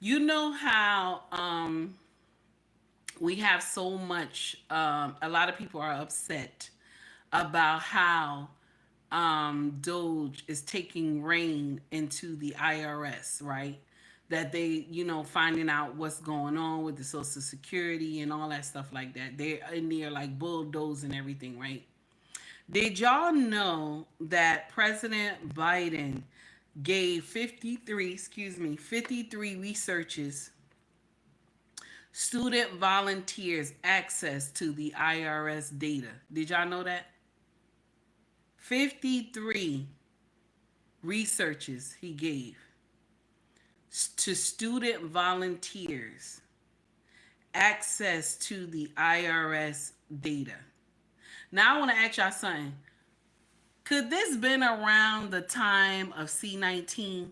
You know how we have so much. A lot of people are upset about how Doge is taking reign into the IRS, right? That they, finding out what's going on with the Social Security and all that stuff like that. They're in there like bulldozing everything, right? Did y'all know that President Biden gave 53 researchers, student volunteers access to the IRS data? Did y'all know that? 53 researchers he gave to student volunteers access to the IRS data. Now I want to ask y'all something. Could this been around the time of C-19?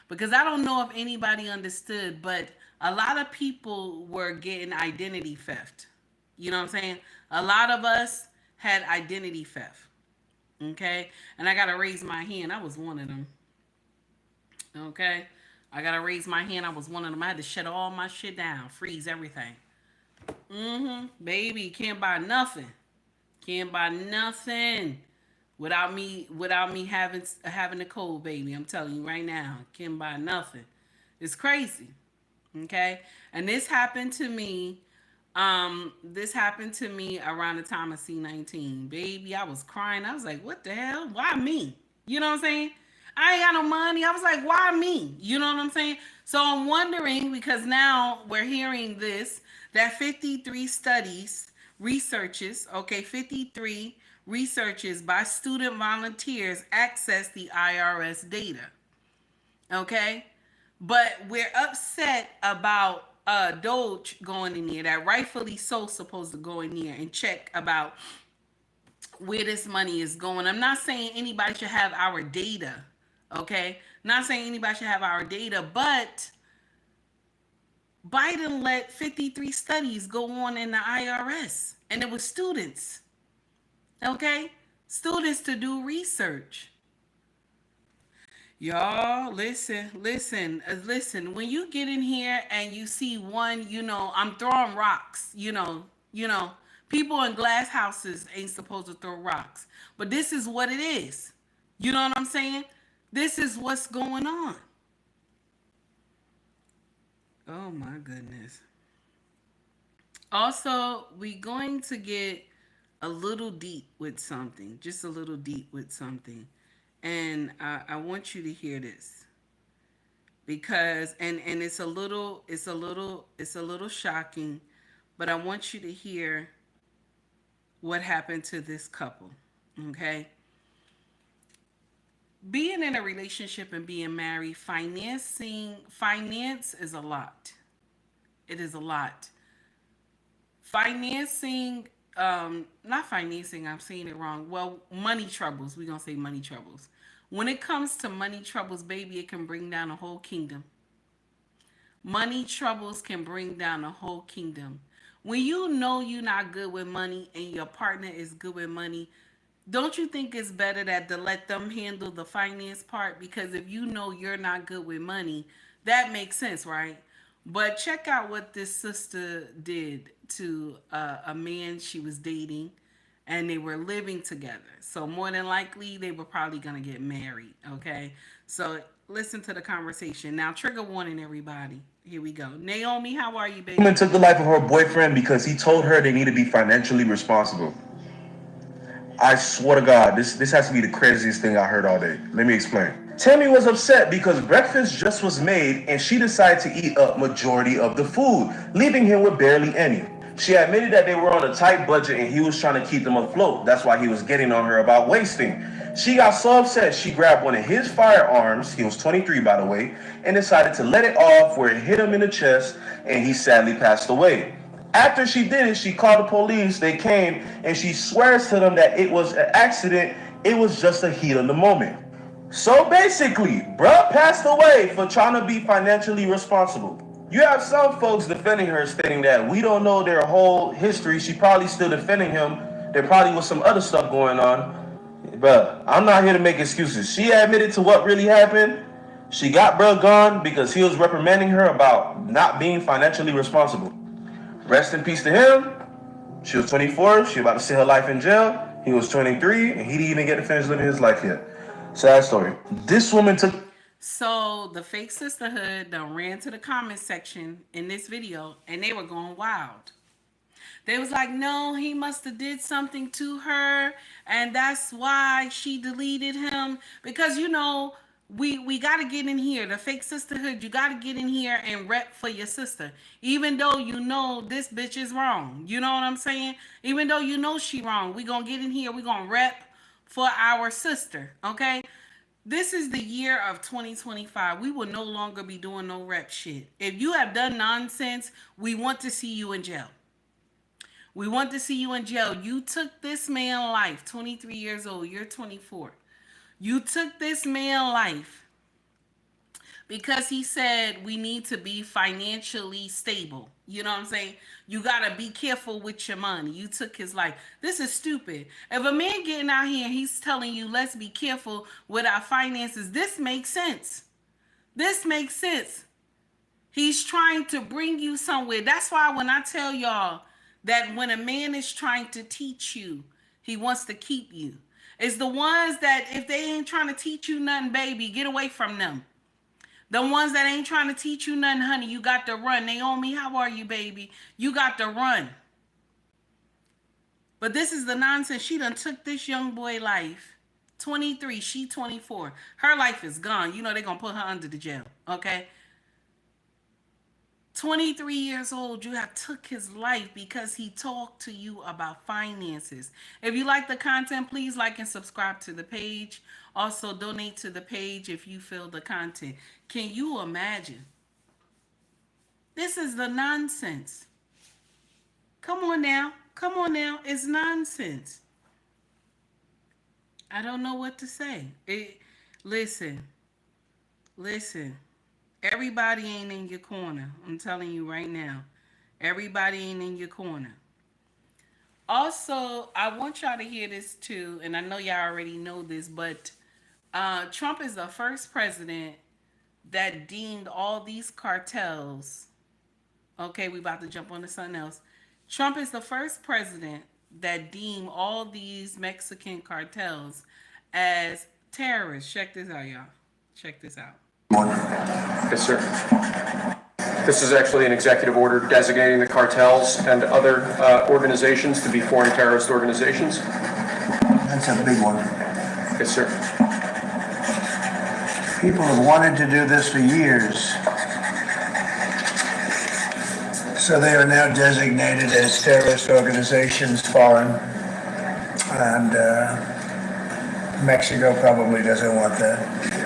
Because I don't know if anybody understood, but a lot of people were getting identity theft. You know what I'm saying? A lot of us had identity theft. Okay? And I got to raise my hand. I was one of them. Okay? I got to raise my hand. I was one of them. I had to shut all my shit down. Freeze everything. Baby, can't buy nothing. Can't buy nothing without me having the code, baby. I'm telling you right now, can't buy nothing. It's crazy. Okay? And this happened to me. This happened to me around the time of C-19. Baby, I was crying. I was like, what the hell? Why me? You know what I'm saying? I ain't got no money. I was like, why me? You know what I'm saying? So I'm wondering, because now we're hearing this, that 53 studies researches, okay, 53 researches by student volunteers access the IRS data. Okay? But we're upset about Doge going in there, that rightfully so supposed to go in there and check about where this money is going. I'm not saying anybody should have our data, okay? Not saying anybody should have our data, but Biden let 53 studies go on in the IRS, and it was students, okay? Students to do research. Y'all, listen. When you get in here and you see one, I'm throwing rocks, people in glass houses ain't supposed to throw rocks. But this is what it is. You know what I'm saying? This is what's going on. Oh my goodness. Also, we going to get a little deep with something, just a little deep with something. And I want you to hear this, because and it's a little shocking, but I want you to hear what happened to this couple. Okay? Being in a relationship and being married, finance is a lot. It is a lot. Financing, not financing, I'm saying it wrong. Well, money troubles. We're going to say money troubles. When it comes to money troubles, baby, it can bring down a whole kingdom. Money troubles can bring down a whole kingdom. When you know you're not good with money and your partner is good with money, don't you think it's better that to let them handle the finance part? Because if you know you're not good with money, that makes sense, right? But check out what this sister did to a man she was dating, and they were living together. So more than likely, they were probably going to get married, okay? So listen to the conversation. Now, trigger warning, everybody. Here we go. Naomi, how are you, baby? Woman took the life of her boyfriend because he told her they need to be financially responsible. I swear to God, this has to be the craziest thing I heard all day. Let me explain. Tammy was upset because breakfast just was made and she decided to eat up majority of the food, leaving him with barely any. She admitted that they were on a tight budget and he was trying to keep them afloat. That's why he was getting on her about wasting. She got so upset she grabbed one of his firearms, he was 23 by the way, and decided to let it off where it hit him in the chest and he sadly passed away. After she did it, she called the police, they came, and she swears to them that it was an accident, it was just a heat of the moment. So basically, bruh passed away for trying to be financially responsible. You have some folks defending her, stating that we don't know their whole history. She probably still defending him. There probably was some other stuff going on. Bruh, I'm not here to make excuses. She admitted to what really happened. She got bruh gone because he was reprimanding her about not being financially responsible. Rest in peace to him. She was 24. She about to see her life in jail. He was 23, and he didn't even get to finish living his life yet. Sad story. This woman took... So the fake sisterhood done ran to the comment section in this video, and they were going wild. They was like, no, he must have did something to her, and that's why she deleted him. Because, we got to get in here. The fake sisterhood, you got to get in here and rep for your sister. Even though you know this bitch is wrong. You know what I'm saying? Even though you know she wrong. We going to get in here. We going to rep for our sister. Okay? This is the year of 2025. We will no longer be doing no rep shit. If you have done nonsense, we want to see you in jail. We want to see you in jail. You took this man's life, 23 years old. You're 24. You took this man's life because he said we need to be financially stable. You know what I'm saying? You got to be careful with your money. You took his life. This is stupid. If a man getting out here and he's telling you, let's be careful with our finances, this makes sense. This makes sense. He's trying to bring you somewhere. That's why when I tell y'all that when a man is trying to teach you, he wants to keep you. It's the ones that if they ain't trying to teach you nothing, baby, get away from them. The ones that ain't trying to teach you nothing, honey, you got to run. Naomi, how are you, baby? You got to run. But this is the nonsense. She done took this young boy life. 23, she 24. Her life is gone. They're going to put her under the jail, okay? 23 years old, you have took his life because he talked to you about finances. If you like the content, please like and subscribe to the page. Also, donate to the page if you feel the content. Can you imagine? This is the nonsense. Come on now. Come on now. It's nonsense. I don't know what to say. Listen. Listen. Everybody ain't in your corner. I'm telling you right now. Everybody ain't in your corner. Also, I want y'all to hear this too, and I know y'all already know this, but Trump is the first president that deemed all these cartels. Okay, we about to jump on to something else. Trump is the first president that deemed all these Mexican cartels as terrorists. Check this out, y'all. Check this out. Yes, sir. This is actually an executive order designating the cartels and other organizations to be foreign terrorist organizations. That's a big one. Yes, sir. People have wanted to do this for years. So they are now designated as terrorist organizations, foreign. And Mexico probably doesn't want that.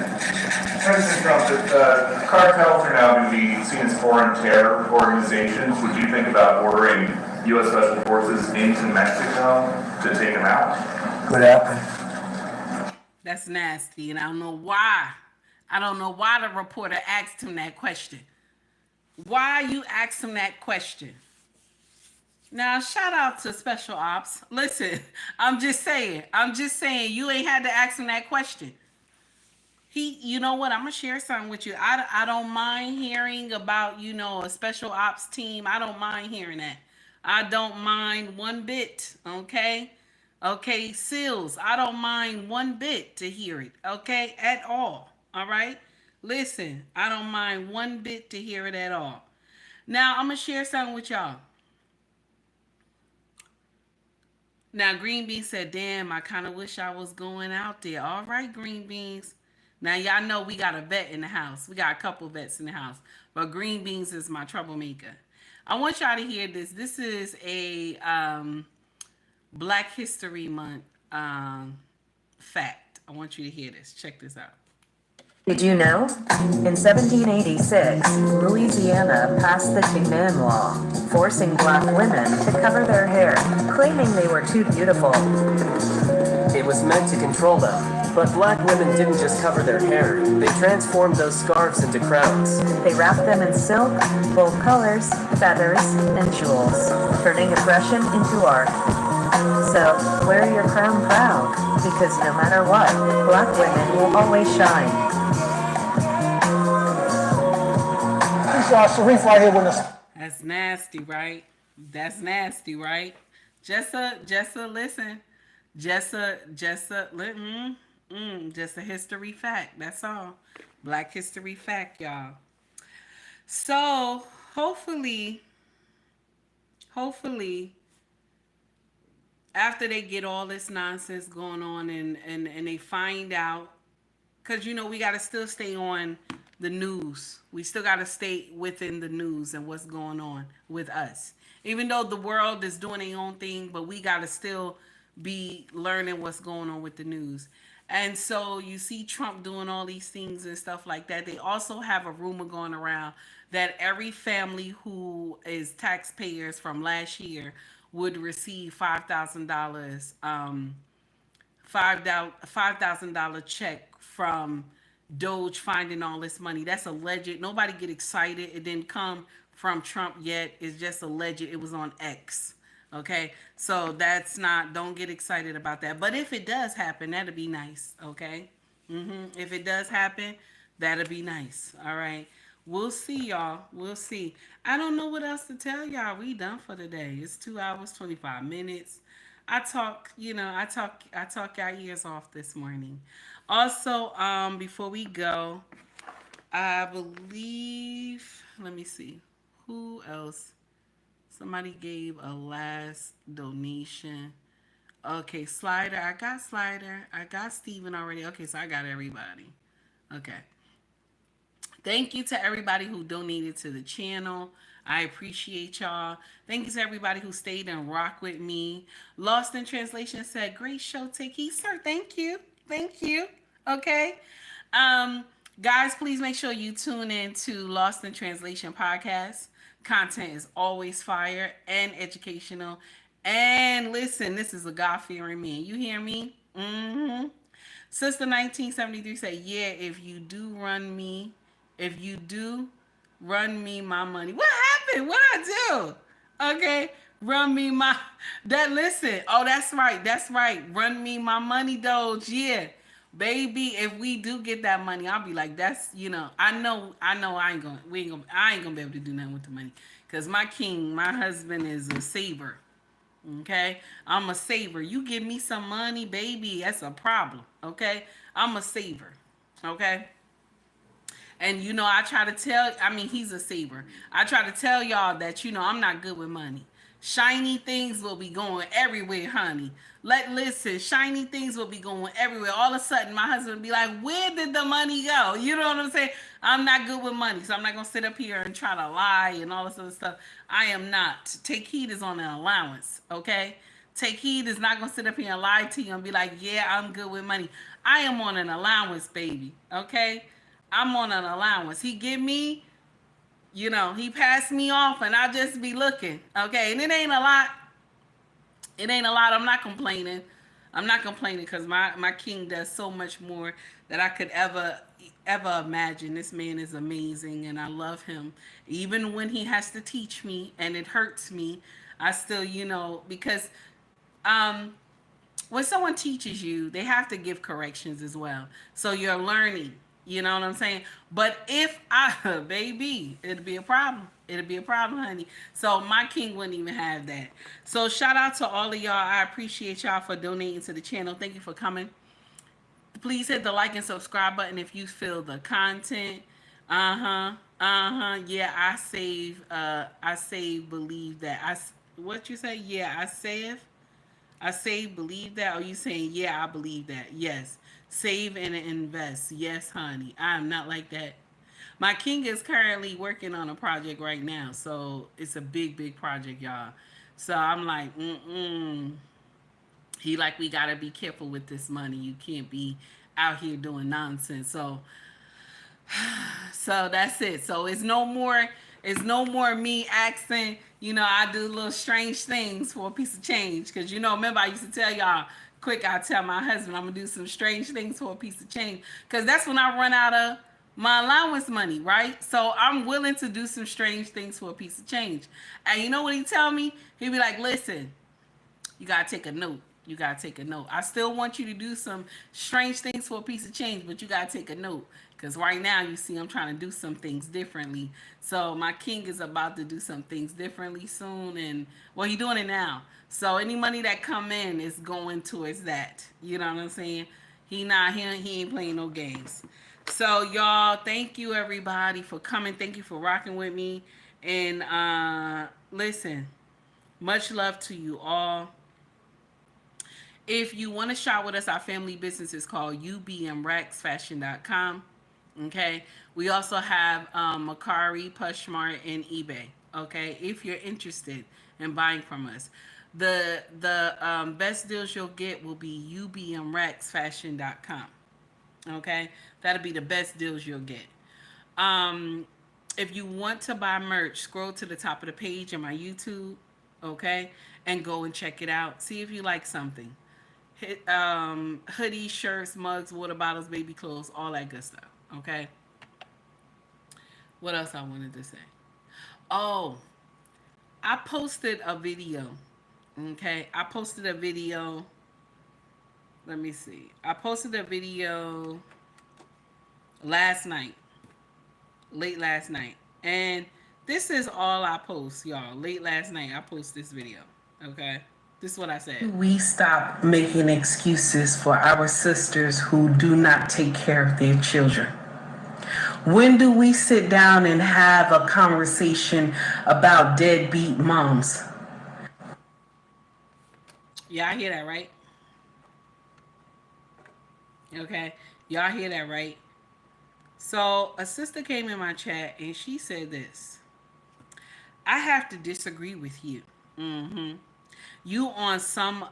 President Trump, the cartels are now going to be seen as foreign terror organizations. Would you think about ordering U.S. Special Forces into Mexico to take them out? Could happen. That's nasty, and I don't know why. I don't know why the reporter asked him that question. Why you asked him that question? Now, shout out to Special Ops. Listen, I'm just saying, you ain't had to ask him that question. You know what? I'm gonna share something with you. I don't mind hearing about, a special ops team. I don't mind hearing that. I don't mind one bit. Okay, SEALs. I don't mind one bit to hear it. Okay, at all. All right. Listen, I don't mind one bit to hear it at all. Now I'm gonna share something with y'all. Now Green Bean said, "Damn, I kind of wish I was going out there." All right, Green Beans. Now, y'all know we got a vet in the house. We got a couple vets in the house. But Green Beans is my troublemaker. I want y'all to hear this. This is a Black History Month fact. I want you to hear this. Check this out. Did you know? In 1786, Louisiana passed the Tignan Law, forcing black women to cover their hair, claiming they were too beautiful. It was meant to control them. But black women didn't just cover their hair. They transformed those scarves into crowns. They wrapped them in silk, bold colors, feathers, and jewels, turning oppression into art. So, wear your crown proud, because no matter what, black women will always shine. We saw Sharif right here with us. That's nasty, right? That's nasty, right? Jessa, listen. Just a history fact. That's all. Black history fact, y'all. So hopefully, after they get all this nonsense going on and they find out, because we got to still stay on the news. We still got to stay within the news and what's going on with us. Even though the world is doing their own thing, but we got to still be learning what's going on with the news. And so you see Trump doing all these things and stuff like that. They also have a rumor going around that every family who is taxpayers from last year would receive $5,000, $5,000 check from Doge finding all this money. That's alleged. Nobody get excited. It didn't come from Trump yet. It's just alleged. It was on X. Okay, so that's not, don't get excited about that. But if it does happen, that'd be nice. Okay, if it does happen, that'd be nice. All right, we'll see, y'all. We'll see. I don't know what else to tell y'all. We done for the day. It's 2 hours 25 minutes. I talk y'all ears off this morning. Also, before we go, I believe, let me see, who else? Somebody gave a last donation. Okay, Slider. I got Slider. I got Steven already. Okay, so I got everybody. Okay. Thank you to everybody who donated to the channel. I appreciate y'all. Thank you to everybody who stayed and rock with me. Lost in Translation said, great show, Take Heed, sir. Thank you. Thank you. Okay. Um, Guys, please make sure you tune in to Lost in Translation podcast. Content is always fire and educational. And listen, this is a God-fearing man. You hear me? Mm-hmm. Sister 1973 said, yeah, if you do run me my money. What happened? What I do? Okay. Run me my that listen. Oh, that's right. That's right. Run me my money, Doge. Yeah. Baby, if we do get that money, I'll be like, that's I know I ain't gonna be able to do nothing with the money. Cause my king, my husband is a saver. Okay, I'm a saver. You give me some money, baby, that's a problem. Okay, I'm a saver. Okay, and I try to tell. I mean, he's a saver. I try to tell y'all that I'm not good with money. Shiny things will be going everywhere, honey. Listen, shiny things will be going everywhere. All of a sudden, my husband will be like, "Where did the money go?" You know what I'm saying? I'm not good with money, so I'm not gonna sit up here and try to lie and all this other stuff. I am not. Take Heed is on an allowance, okay? Take Heed is not gonna sit up here and lie to you and be like, "Yeah, I'm good with money." I am on an allowance, baby. Okay, I'm on an allowance. He give me, he passed me off, and I just be looking. Okay, and it ain't a lot. It ain't a lot. I'm not complaining. I'm not complaining because my king does so much more that I could ever imagine. This man is amazing, and I love him. Even when he has to teach me, and it hurts me, I still, because um, when someone teaches you, they have to give corrections as well. So you're learning. You know what I'm saying? But if baby, it'd be a problem. It'd be a problem, honey. So my king wouldn't even have that. So shout out to all of y'all. I appreciate y'all for donating to the channel. Thank you for coming. Please hit the like and subscribe button if you feel the content. Yeah, I save, believe that. What you say? Yeah, I save, believe that. Are you saying, yeah, I believe that? Yes. Save and invest. Yes, honey. I'm not like that. My king is currently working on a project right now. So it's a big, big project, y'all. So I'm like, He like, we got to be careful with this money. You can't be out here doing nonsense. So that's it. So it's no more me asking, I do little strange things for a piece of change. Cause remember I used to tell y'all I tell my husband I'm gonna do some strange things for a piece of change. Cause that's when I run out of my allowance money, right? So I'm willing to do some strange things for a piece of change. And you know what he tell me? He be like, listen, you gotta take a note. You gotta take a note. I still want you to do some strange things for a piece of change, but you gotta take a note. Because right now, you see, I'm trying to do some things differently. So my king is about to do some things differently soon. And, well, he's doing it now. So any money that come in is going towards that. You know what I'm saying? He ain't playing no games. So, y'all, thank you, everybody, for coming. Thank you for rocking with me. And listen, much love to you all. If you want to shop with us, our family business is called ubmrexfashion.com. Okay. We also have Mercari, POSHMARK, and eBay. Okay. If you're interested in buying from us, the best deals you'll get will be ubmrexfashion.com. Okay. That'll be the best deals you'll get. If you want to buy merch, scroll to the top of the page in my YouTube. Okay. And go and check it out. See if you like something. Hoodies, shirts, mugs, water bottles, baby clothes, all that good stuff. Okay. What else I wanted to say? Oh, I posted a video. Okay. I posted a video. Let me see. I posted a video last night. Late last night. And this is all I post, y'all. Late last night, I post this video. Okay. This is what I said. We stop making excuses for our sisters who do not take care of their children. When do we sit down and have a conversation about deadbeat moms? Y'all hear that, right? Okay. Y'all hear that, right? So a sister came in my chat and she said this. I have to disagree with you. Mm-hmm. You on some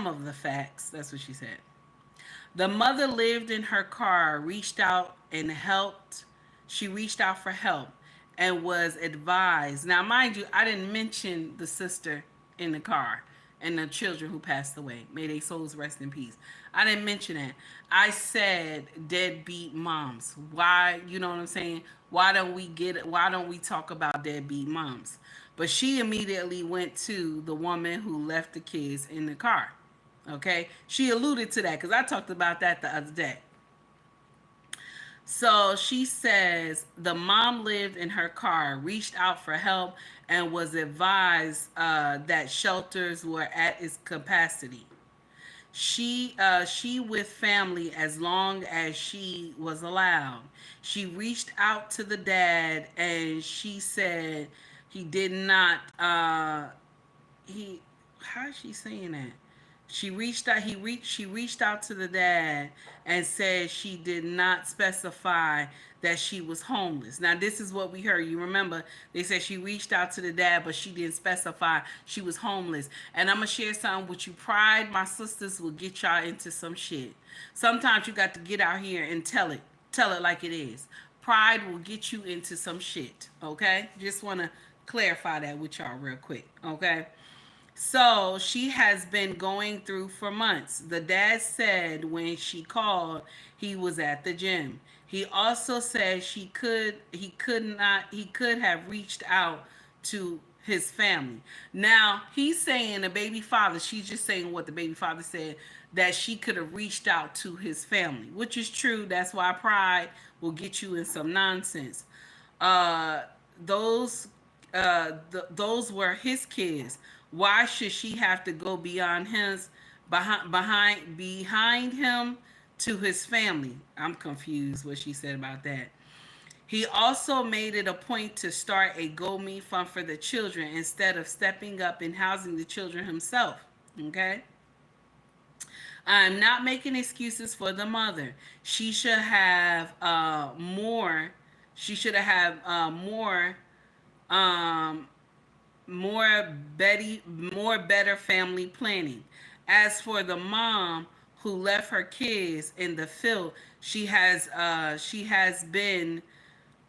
of the facts. That's what she said. The mother lived in her car, reached out and helped. She reached out for help and was advised. Now, mind you, I didn't mention the sister in the car and the children who passed away. May their souls rest in peace. I didn't mention that. I said deadbeat moms. Why, you know what I'm saying? Why don't we talk about deadbeat moms? But she immediately went to the woman who left the kids in the car. Okay, she alluded to that because I talked about that the other day. So she says the mom lived in her car, reached out for help, and was advised that shelters were at its capacity. She with family as long as she was allowed. She reached out to the dad, and she said he did not. He How is she saying that? She reached out to the dad and said she did not specify that she was homeless. Now this is what we heard. You remember they said she reached out to the dad, but she didn't specify she was homeless. And I'm gonna share something with you. Pride, my sisters, will get y'all into some shit. Sometimes you got to get out here and tell it. Tell it like it is. Pride will get you into some shit. Okay? Just wanna clarify that with y'all real quick. Okay? So she has been going through for months. The dad said when she called, he was at the gym. He also said he could have reached out to his family. Now he's saying the baby father, she's just saying what the baby father said, that she could have reached out to his family, which is true. That's why pride will get you in some nonsense. Uh, those those were his kids. Why should she have to go beyond his behind him to his family? I'm confused what she said about that. He also made it a point to start a GoMe fund for the children instead of stepping up and housing the children himself. Okay? I'm not making excuses for the mother. She should have more. She should have um, more better family planning. As for the mom who left her kids in the field,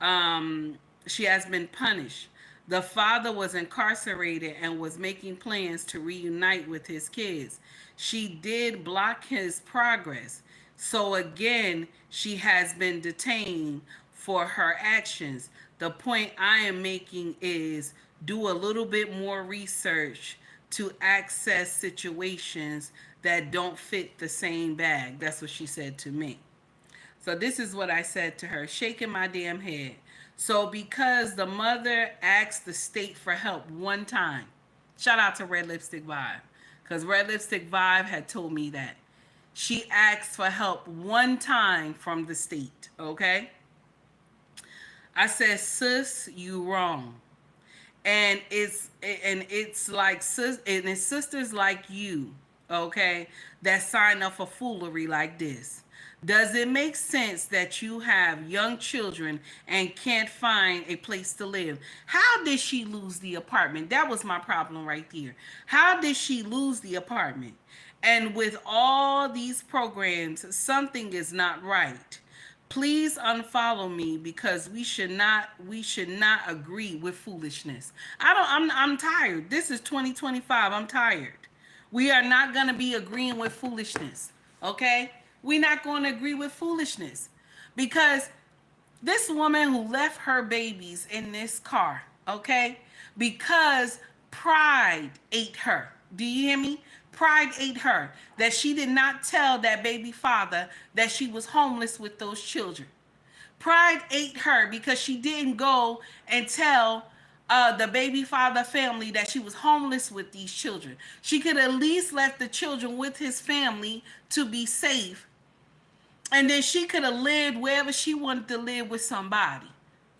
um, she has been punished. The father was incarcerated and was making plans to reunite with his kids. She did block his progress. So again, she has been detained for her actions. The point I am making is do a little bit more research to access situations that don't fit the same bag. That's what she said to me. So this is what I said to her, shaking my damn head. So because the mother asked the state for help one time, shout out to Red Lipstick Vibe, because Red Lipstick Vibe had told me that. She asked for help one time from the state, okay? I said, sis, you wrong. And it's like it's sisters like you, okay, that sign up for foolery like this. Does it make sense that you have young children and can't find a place to live? How did she lose the apartment? That was my problem right there. How did she lose the apartment? And with all these programs, something is not right. Please unfollow me because we should not agree with foolishness. I'm tired. This is 2025. I'm tired. We are not going to be agreeing with foolishness. Okay? We're not going to agree with foolishness because this woman who left her babies in this car, okay? Because pride ate her. Do you hear me? Pride ate her. That she did not tell that baby father that she was homeless with those children. Pride ate her because she didn't go and tell the baby father family that she was homeless with these children. She could at least left the children with his family to be safe, and then she could have lived wherever she wanted to live with somebody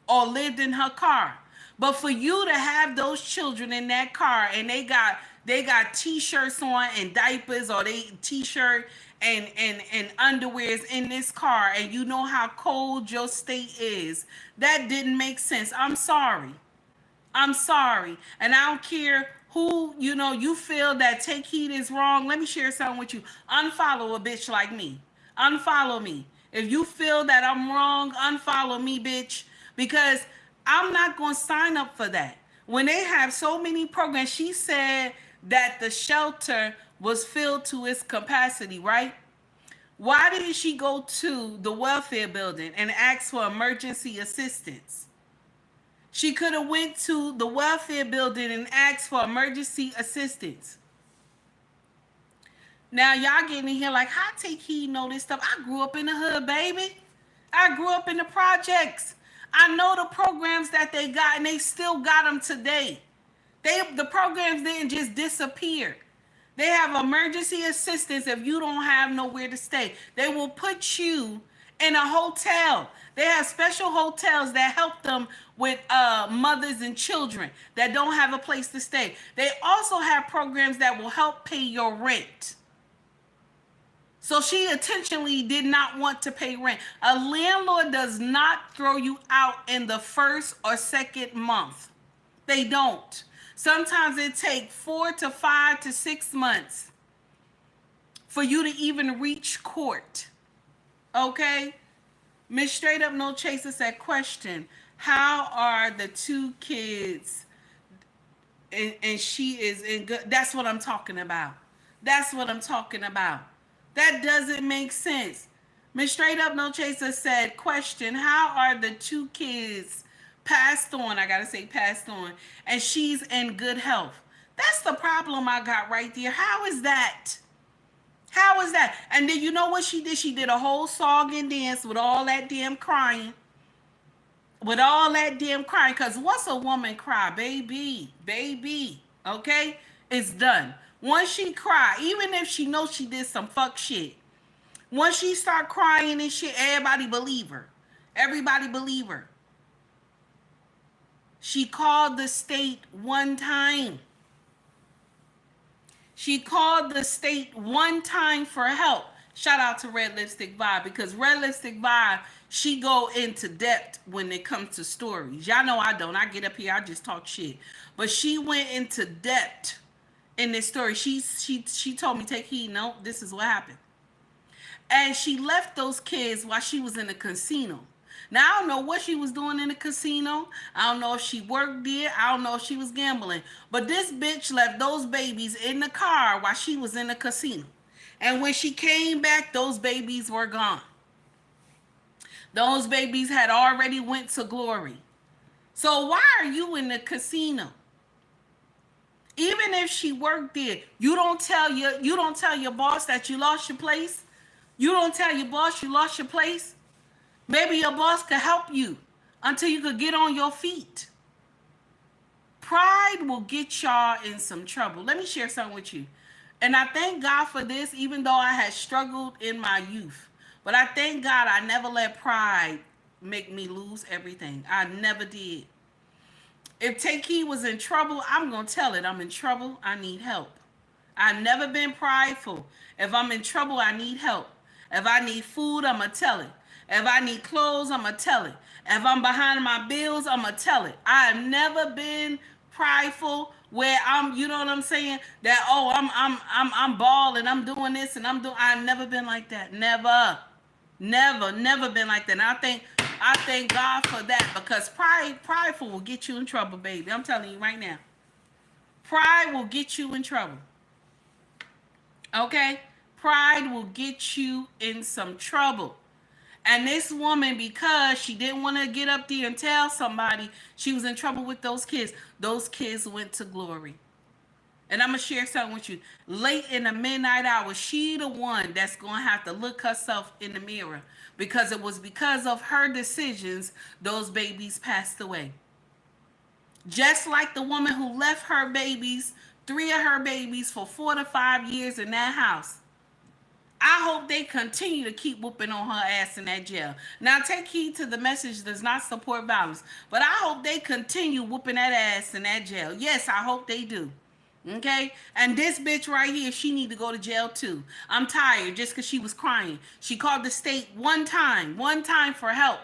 or lived in her car. But for you to have those children in that car and they got t-shirts on and diapers, or they t-shirt and underwears in this car, and you know how cold your state is. That didn't make sense. I'm sorry. I'm sorry. And I don't care who, you feel that Take Heed is wrong. Let me share something with you. Unfollow a bitch like me. Unfollow me. If you feel that I'm wrong, unfollow me, bitch. Because I'm not going to sign up for that. When they have so many programs, she said that the shelter was filled to its capacity, right? Why didn't she go to the welfare building and ask for emergency assistance? She could have went to the welfare building and asked for emergency assistance. Now y'all getting in here like, how Take Heed know this stuff? I grew up in the hood, baby. I grew up in the projects. I know the programs that they got, and they still got them today. The programs didn't just disappear. They have emergency assistance if you don't have nowhere to stay. They will put you in a hotel. They have special hotels that help them with mothers and children that don't have a place to stay. They also have programs that will help pay your rent. So she intentionally did not want to pay rent. A landlord does not throw you out in the first or second month. They don't. Sometimes it takes 4 to 5 to 6 months for you to even reach court. Okay? Miss Straight Up No Chaser said, question, how are the 2 kids and she is in good? That's what I'm talking about. That's what I'm talking about. That doesn't make sense. Miss Straight Up No Chaser said, question, how are the 2 kids passed on? I gotta say passed on. And she's in good health. That's the problem I got right there. How is that? How is that? And then you know what she did? She did a whole song and dance with all that damn crying. With all that damn crying. Because once a woman cry, baby, okay, it's done. Once she cry, even if she knows she did some fuck shit, once she start crying and shit, everybody believe her. Everybody believe her. She called the state one time. She called the state one time for help. Shout out to Red Lipstick Vibe, because Red Lipstick Vibe, she go into depth when it comes to stories. Y'all know I don't. I get up here, I just talk shit. But she went into depth in this story. She told me, Take Heed, no, this is what happened. And she left those kids while she was in the casino. Now, I don't know what she was doing in the casino. I don't know if she worked there. I don't know if she was gambling. But this bitch left those babies in the car while she was in the casino. And when she came back, those babies were gone. Those babies had already went to glory. So why are you in the casino? Even if she worked there, you don't tell your boss that you lost your place. You don't tell your boss you lost your place. Maybe your boss could help you until you could get on your feet. Pride will get y'all in some trouble. Let me share something with you. And I thank God for this, even though I had struggled in my youth. But I thank God I never let pride make me lose everything. I never did. If Take Heed was in trouble, I'm going to tell it. I'm in trouble. I need help. I've never been prideful. If I'm in trouble, I need help. If I need food, I'm going to tell it. If I need clothes, I'm going to tell it. If I'm behind my bills, I'm going to tell it. I have never been prideful where I'm, you know what I'm saying? That, oh, I'm balling, I'm doing this and I've never been like that. Never been like that. And I thank God for that, because prideful will get you in trouble, baby. I'm telling you right now. Pride will get you in trouble. Okay? Pride will get you in some trouble. And this woman, because she didn't want to get up there and tell somebody, she was in trouble with those kids. Those kids went to glory. And I'm going to share something with you. Late in the midnight hour, she the one that's going to have to look herself in the mirror, because it was because of her decisions those babies passed away. Just like the woman who left her babies, 3 of her babies, for 4 to 5 years in that house. I hope they continue to keep whooping on her ass in that jail. Now, Take Heed to the message does not support violence, but I hope they continue whooping that ass in that jail. Yes, I hope they do. Okay? And this bitch right here, she need to go to jail too. I'm tired just because she was crying. She called the state one time for help.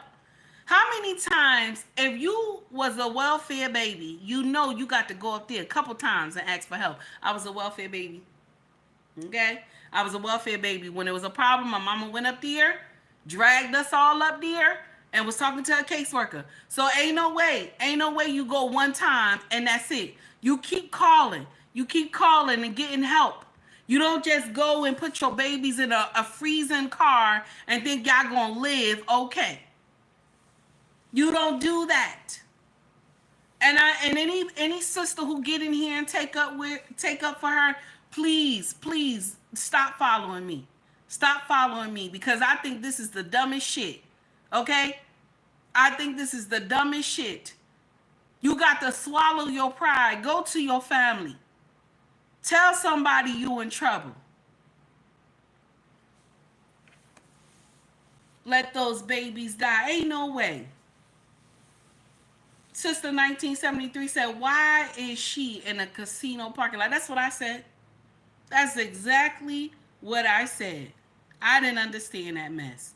How many times, if you was a welfare baby, you know you got to go up there a couple times and ask for help. I was a welfare baby. Okay? I was a welfare baby. When there was a problem, my mama went up there, dragged us all up there, and was talking to a caseworker. So ain't no way you go one time and that's it. You keep calling. You keep calling and getting help. You don't just go and put your babies in a freezing car and think y'all gonna live okay. You don't do that. And any sister who get in here and take up for her, please stop following me. Stop following me because I think this is the dumbest shit. Okay? I think this is the dumbest shit. You got to swallow your pride. Go to your family. Tell somebody you in trouble. Let those babies die. Ain't no way. Sister 1973 said, why is she in a casino parking lot? That's what I said. That's exactly what I said. I didn't understand that mess.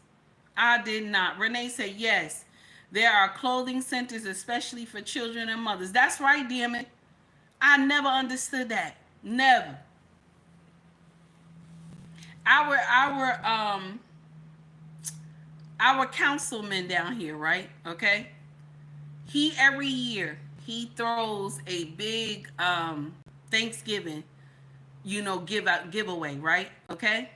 I did not. Renee said, yes, there are clothing centers, especially for children and mothers. That's right, damn it. I never understood that. Never. Our councilman down here, right? Okay. He every year he throws a big Thanksgiving, giveaway, right? Okay.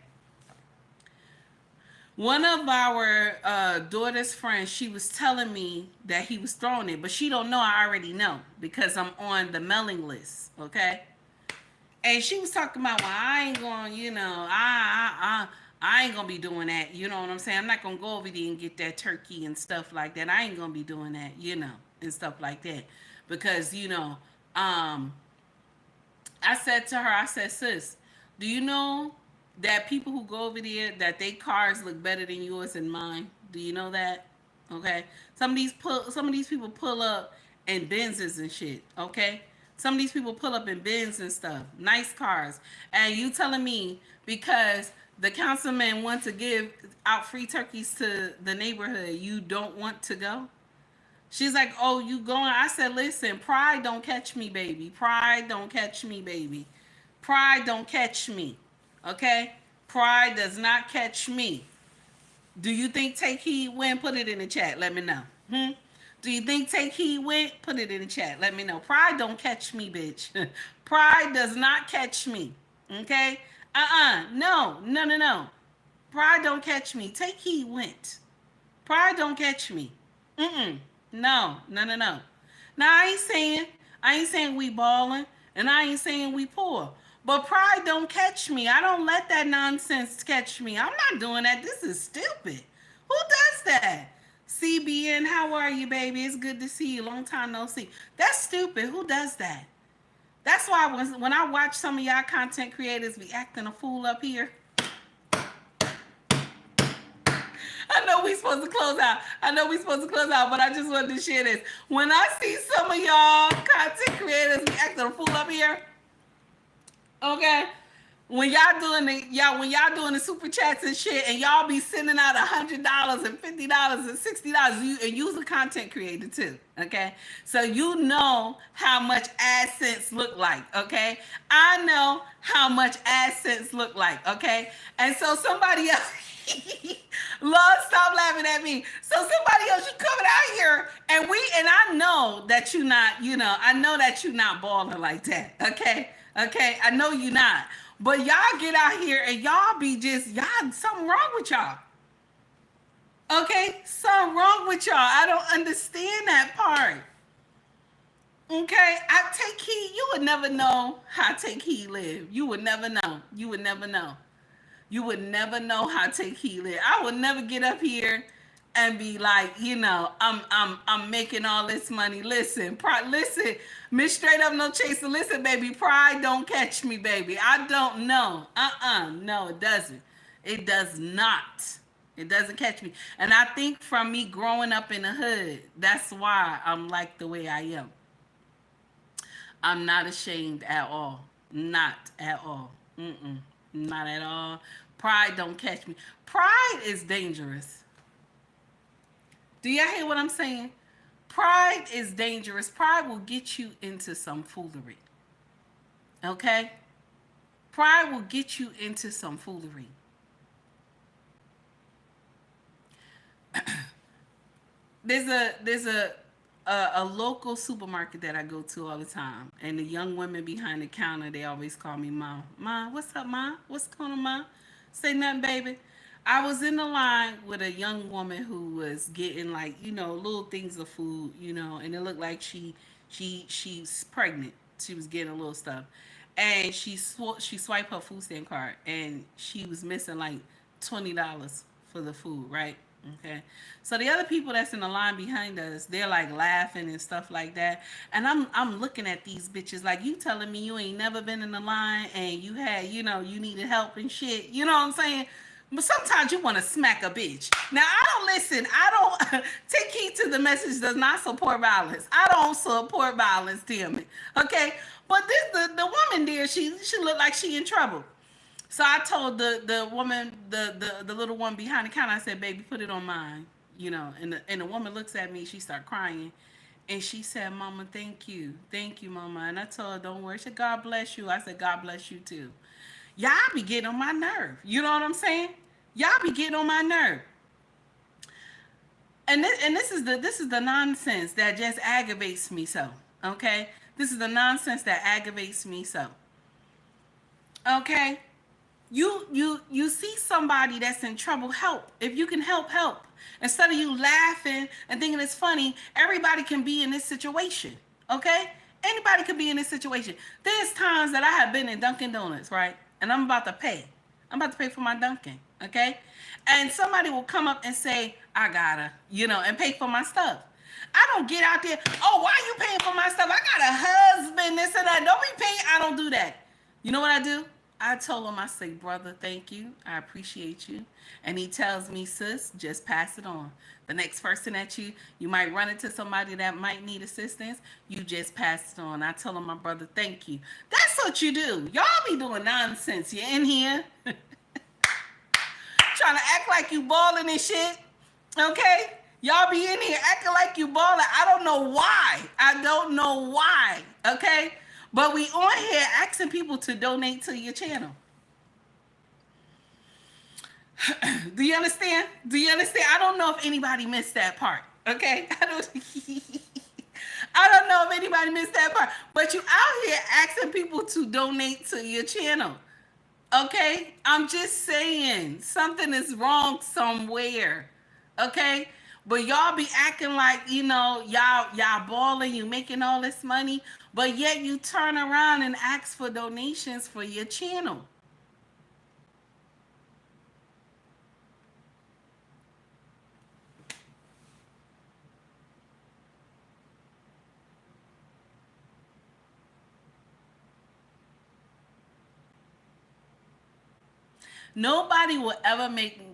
One of our daughter's friends, she was telling me that he was throwing it, but she don't know. I already know because I'm on the mailing list. Okay. And she was talking about, well, I ain't going, I ain't gonna be doing that. You know what I'm saying? I'm not gonna go over there and get that turkey and stuff like that. I ain't gonna be doing that, and stuff like that. Because, I said to her, I said, sis, do you know that people who go over there, that their cars look better than yours and mine? Do you know that? Okay. Some of these people pull up in Benzes and shit. Okay. Some of these people pull up in Benz and stuff, nice cars, and you telling me because the councilman wants to give out free turkeys to the neighborhood, you don't want to go? She's like, oh, you going? I said, listen, pride don't catch me, baby. Pride don't catch me, baby. Pride don't catch me. Okay? Pride does not catch me. Do you think Take Heed went? Put it in the chat. Let me know. Do you think Take Heed went? Put it in the chat. Let me know. Pride don't catch me, bitch. Pride does not catch me. Okay? No. Pride don't catch me. Take Heed went. Pride don't catch me. No. Now I ain't saying we balling, and I ain't saying we poor. But pride don't catch me. I don't let that nonsense catch me. I'm not doing that. This is stupid. Who does that? CBN, how are you, baby? It's good to see you. Long time no see. That's stupid. Who does that? That's why when I watch some of y'all content creators be acting a fool up here. I know we supposed to close out, but I just wanted to share this. When I see some of y'all content creators be acting a fool up here, okay? When y'all doing the super chats and shit, and y'all be sending out $100 and $50 and $60, and use a content creator too, okay? So you know how much AdSense look like, okay? I know how much AdSense look like, okay? And so somebody else, Lord, stop laughing at me. So somebody else, you coming out here, and I know that you not, I know that you not balling like that, okay? Okay, I know you not. But y'all get out here and y'all be something wrong with y'all. Okay? Something wrong with y'all. I don't understand that part. Okay? I Take Heed. You would never know how Take Heed live. You would never know. You would never know how Take Heed live. I would never get up here and be like, I'm making all this money. Listen, Miss Straight Up No Chaser. Listen, baby, pride don't catch me, baby. I don't know. No, it doesn't. It does not. It doesn't catch me. And I think from me growing up in the hood, that's why I'm like the way I am. I'm not ashamed at all. Not at all. Mm-mm. Not at all. Pride don't catch me. Pride is dangerous. Do y'all hear what I'm saying? Pride is dangerous. Pride will get you into some foolery. Okay? Pride will get you into some foolery. There's a local supermarket that I go to all the time, and the young women behind the counter, they always call me Ma. Ma, what's up, Ma? What's going on, Ma? Say nothing, baby. I was in the line with a young woman who was getting, like, little things of food, and it looked like she's pregnant. She was getting a little stuff, and she swiped her food stamp card, and she was missing like $20 for the food, right? Okay. So the other people that's in the line behind us, they're like laughing and stuff like that. And I'm looking at these bitches like, you telling me you ain't never been in the line and you had, you needed help and shit. You know what I'm saying? But sometimes you want to smack a bitch. Now I don't listen. I don't take heed to the message does not support violence. I don't support violence, damn it. Okay. But this the woman there, she looked like she in trouble. So I told the woman, the little one behind the counter, I said, baby, put it on mine. And the woman looks at me, she started crying. And she said, Mama, thank you. Thank you, Mama. And I told her, don't worry. She said, God bless you. I said, God bless you too. Y'all be getting on my nerve. You know what I'm saying? Y'all be getting on my nerve. And this is the nonsense that just aggravates me so. Okay? This is the nonsense that aggravates me so. Okay? You see somebody that's in trouble, help. If you can help. Instead of you laughing and thinking it's funny, everybody can be in this situation. Okay? Anybody could be in this situation. There's times that I have been in Dunkin' Donuts, right? And I'm about to pay. I'm about to pay for my Dunkin', okay? And somebody will come up and say, I gotta, and pay for my stuff. I don't get out there, oh, why are you paying for my stuff? I got a husband, this and that. Don't be paying. I don't do that. You know what I do? I told him, I say, brother, thank you. I appreciate you. And he tells me, sis, just pass it on. The next person that you might run into somebody that might need assistance, you just pass it on. I tell him, my brother, thank you. That's what you do. Y'all be doing nonsense. You're in here trying to act like you balling and shit. Okay? Y'all be in here acting like you balling. I don't know why. Okay? But we on here asking people to donate to your channel. Do you understand? I don't know if anybody missed that part. Okay? I don't know if anybody missed that part. But you out here asking people to donate to your channel. Okay? I'm just saying something is wrong somewhere. Okay? But y'all be acting like, y'all balling, you making all this money, but yet you turn around and ask for donations for your channel. Nobody will ever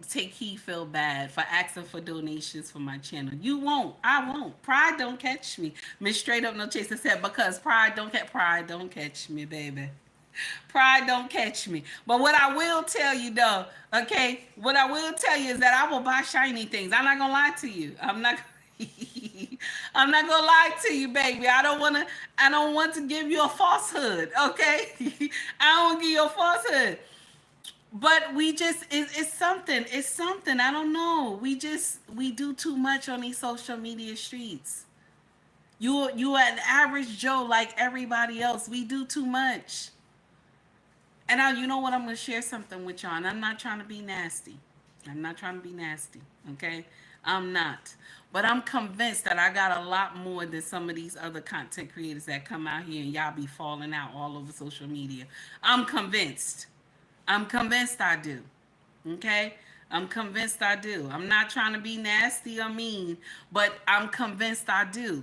take he feel bad for asking for donations for my channel. You won't. I won't. Pride don't catch me. Miss Straight Up No Chaser said, because pride don't catch me, baby. Pride don't catch me. But what I will tell you though, okay, what I will tell you is that I will buy shiny things. I'm not gonna lie to you. I'm not gonna lie to you, baby. I don't want to give you a falsehood, okay? I don't want to give you a falsehood. But we just, it's something. I don't know. We do too much on these social media streets. You an average Joe like everybody else. We do too much. And now, you know what? I'm going to share something with y'all. And I'm not trying to be nasty. Okay? I'm not. But I'm convinced that I got a lot more than some of these other content creators that come out here and y'all be falling out all over social media. I'm convinced I do. Okay? I'm convinced I do. I'm not trying to be nasty or mean, but I'm convinced I do.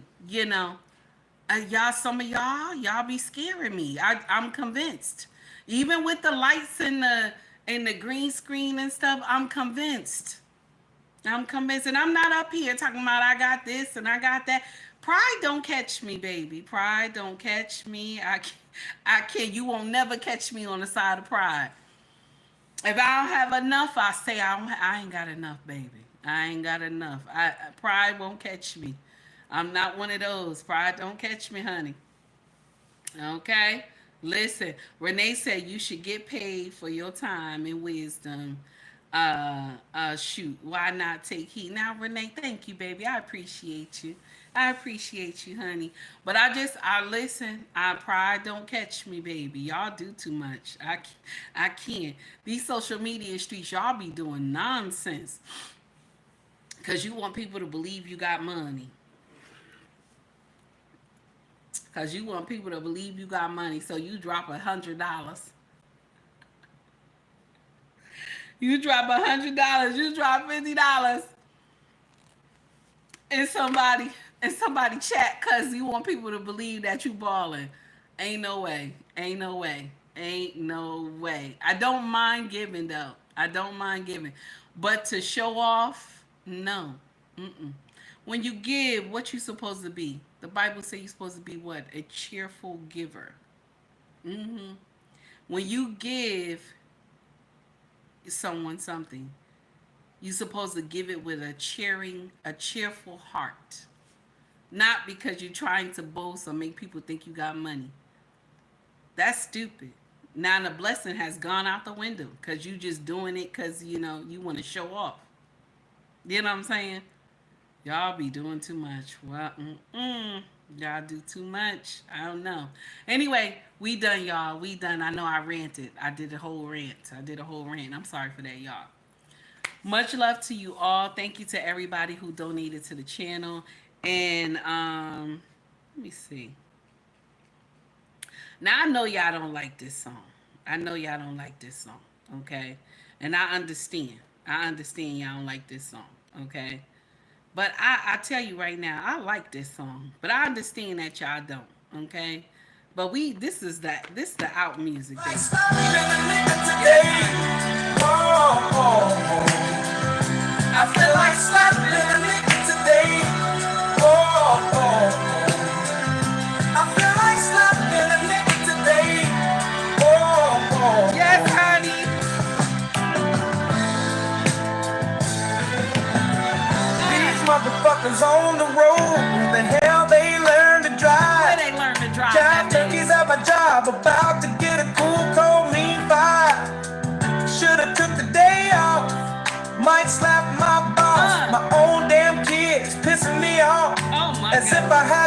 Some of y'all be scaring me. I'm convinced. Even with the lights and the green screen and stuff, I'm convinced. And I'm not up here talking about I got this and I got that. Pride don't catch me, baby. Pride don't catch me. I can't. You won't never catch me on the side of pride. If I don't have enough, I say I ain't got enough, baby. I ain't got enough. Pride won't catch me. I'm not one of those. Pride don't catch me, honey. Okay? Listen, Renee said you should get paid for your time and wisdom. Shoot, why not take heed? Now, Renee, thank you, baby. I appreciate you. I appreciate you, honey. But I listen. Pride don't catch me, baby. Y'all do too much. I can't. These social media streets, y'all be doing nonsense. Because you want people to believe you got money. Because you want people to believe you got money. So you drop $100. You drop $100. You drop $50. And somebody chat because you want people to believe that you balling. Ain't no way. Ain't no way. Ain't no way. I don't mind giving, though. I don't mind giving. But to show off, no. Mm-mm. When you give, what you supposed to be? The Bible says you're supposed to be what? A cheerful giver. Mm-hmm. When you give someone something, you're supposed to give it with a cheerful heart. Not because you're trying to boast or make people think you got money. That's stupid. Now the blessing has gone out the window because you just doing it because, you want to show off. You know what I'm saying? Y'all be doing too much. Well, y'all do too much. I don't know. Anyway, we done, y'all. We done. I know I ranted. I did a whole rant. I'm sorry for that, y'all. Much love to you all. Thank you to everybody who donated to the channel. And let me see. Now, I know y'all don't like this song. Okay? And I understand. Y'all don't like this song. Okay? But I tell you right now, I like this song. But I understand that y'all don't. Okay? But this is the out music. I feel like slapping a nigga today. I feel like slapping a nigga today. Yes, honey. These motherfuckers on the road, the hell they learn to drive. Where they learn to drive? Job turkeys at my job, about to get a cool, cold, mean vibe. Should've took the day off. Might slap my boss. My own damn kids pissing me off. Oh my As God. if I had